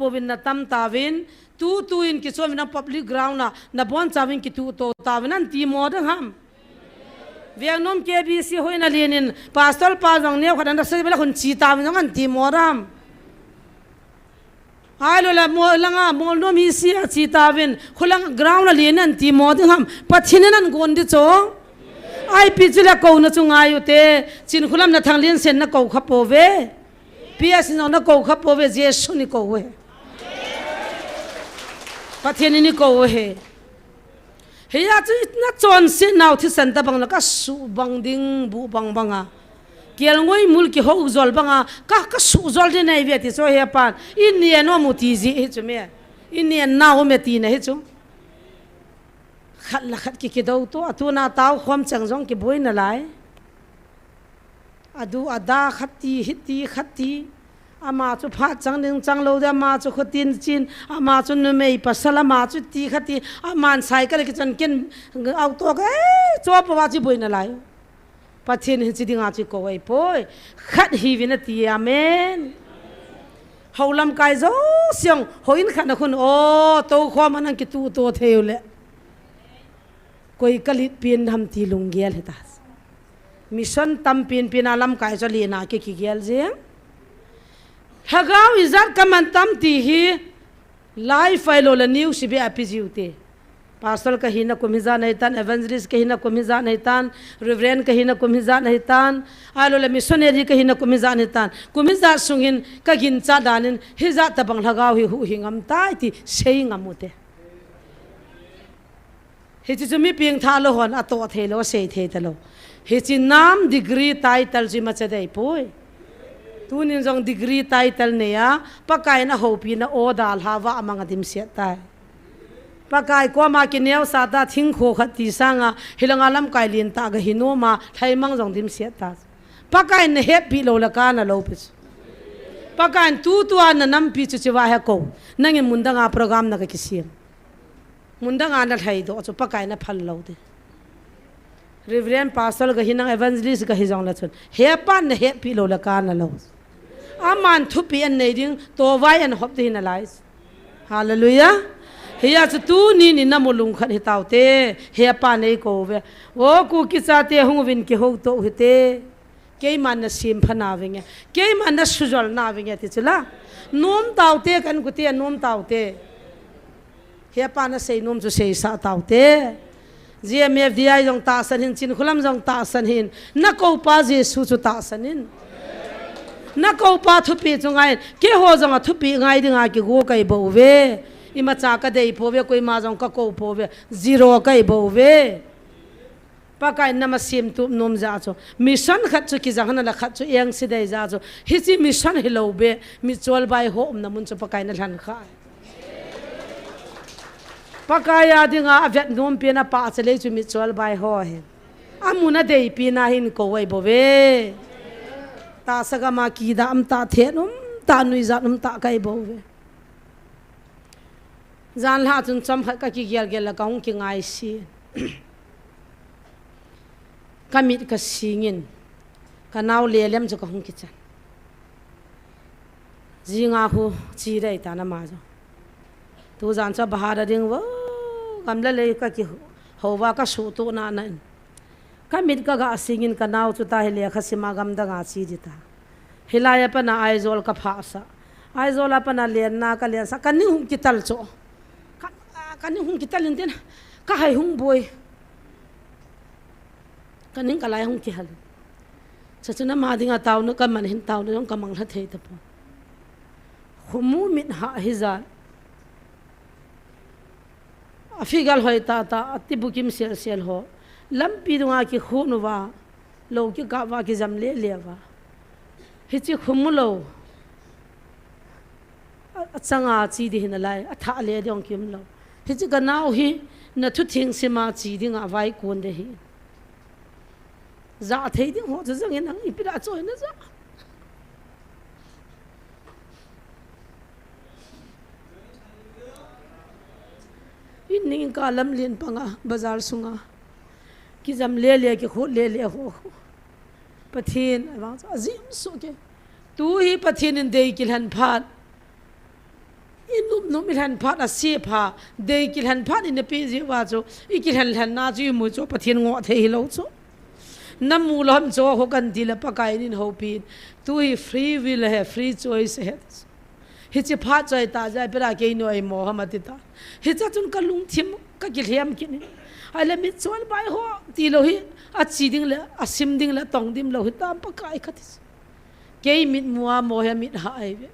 povin na tam tawin tu in ki so na public ground na bon chawin ki tu to tawin an ti mo dang ham vietnam KBC hoina lenin pastor pa jong ne khadan da se bela khun chi tawin an ti mo ram ai lo la mo langa mo no mi si chi tawin khulang ground la len an ti mo dang ham pathinan an gon di cho ai pi chula ko na chunga yu te chin khulam na thang len sen na ko kha po ve PS no na ko kha po ve jesu ni ko we pathian ni ko he ya chu na chon se naw thi san ta bang na ka su bang ding bu bang banga kial ngoi mul ki ho zol banga ka su zol de nei ve ti so he pan in ni no mu ti ji he chu me in ni na ho me ti na he chu khat la khat ki do to atu na taw khom chang jong ki boi na lai adu ada khati hiti khati ama chu pha chang ning chang lo da ma chu khotin chin ama chu nu mei pasala ma chu ti khati aman cycle ki chan ken auto ga cho pa chi boi na lai pathin hi chi dinga chi ko wai poi khat hi vina ti amen haulam kai zo siang hoin khan khun o to kho man ki tu to theule koi kalit pin ham ti lung gel heta mission tam pin alam kai cho li na ki gel je hagaw izat kaman tam ti hi life file la new sibi apijiute pastor ka hina komiza nahi tan evangelist ka hina komiza nahi tan reverend ka hina komiza nahi tan alo la missionary ka hina komiza nahi tan komiza sungin ka gin cha danin hiza tabang hagaw hi hu hingam tai ti sei ngamute hi chi mi ping tha lo hon ato thelo sei the talo hi chi nam degree title ji ma chadai poi tunin jong degree title ne ya pakai na hopi na odal hawa amanga dim se tai pakai ko ma ki new sa ta thing kho khati sanga hilanga lam kai lin ta ga hinoma thaimang jong dim se ta pakai ne happy lo la kana lo pis pakai tu an nam pi chu chiwa ha ko nangin mundanga program na ka kisiem mundanga na thai do chu pakai na phal lo de reverend pastor ga hinang evangelist ga hijong la chun he pan ne happy lo la kana lo aman thupi an nei ding to vai an hop te na lai hallelujah hiya chu tu ni na molung khat hitaute he pa nei ko ve o ku ki cha te hung win ki ho to hite ke man na sim phana wenge ke man na sujol na wenge ti chula nom taute kan ku te nom taute he pa na sei nom chu sei sa taute GMFDI jong ta san hin chin khulam jong ta san hin na ko pa jesu chu ta sanin na ko pa thupi chungai ke ho jong thupi ngai dinga ki go kai bo ve ima cha ka dei po ve koi ma jong ka ko po ve zero kai bo ve pa kai na ma sim tu nom ja cho mission khat chu ki jang na la khat chu yang si dai ja cho hi chi mission hi lo be mi chol bai ho na mun chu pa kai na than kha pakaya dinga avet nom pe na pa chale chu mi chol bai ho he amuna dei pi na hin ko wai bo ve ta saga ma ki da am ta the num ta nui za num ta kai bo ve zan la chun cham kha ka ki gel gel la kaung ki ngai si kamit ka singin kanaw le lem chu ka hung ki chan jinga hu chi dai ta na ma jo tu zan cha bahara ding wo gam la le ka ki howa ka su tu na na ka mit ka ga singin ka naw chu ta hele kha sima gam da nga chi jita hilaya pa na aizol ka phasa aizol pa na len na ka len sa kan ni hum kital cho kan ni hum kital in den ka hai hum boy kan ning ka lai hum ki hal cha chuna ma dinga taw no ka man hin taw no ka mang la thei ta po humu mit ha hizal afigal hoi ta ati bukim sel sel ho lampi dunga ki khunu wa lo ki ka wa ki jam le le wa hichi khumulo achanga chi di hin lai atha le dong kim lo hichi ka naw hi na thu thing sima chi dinga vai kon de hi za thei ding ho zang en ang ipira choi na za in ning ka lam lien panga bazar sunga ki jam le le ki khot le le ho pathin awang azim so ke tu hi pathin in dei kil han phat inum no mil han phat a se pha dei kil han phat in pe ji wa cho ikil han han na ji mu cho pathin ngo thei lo cho namu lam cho ho kan dil pa kai nin ho pin tu hi free will hai free choice hai hi chi phat choi ta ja pera ke no ai mo hamatita hi cha chun ka lung thim ka ki hiam ki ni ale mi chol bai ho ti lo hi a chi ding la a sim ding la tong dim lo hi tam pa kai khatis ke mit muwa mo he mit ha ai ve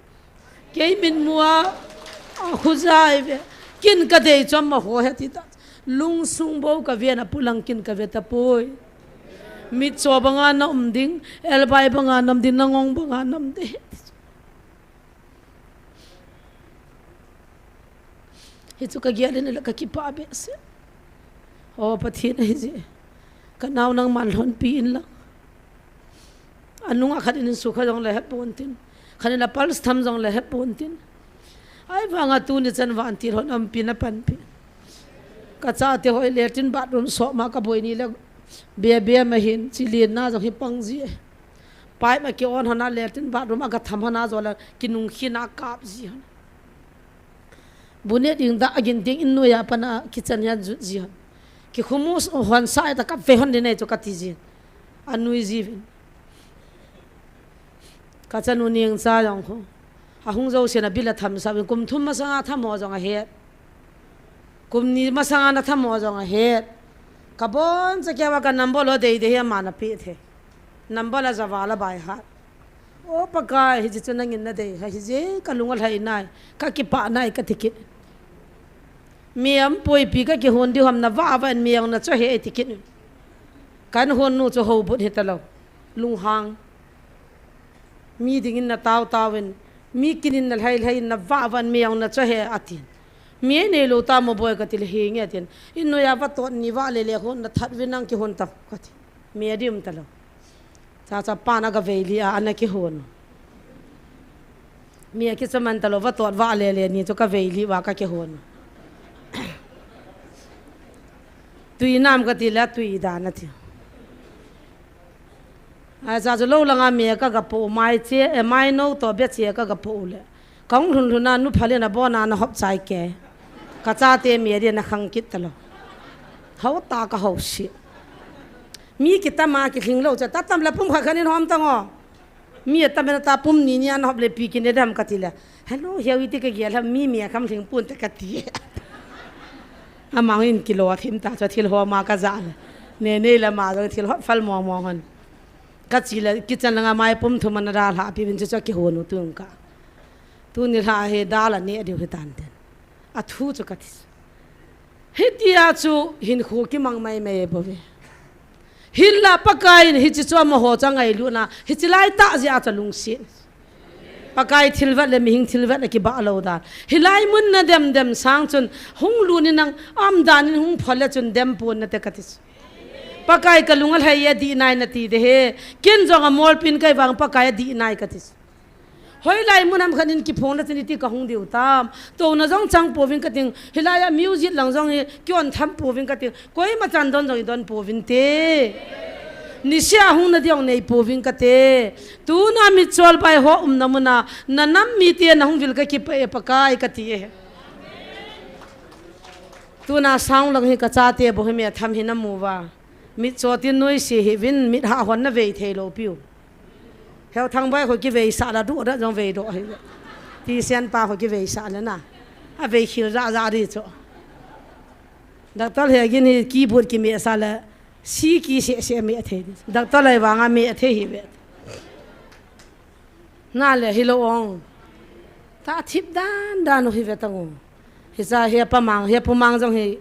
ke mit muwa khuzai ve kin ka dei chom ma ho he ti ta lung sung bo ka ve na pulang kin ka ve ta poi mit cho banga na ding el bai banga nam din na ngong banga nam de hi chu ka gya le la ka ki pa be se o pathin hi je ka naw nang man hon pi in la anunga khatin su kha jong le he pon tin khanin la pals tham jong le he pon tin ai wanga tu ni chan wan tir hon am pi na pan pi ka cha te hoi le tin bathroom so ma ka boi ni le be be ma hin chi lien na jong hi pang ji pai ma ke on hona le tin bathroom aga tham hona zo la kinung khina kap ji bunet ding da agin ding in no ya pana kitchen ya ji ki khumus hon sai ta ka ve hon ne to ka ti ji anui ji ka chanu ning cha jong kho a hung zo se na bila tham sa kum thum ma sanga tham mo jong a he kum ni ma sanga na tham mo jong a he ka bon cha kya wa ka number lo de de ya ma na pi the number la zawala bai ha o pa ka hi ji chunang in na de ha hi je ka lungal hai nai ka ki pa nai ka tikit miam poi pi ka ki hon di hom na wa wa miang na cho he tikit kan hon nu cho ho but he ta lo lung hang mi ding in na taw tawin mi kinin na hai hai na wa wa miang na cho he atin mi ne lo ta mo boy ka til he nge atin in no ya wa to ni wa le le hon na that winang ki hon ta ka ti mi adim ta lo cha cha pa na ga ve li a na ki hon mi ki chaman ta lo wa to wa le le ni to ka ve li wa ka ki hon tui nam ka ti la tui da na ti a za zo lo la nga me ka ga po mai che e mai no to be che ka ga po le kong hun hun na nu phale na bo na na hop chai ke ka cha te me ri na khang kit ta lo hau ta ka hau shi mi ki ta ma ki hling lo cha ta tam la pum kha khanin hom ta ngo mi ta me ta pum ni ni an hop le pi ki ne dam ka ti la hello heu ti ka ge la mi kham hling pun ta ka ti amang in kilo thim ta cha thil ho ma ka za ne la ma zo thil ho fal mo mo hon ka chi la kitchen la nga mai pum thu man ra la pi bin cha ki ho nu tung ka tu ni la he da la ne di he tan ten a thu chu ka ti he tia chu hin kho ki mang mai me bo ve hil la pakai hi chi chu ma ho cha ngai lu na hi chi lai ta ja cha lung si pakai thilwa le mi hing thilwa le ki ba lo da hilai mun na dem sang chun hung lu ni nang am dan hung phale chun dem pon na te katis pakai ka lungal hai ya di nai na ti de he kin jong a mol pin kai wang pakai di nai katis hoi lai mun am khanin ki phone na ti ka hung diu tam to na jong chang povin ka ting hilai ya music lang jong he kyon tham povin ka ting koi ma chan don jong don povin te nisha hung na diong nei povin ka te tu na mi chol bai ho namuna na nam mi te na hung vil ka ki pa kai ka ti he tu na sang lang hi ka cha te bo me tham hi na mu wa mi cho tin noi si hi win mi ha hon na ve the lo piu heo thang bai ko ki ve sa la du da jong ve do hi ti sian pa ko ki ve sa la na a ve khil ra ra ri cho doctor he gin hi ki bur ki me sa la si ki se me the doctor lai wa nga me the hi ve na le hi lo ong ta thip dan no hi ve tang hi za he pa mang jong hi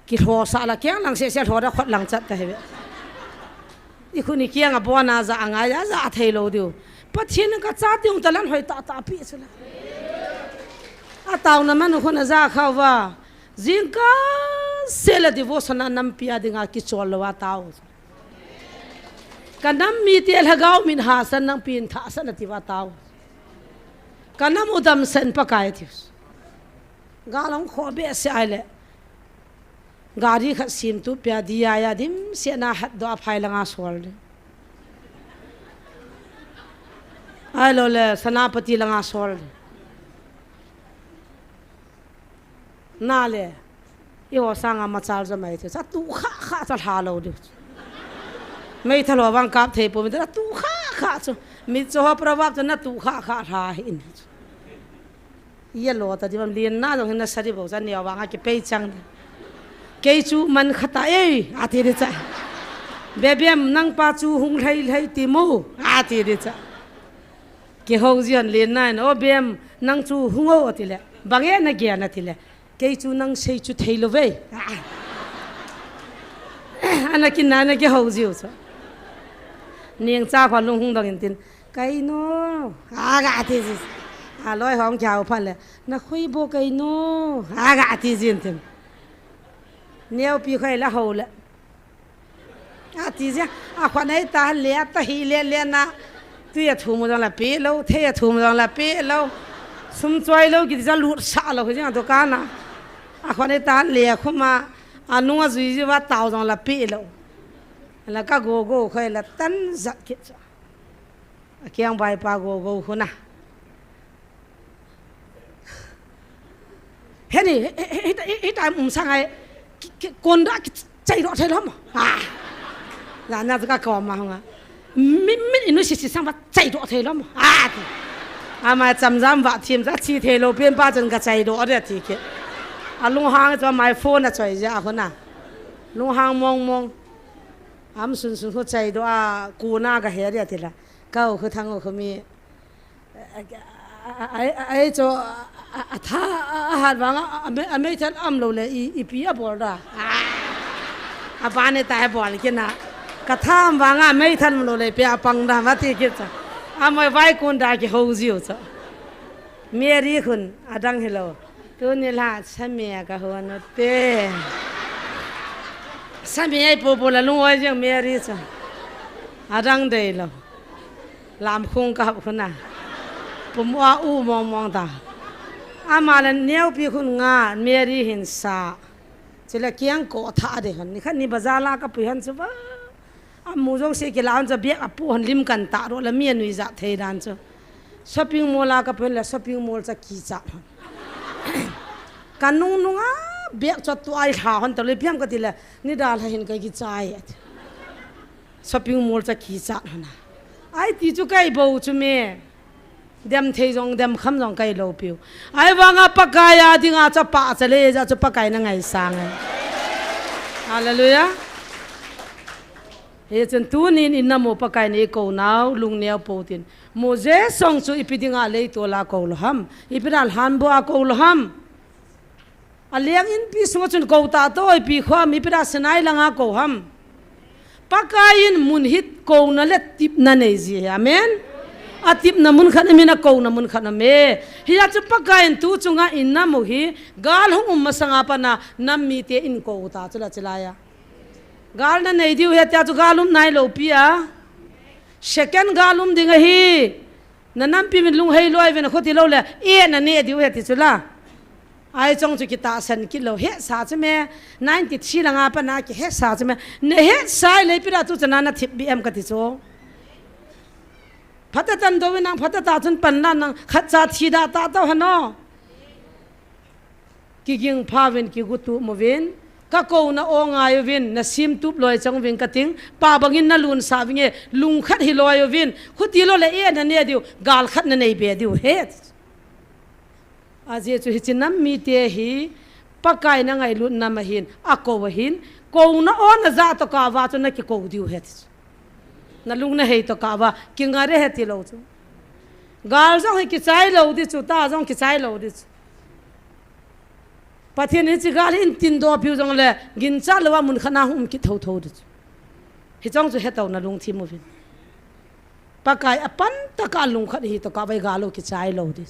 ki tho sa la kyang lang se tho da khot lang chat ta he i khuni kyang a bo na za anga ya za thei lo diu pathin ka cha tiung talan hoi ta pi sula a taw na man khuna za khaw wa jinka sela devotion nam pia dinga ki chol wa taw kanam mi tel hagaw min ha san nang pin tha san ti wa taw kanam udam sen pakai thius galang kho be se aile gari khat sim tu pya dia ya dim se na hat do phai langa sol ai lo le sanapati langa sol na le yo sanga machal za mai cha tu kha cha tha lo de mai thalo wang kap the po mi da tu kha chu mi cho prawak na tu kha tha hin ye lo ta diam lien na jong na sari bo san ya wanga ki pe chang ke chu man khata e a ti de cha bebem nang pa chu hung lai ti mo a ti de cha ke ho jian lien na no bem nang chu hungo ti le bange na gya na ti le ke chu nang sei chu thailo ve ana kin na na ke ho jiu cha niang cha kha lung hung dang tin kai no a ga ti à lôi hong chào phân là nó khui bô cây nô à gạ thì riêng thêm neo pi khay là hầu lệ à thì ra à khoan ấy ta lẹ ta hi lẹ na tuy thu một là pé lâu thế thu một là pé lâu sum choy lâu cái gì lụt xả lâu cái gì đó cả na à khoan ấy ta lẹ không mà à nung duy duy vắt tàu rằng là pé lâu là các go khay là tan giật kia kia ông bài pa go khôn à hết đi hết đại sang ai con đã chạy đó thấy lắm à là na cái cò mà không à mình nó chỉ sang bắt chạy đó thấy lắm à mà chăm chăm vợ thêm ra chi thế lâu bên ba chân cái chạy đó đấy thì cái à lung hang cho my phone là chạy ra không à lung hang mong am sun có chạy đó à cô na cái hết đấy thì là câu cứ thằng của mi ai cho tha hạt vàng mấy thân âm lâu lệ i pia bol đó à bạn này tai bol kia na cả tham vàng mấy thân lâu lệ pia pang đó mà thì kia à mấy vai con đã cái hậu diệu cho Mary kun adang hello tu ni la samia ka ho no te samia po la lu oi jeng Mary cho adang dei lo làm khung ka khun na pum wa u mong ta amalan neo pi khun nga Mary hin sa chela kyang ko tha de han ni khan ni bazala ka pi han chuwa amu jong se ke laun cha bek apu han lim kan ta ro la mi nui za thei dan chu shopping mall ka pen la shopping mall cha ki cha kanung nunga bek cha tu ai tha han to le piam ka ti la ni dal hin ka ki chai shopping mall cha ki cha na ai ti chu kai bo chu me dem thei jong dem kham jong kai lo piu ai wanga pakaya dinga cha pa cha le cha pakai na ngai sang hallelujah he chen tu nin in namo pakai ne ko naw lung neo potin mo je song chu ipidinga le to la ko lo ham ipidal han bo a ko lo ham aliang in pi so chun ko ta to pi kham ipida sanai langa ko ham pakain mun hit ko na le tip na nei ji amen atip na mun khan mina ko na mun khan me hiya chu pakain tu chunga in na mo hi gal hung masanga pa na nam mi te in ko ta chula chilaya gal na nei diu he ta chu galum nai lo pia second galum dinga hi na nam pi min lung hei loi ven khoti lo le e na ne diu he ti chula ai chong chu ki ta san ki lo he sa che me 93 langa pa na ki he sa che me ne he sai le pi ra tu chana na thip bm ka ti cho phata tan do nang phata ta chun pan na nang khat cha thi da ta to hano ki ging pha ven ki gutu mo ven ka ko na o ngai vin na sim tup loi chang vin kating pa bangin na lun sa vinge lung khat hi loi vin khuti lo le e na ne diu gal khat na nei be diu he aje chu hi chinam mi te hi pakai na ngai lun na ma hin ako hin ko na o na za to ka wa chu na ki ko diu he na lung na hei to ka wa ki ngare he ti lo chu gal jong hi ki chai lo di chu ta jong ki chai lo di pathian hi chi gal in tin do piu jong le gin cha lo wa mun khana hum ki tho tho di hi jong chu he to na lung thi mu vin pakai apan ta ka lung khat hi to ka bai galo ki chai lo di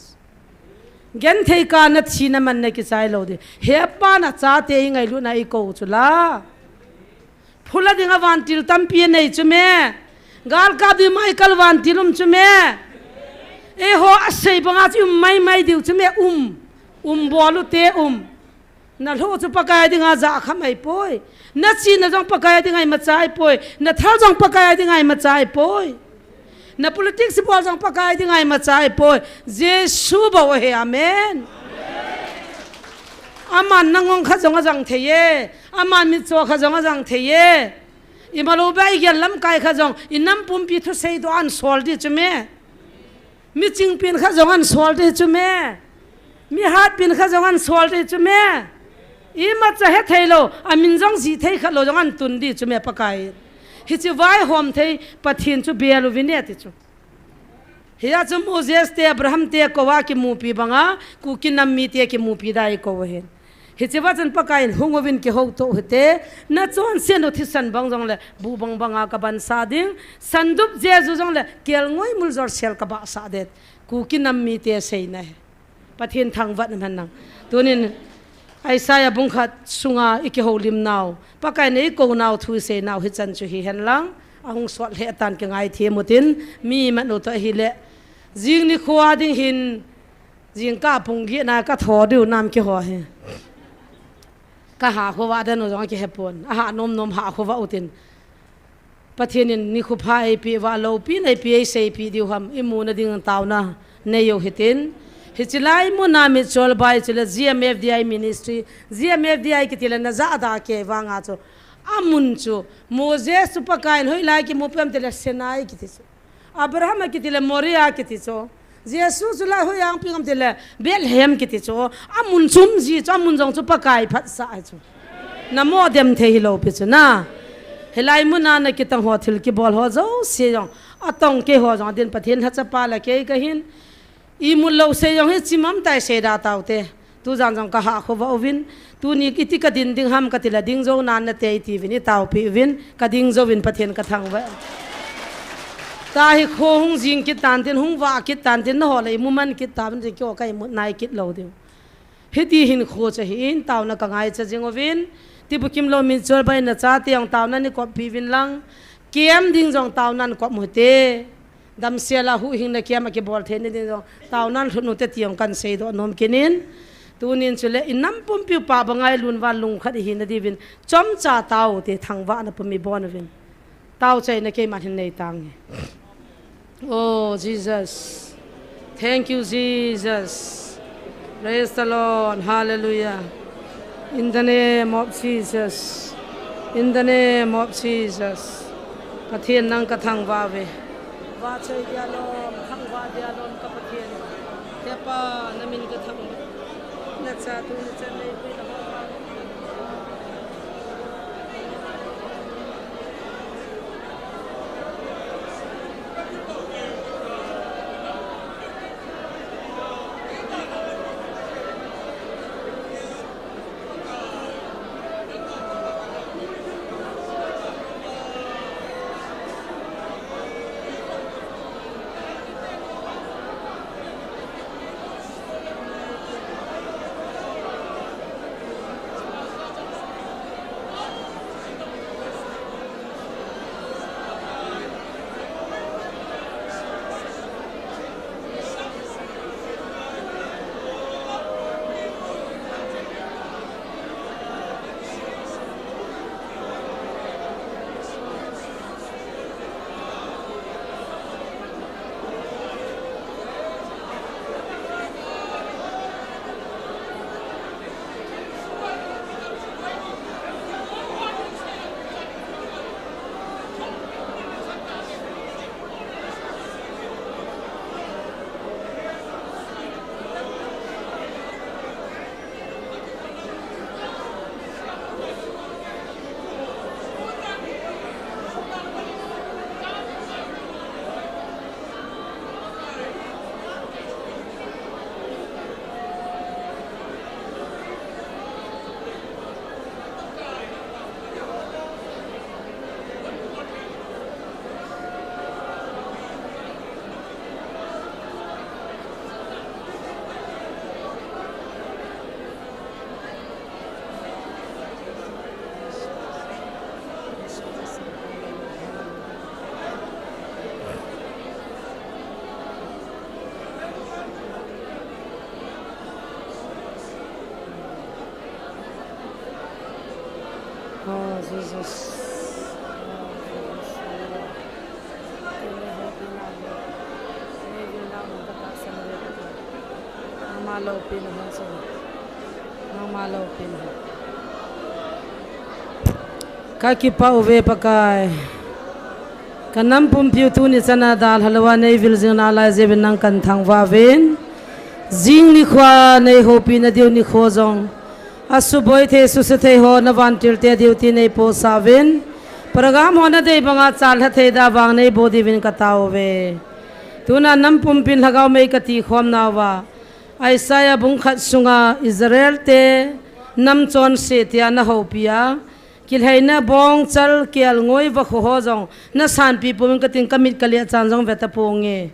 gen thei ka na thi na man na ki chai lo di he pa na cha te ngai lu na I ko chu la phula dinga van til tam pi nei chu me gal ka bi mai kal van tilum chu me e ho asei banga chu mai diu chu me bolu te na lo chu pakai dinga za khamai poi na chi na jong pakai dinga ma chai poi na thal jong pakai dinga ma chai poi na politics bol jong pakai dinga ma chai poi jesu ba he amen aman nangong kha jong jang theye aman mi cho kha jong jang theye imalo bai gel lam kai kha jong inam pum pi thu sei do an sol di chu me mi ching pin kha jong an sol di chu me mi hat pin kha jong an sol di chu me ima cha he thailo amin jong ji thei kha lo jong an tun di chu me pakai hi chu vai hom thei pathin chu belu vinet chu hiya chu Moses te Abraham te ko wa ki mu pi banga ku kinam mi te ki mu pi dai ko he hi chu wa chan pakai hungovin ki ho to hete na chon sen o thi san bang jong le bu bang banga ka ban sa ding sandup je ju jong le kel ngoi mul jor sel ka ba sa det ku kinam mi te sei na pathin thang wat man nang tunin Isaiah bung khat sunga iki holim naw pakai nei ko naw thu se naw hi chan chu hi hen lang ahung swat le tan ke ngai the mutin mi man no to hi le jing ni khwa ding hin jing ka pung gi na ka tho du nam ki ho he ka ha khwa da no jong ki hepon a ha nom ha khwa utin pathianin ni khu pha ai pi wa lo pi nei pi sei pi diu ham imu na ding taw na nei yo hitin hichilai mu na mi chol bai chile GMFDI ministry GMFDI ki tile na za da ke wanga cho amun chu Moses pakai hoi lai ki mupem tile senai ki tiso Abraham ki tile Moria ki tiso Jesus la hoi ang pingam tile Bethlehem ki tiso amun chum ji cho amun jong chu pakai phat sa chu na mo dem the hi lo pi chu na helai mu na na ki tang ho thil ki bol ho zo se jong atong ke ho jong din pathin ha cha pa la ke ka hin imul lo se yong he chimam tai se da taute tu jang jang ka ha kho wa ovin tu ni kiti ka din ding ham ka tila ding zo nan na te ti vini taw pi vin ka ding zo vin pathen ka thang wa ta hi kho hung jing ki tan tin hung wa ki tan tin ho le muman ki tam je kyo kai mu nai kit lo de he ti hin kho cha hin taw na ka ngai cha jing ovin ti bu kim lo min chol bai na cha ti ang taw na ni ko pi vin lang kem ding jong taw nan ko mu te dam siala hu hing na kiam ki bol the ni do taw nan nu te tiang kan sei do nom kinin tunin chule inam pum piu pa bangai lun wa lung khat hi na divin chom cha taw te thangwa na pumi bon vin taw chai na ke ma hin nei tang oh Jesus thank you Jesus praise the Lord hallelujah in the name of Jesus in the name of Jesus pathian nang ka thangwa ve wa chai dia lom thangwa dia lom ka pathian te pa namin ka thang na cha tu ni chen nei pi na Oh Jesus. Malo pin hanso. Malo pin. Kaki pa uve pakai. Kanam pumpiu tu ni sana dal halwa nei vil jing na la je bin nang kan thang wa ven. Jing ni khwa nei ho pi na diu ni kho jong. Asu boy the su se the ho na van til te diu ti nei po sa ven. Program ho na dei banga chal ha the da bang nei bo di vin ka taw ve. Tu na nam pumpin lagaw mai ka ti khom na wa. Isaiah bung khat sunga Israel te nam chon se tia na ho pia kil haina bong chal kial ngoi va kho ho jong na san pi pum ka ting kamit kalia chan jong veta ponge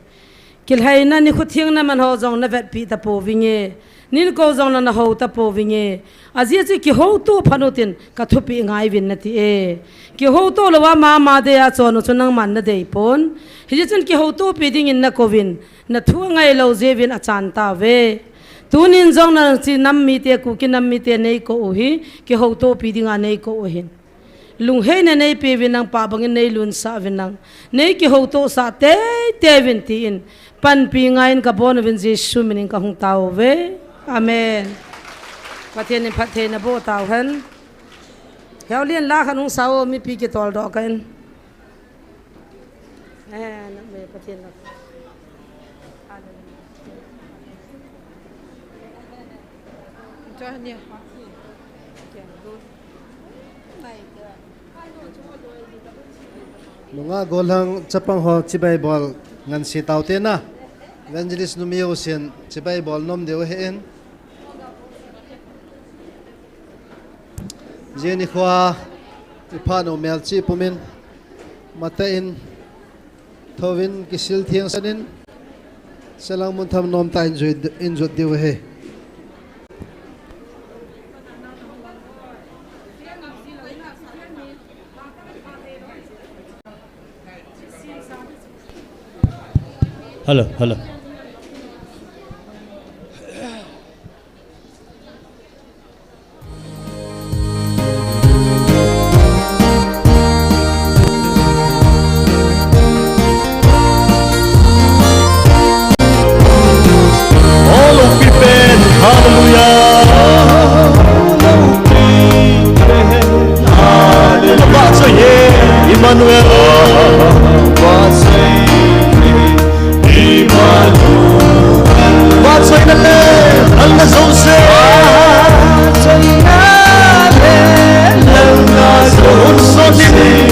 kil haina ni khuthiang na man ho jong na vet pi ta po winge nin ko jong na ho ta po winge azia chi ki ho tu phanotin ka thupi ngai win na ti e ki ho to lawa ma de ya chon chunang man na dei pon hi chen ki ho to pi ding in na kovin na thu ngai lo je win a chan ta ve tunin jong na chi nam mi te ku ki nam mi te nei ko hi ki ho to pi ding a nei ko hin lung he na nei pe win nang pa bang nei lun sa win nang nei ki ho to sa te win ti in pan pi ngai ka bon win jesu min ka hung taw ve amen pathen ni phathe na bo taw han heo lien la khanung sao mi pi ki tol do kan na me pathen la Lunga golang chapang ho chibai bol ngan si taute na evangelist numio sin chibai bol nom deu hen jeni khwa ipano melchi pumin matain thovin kisil thiang sanin selang mun tham nom ta enjoy deu he Hello.